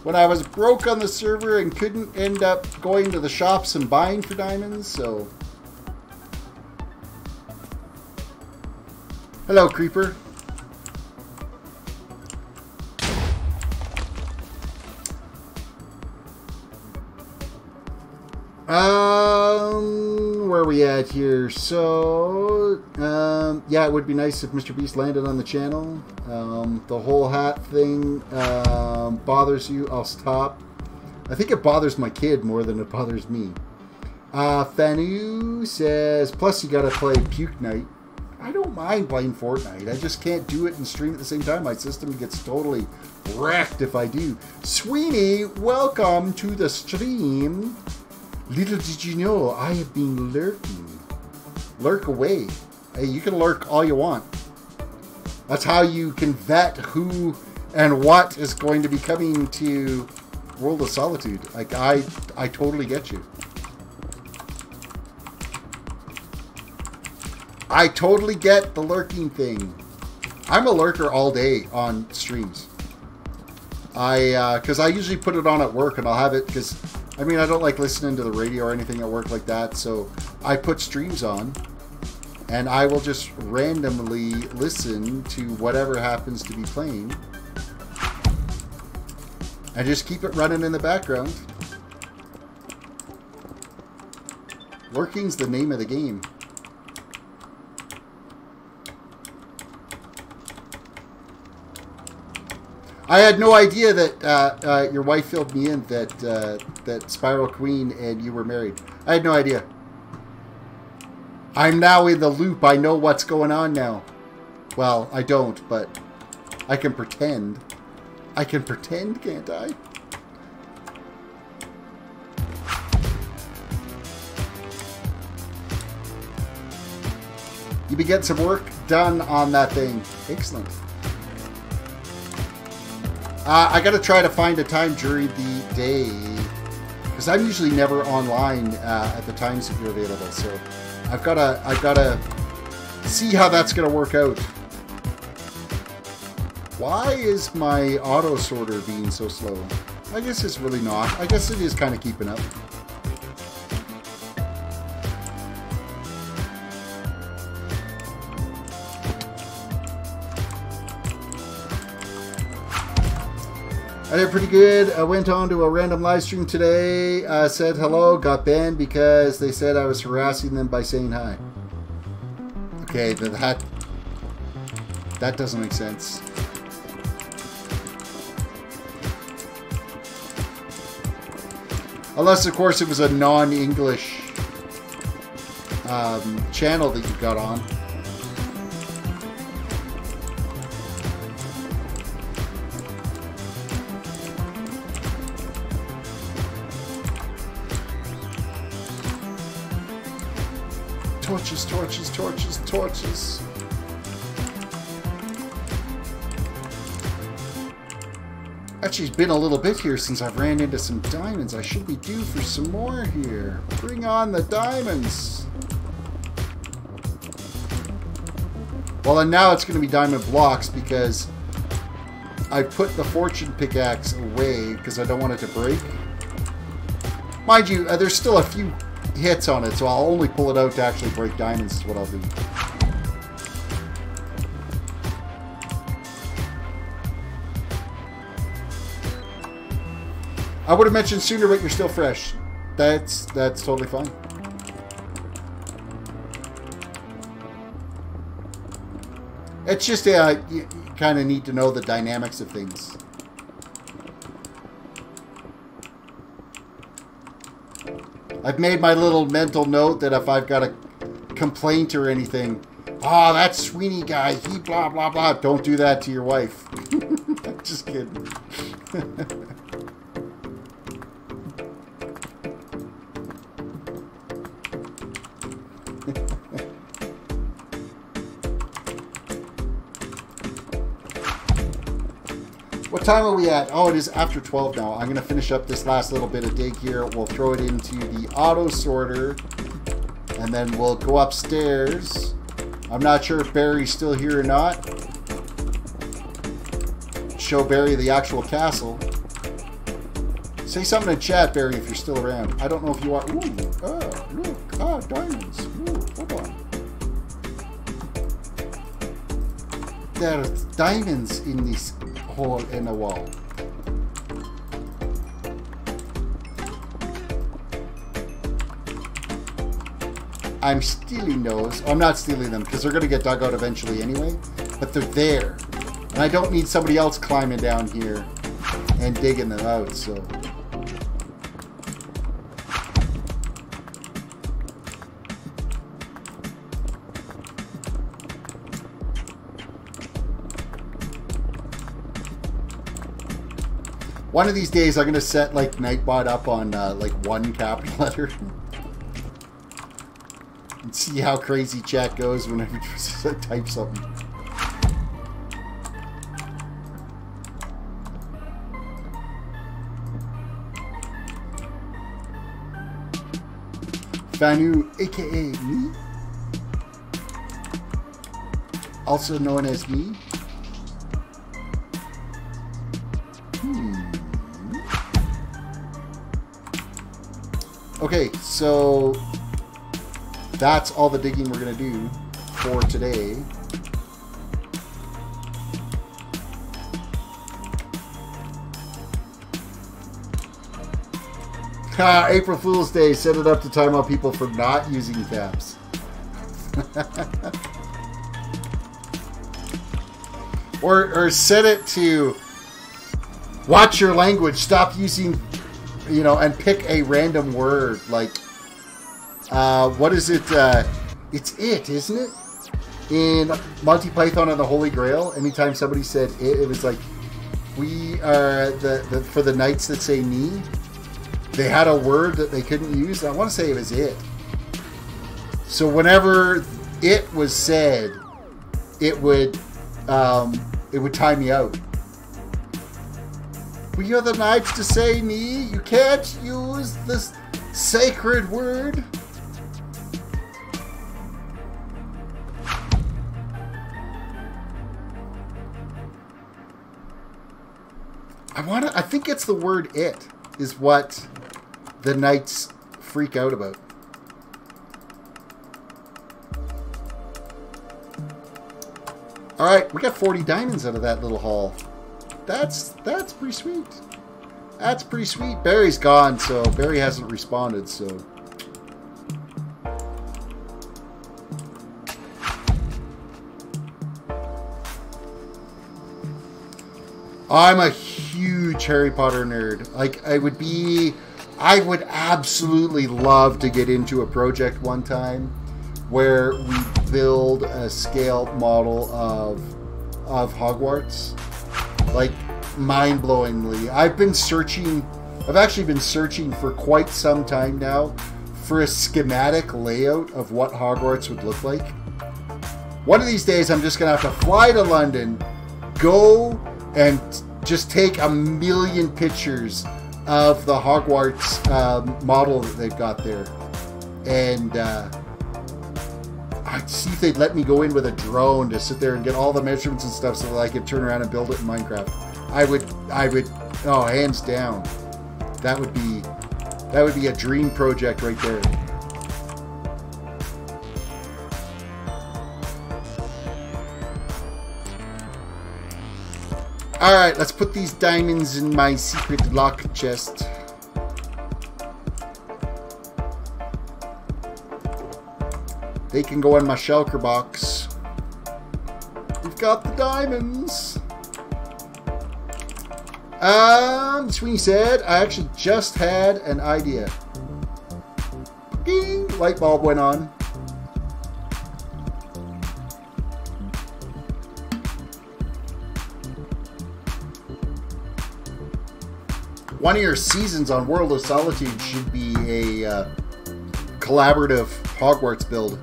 When I was broke on the server and couldn't end up going to the shops and buying for diamonds, so... Hello, Creeper. Where are we at here? So, Yeah, it would be nice if Mr. Beast landed on the channel. The whole hat thing bothers you. I'll stop. I think it bothers my kid more than it bothers me. Fanu says, plus you gotta play Puke Night. I don't mind playing Fortnite. I just can't do it and stream at the same time. My system gets totally wrecked if I do. Sweeney, welcome to the stream. Little did you know, I have been lurking. Lurk away. Hey, you can lurk all you want. That's how you can vet who and what is going to be coming to World of Solitude. Like, I totally get you. I totally get the lurking thing. I'm a lurker all day on streams. Because I usually put it on at work and I'll have it, because, I mean, I don't like listening to the radio or anything at work like that, so I put streams on and I will just randomly listen to whatever happens to be playing and just keep it running in the background. Lurking's the name of the game. I had no idea that your wife filled me in that Spiral Queen and you were married. I had no idea. I'm now in the loop. I know what's going on now. Well, I don't, but I can pretend. I can pretend, can't I? You be getting some work done on that thing. Excellent. I gotta try to find a time during the day, because I'm usually never online at the times that you're available. So I've gotta see how that's gonna work out. Why is my auto sorter being so slow? I guess it's really not. I guess it is kind of keeping up. I did pretty good. I went on to a random live stream today, said hello, got banned because they said I was harassing them by saying hi. Okay, that doesn't make sense. Unless, of course, it was a non-English channel that you got on. Torches, torches, torches, torches. Actually, it's been a little bit here since I've ran into some diamonds. I should be due for some more here. Bring on the diamonds. Well, and now it's going to be diamond blocks because I put the fortune pickaxe away because I don't want it to break. Mind you, there's still a few hits on it, so I'll only pull it out to actually break diamonds is what I'll do. I would have mentioned sooner, but you're still fresh. That's totally fine. It's just you kind of need to know the dynamics of things. I've made my little mental note that if I've got a complaint or anything, oh, that Sweeney guy, he blah, blah, blah. Don't do that to your wife. Just kidding. What time are we at? Oh, it is after 12 now. I'm going to finish up this last little bit of dig here. We'll throw it into the auto sorter, and then we'll go upstairs. I'm not sure if Barry's still here or not. Show Barry the actual castle. Say something in chat, Barry, if you're still around. I don't know if you are. Ooh, oh, look. Ah, diamonds. Ooh, hold on. There's diamonds in this hole in the wall. I'm stealing those. Oh, I'm not stealing them because they're going to get dug out eventually anyway. But they're there. And I don't need somebody else climbing down here and digging them out, so... One of these days, I'm going to set, like, Nightbot up on, like, one capital letter. And see how crazy chat goes whenever I type something. Fanu, a.k.a. me. Also known as me. Okay, so that's all the digging we're going to do for today. April Fool's Day, set it up to time out people for not using caps. or set it to watch your language, stop using... You know, and pick a random word, like, what is it? It's it, isn't it? In Monty Python and the Holy Grail, anytime somebody said it was like, we are for the knights that say me, they had a word that they couldn't use. I want to say it was it. So whenever it was said, it would time me out. We are the knights to say me. You can't use this sacred word. I think it's the word it is what the knights freak out about. Alright, we got 40 diamonds out of that little haul. That's pretty sweet. That's pretty sweet. Barry's gone, so Barry hasn't responded, so... I'm a huge Harry Potter nerd. Like, I would absolutely love to get into a project one time where we build a scale model of Hogwarts. Like, mind-blowingly. I've actually been searching for quite some time now for a schematic layout of what Hogwarts would look like. One of these days, I'm just going to have to fly to London, go and just take a million pictures of the Hogwarts model that they've got there. And I'd see if they'd let me go in with a drone to sit there and get all the measurements and stuff so that I could turn around and build it in Minecraft. I would, oh, hands down. That would be a dream project right there. Alright, let's put these diamonds in my secret lock chest. They can go in my shulker box. We've got the diamonds. Sweeney said, I actually just had an idea. Ding! Light bulb went on. One of your seasons on World of Solitude should be a collaborative Hogwarts build.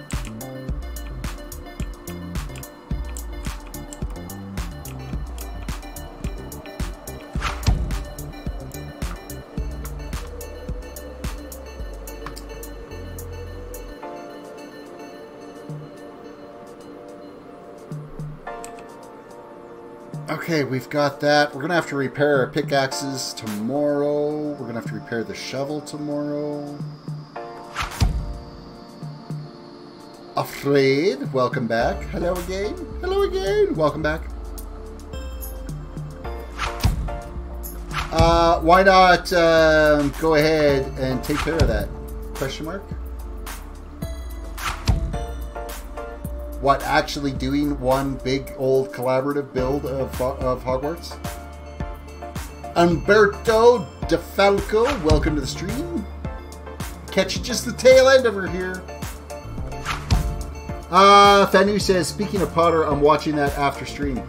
Okay, we've got that. We're going to have to repair our pickaxes tomorrow. We're going to have to repair the shovel tomorrow. Afraid, welcome back. Hello again. Hello again. Welcome back. Why not go ahead and take care of that? Question mark? what, actually doing one big old collaborative build of Hogwarts. Umberto DeFalco, welcome to the stream. Catch just the tail end of her here. Fanu says, speaking of Potter, I'm watching that after stream.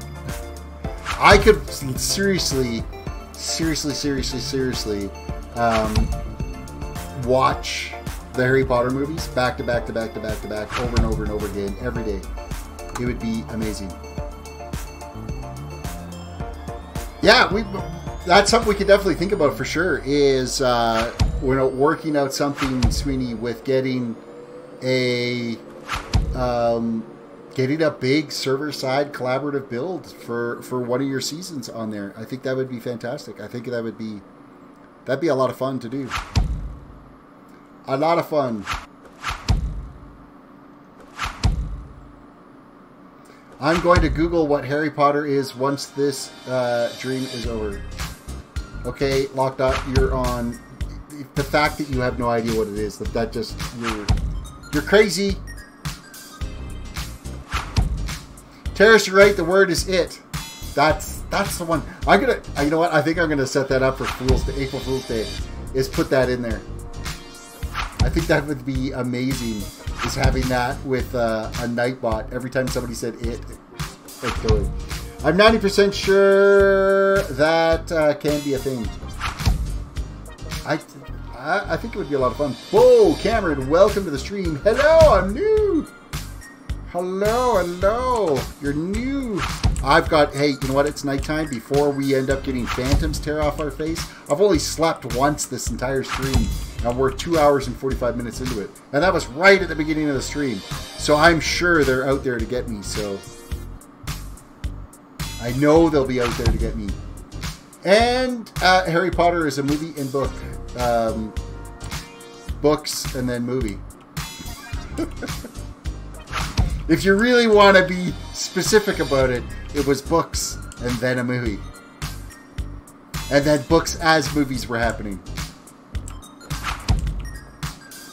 I could seriously watch the Harry Potter movies back to back, over and over and over again, every day. It would be amazing. Yeah, that's something we could definitely think about for sure, is we're working out something, Sweeney, with getting a big server-side collaborative build for one of your seasons on there. I think that would be fantastic. I think that'd be a lot of fun to do. A lot of fun. I'm going to Google what Harry Potter is once this dream is over. Okay, Lockdot, you're on. The fact that you have no idea what it is, that just, you're crazy. Terris, you're right, the word is it. That's the one. You know what? I think I'm gonna set that up for April Fool's Day. Is put that in there. I think that would be amazing. Is having that with a Nightbot every time somebody said it. I'm 90% sure that can be a thing. I think it would be a lot of fun. Whoa, Cameron, welcome to the stream. Hello, I'm new. Hello. You're new. Hey, you know what? It's nighttime before we end up getting phantoms tear off our face. I've only slept once this entire stream. And we're 2 hours and 45 minutes into it. And that was right at the beginning of the stream. So I'm sure they're out there to get me. So I know they'll be out there to get me. And Harry Potter is a movie and book. Books and then movie. If you really want to be specific about it, it was books and then a movie. And then books as movies were happening.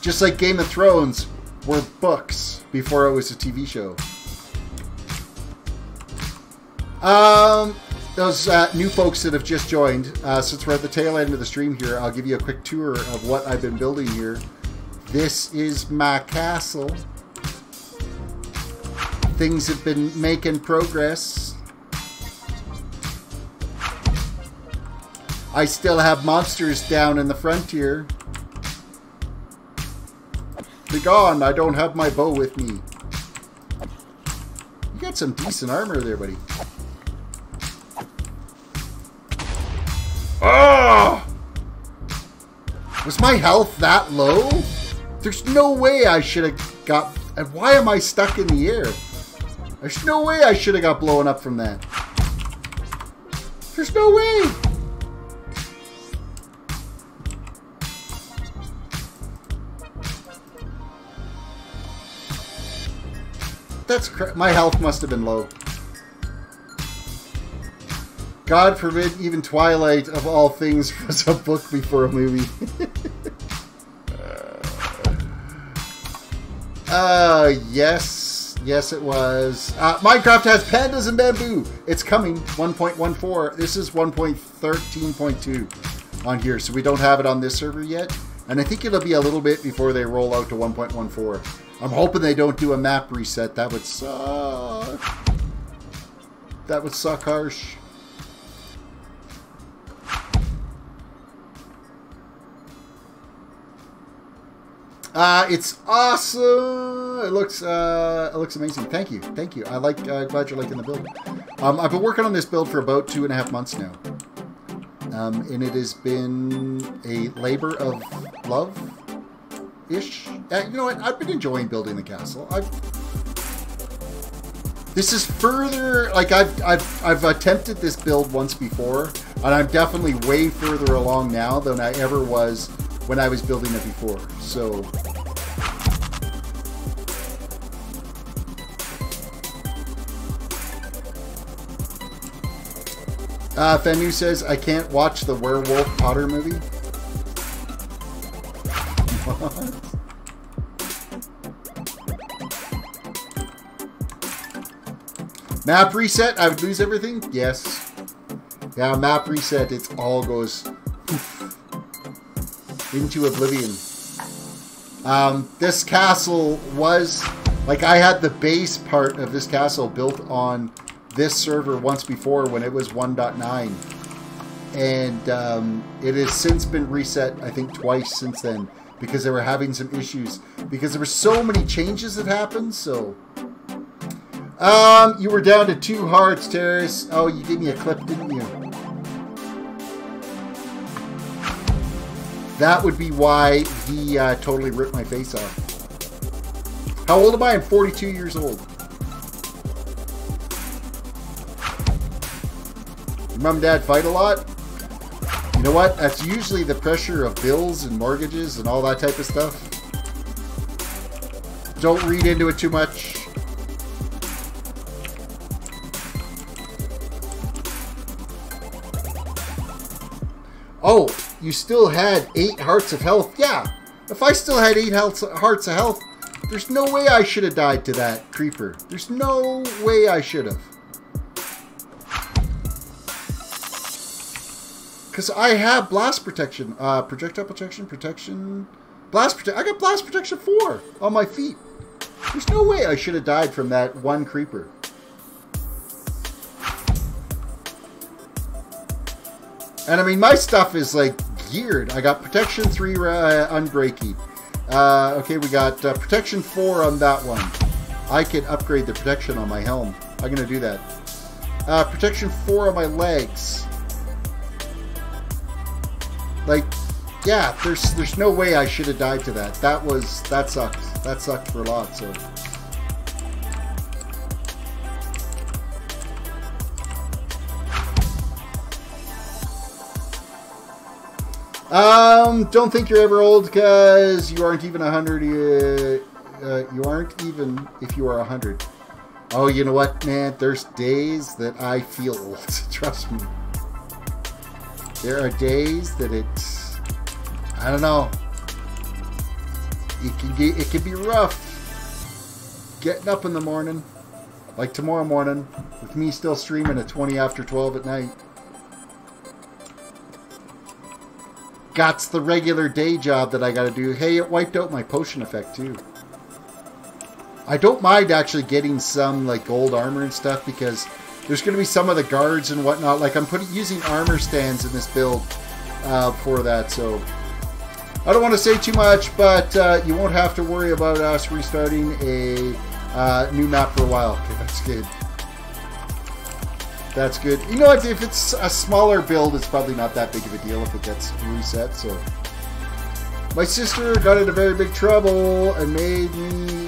Just like Game of Thrones were books before it was a TV show. Those new folks that have just joined, since we're at the tail end of the stream here, I'll give you a quick tour of what I've been building here. This is my castle. Things have been making progress. I still have monsters down in the frontier. Begone, I don't have my bow with me. You got some decent armor there, buddy. Oh! Was my health that low? There's no way I should have got... And why am I stuck in the air? There's no way I should have got blown up from that. There's no way! My health must have been low. God forbid even Twilight, of all things, was a book before a movie. Yes it was. Minecraft has pandas and bamboo. It's coming, 1.14. This is 1.13.2 on here, so we don't have it on this server yet. And I think it'll be a little bit before they roll out to 1.14. I'm hoping they don't do a map reset. That would suck. That would suck harsh. It's awesome. It looks amazing. Thank you. Glad you're liking the build. I've been working on this build for about 2.5 months now. And it has been a labor of love-ish. You know what? I've been enjoying building the castle. This is further, like I've attempted this build once before, and I'm definitely way further along now than I ever was when I was building it before. So Fenu says, I can't watch the Werewolf Potter movie. What? Map reset, I would lose everything? Yes. Yeah, map reset, it all goes poof, into oblivion. This castle was, like, I had the base part of this castle built on this server once before when it was 1.9. And it has since been reset, I think, twice since then because they were having some issues. Because there were so many changes that happened, so... you were down to 2 hearts, Terris. Oh, you gave me a clip, didn't you? That would be why he totally ripped my face off. How old am I? I'm 42 years old. Your mom and dad fight a lot? You know what? That's usually the pressure of bills and mortgages and all that type of stuff. Don't read into it too much. Oh, you still had 8 hearts of health. Yeah, if I still had 8 hearts of health, there's no way I should have died to that creeper. There's no way I should have. Because I have blast protection, projectile protection, blast protection. I got blast protection 4 on my feet. There's no way I should have died from that one creeper. And I mean, my stuff is like geared. I got protection 3 unbreaking. Okay, we got protection 4 on that one. I can upgrade the protection on my helm. I'm gonna do that. Protection 4 on my legs. Like, yeah, there's no way I should have died to that. That sucked. That sucked for a lot. So. Don't think you're ever old because you aren't even 100. You aren't even if you are 100. Oh, you know what, man? There's days that I feel old. Trust me. There are days that it's, I don't know. It can be rough getting up in the morning, like tomorrow morning, with me still streaming at 20 after 12 at night. Got the regular day job that I got to do. Hey, it wiped out my potion effect too. I don't mind actually getting some like gold armor and stuff because there's going to be some of the guards and whatnot. Like I'm using armor stands in this build for that. So I don't want to say too much, but you won't have to worry about us restarting a new map for a while. Okay, that's good. That's good. You know what? If it's a smaller build, it's probably not that big of a deal if it gets reset. So, my sister got into very big trouble and made me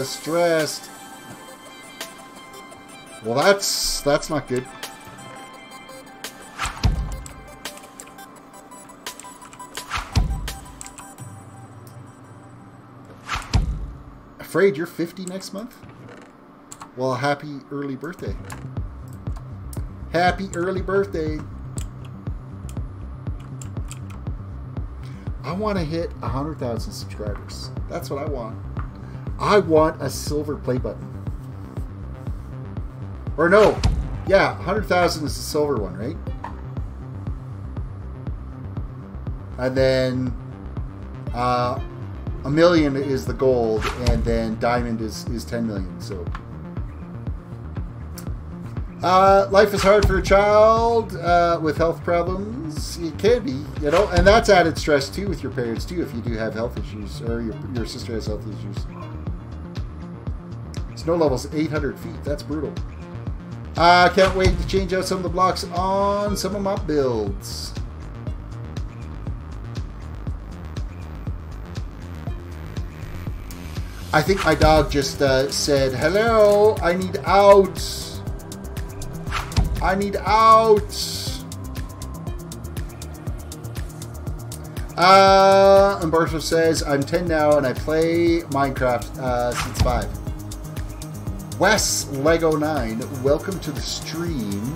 stressed. Well, that's not good. Afraid you're 50 next month? Well, happy early birthday. Happy early birthday. I want to hit 100,000 subscribers. That's what I want. I want a silver play button. Or no. Yeah, 100,000 is the silver one, right? And then 1 million is the gold, and then diamond is 10 million. So life is hard for a child with health problems. It can be, you know, and that's added stress too with your parents too if you do have health issues, or your sister has health issues. Snow level's 800 feet. That's brutal. I can't wait to change out some of the blocks on some of my builds. I think my dog just said, "Hello, I need out. I need out." Umberto says, "I'm 10 now and I play Minecraft since 5. Wes Lego 9, welcome to the stream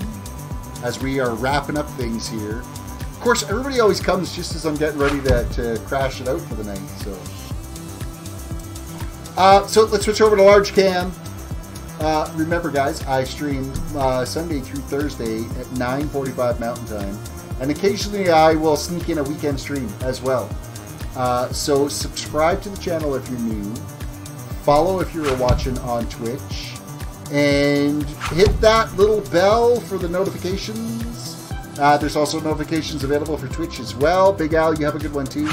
as we are wrapping up things here. Of course, everybody always comes just as I'm getting ready to crash it out for the night. So let's switch over to large cam. remember, guys, I stream Sunday through Thursday at 9:45 Mountain Time. And occasionally I will sneak in a weekend stream as well. So subscribe to the channel if you're new. Follow if you're watching on Twitch. And hit that little bell for the notifications. There's also notifications available for Twitch as well. Big Al, you have a good one too.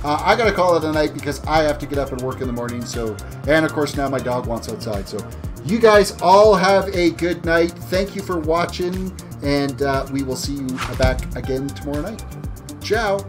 I gotta call it a night because I have to get up and work in the morning. So, and of course now my dog wants outside. So you guys all have a good night. Thank you for watching, and we will see you back again tomorrow night. Ciao.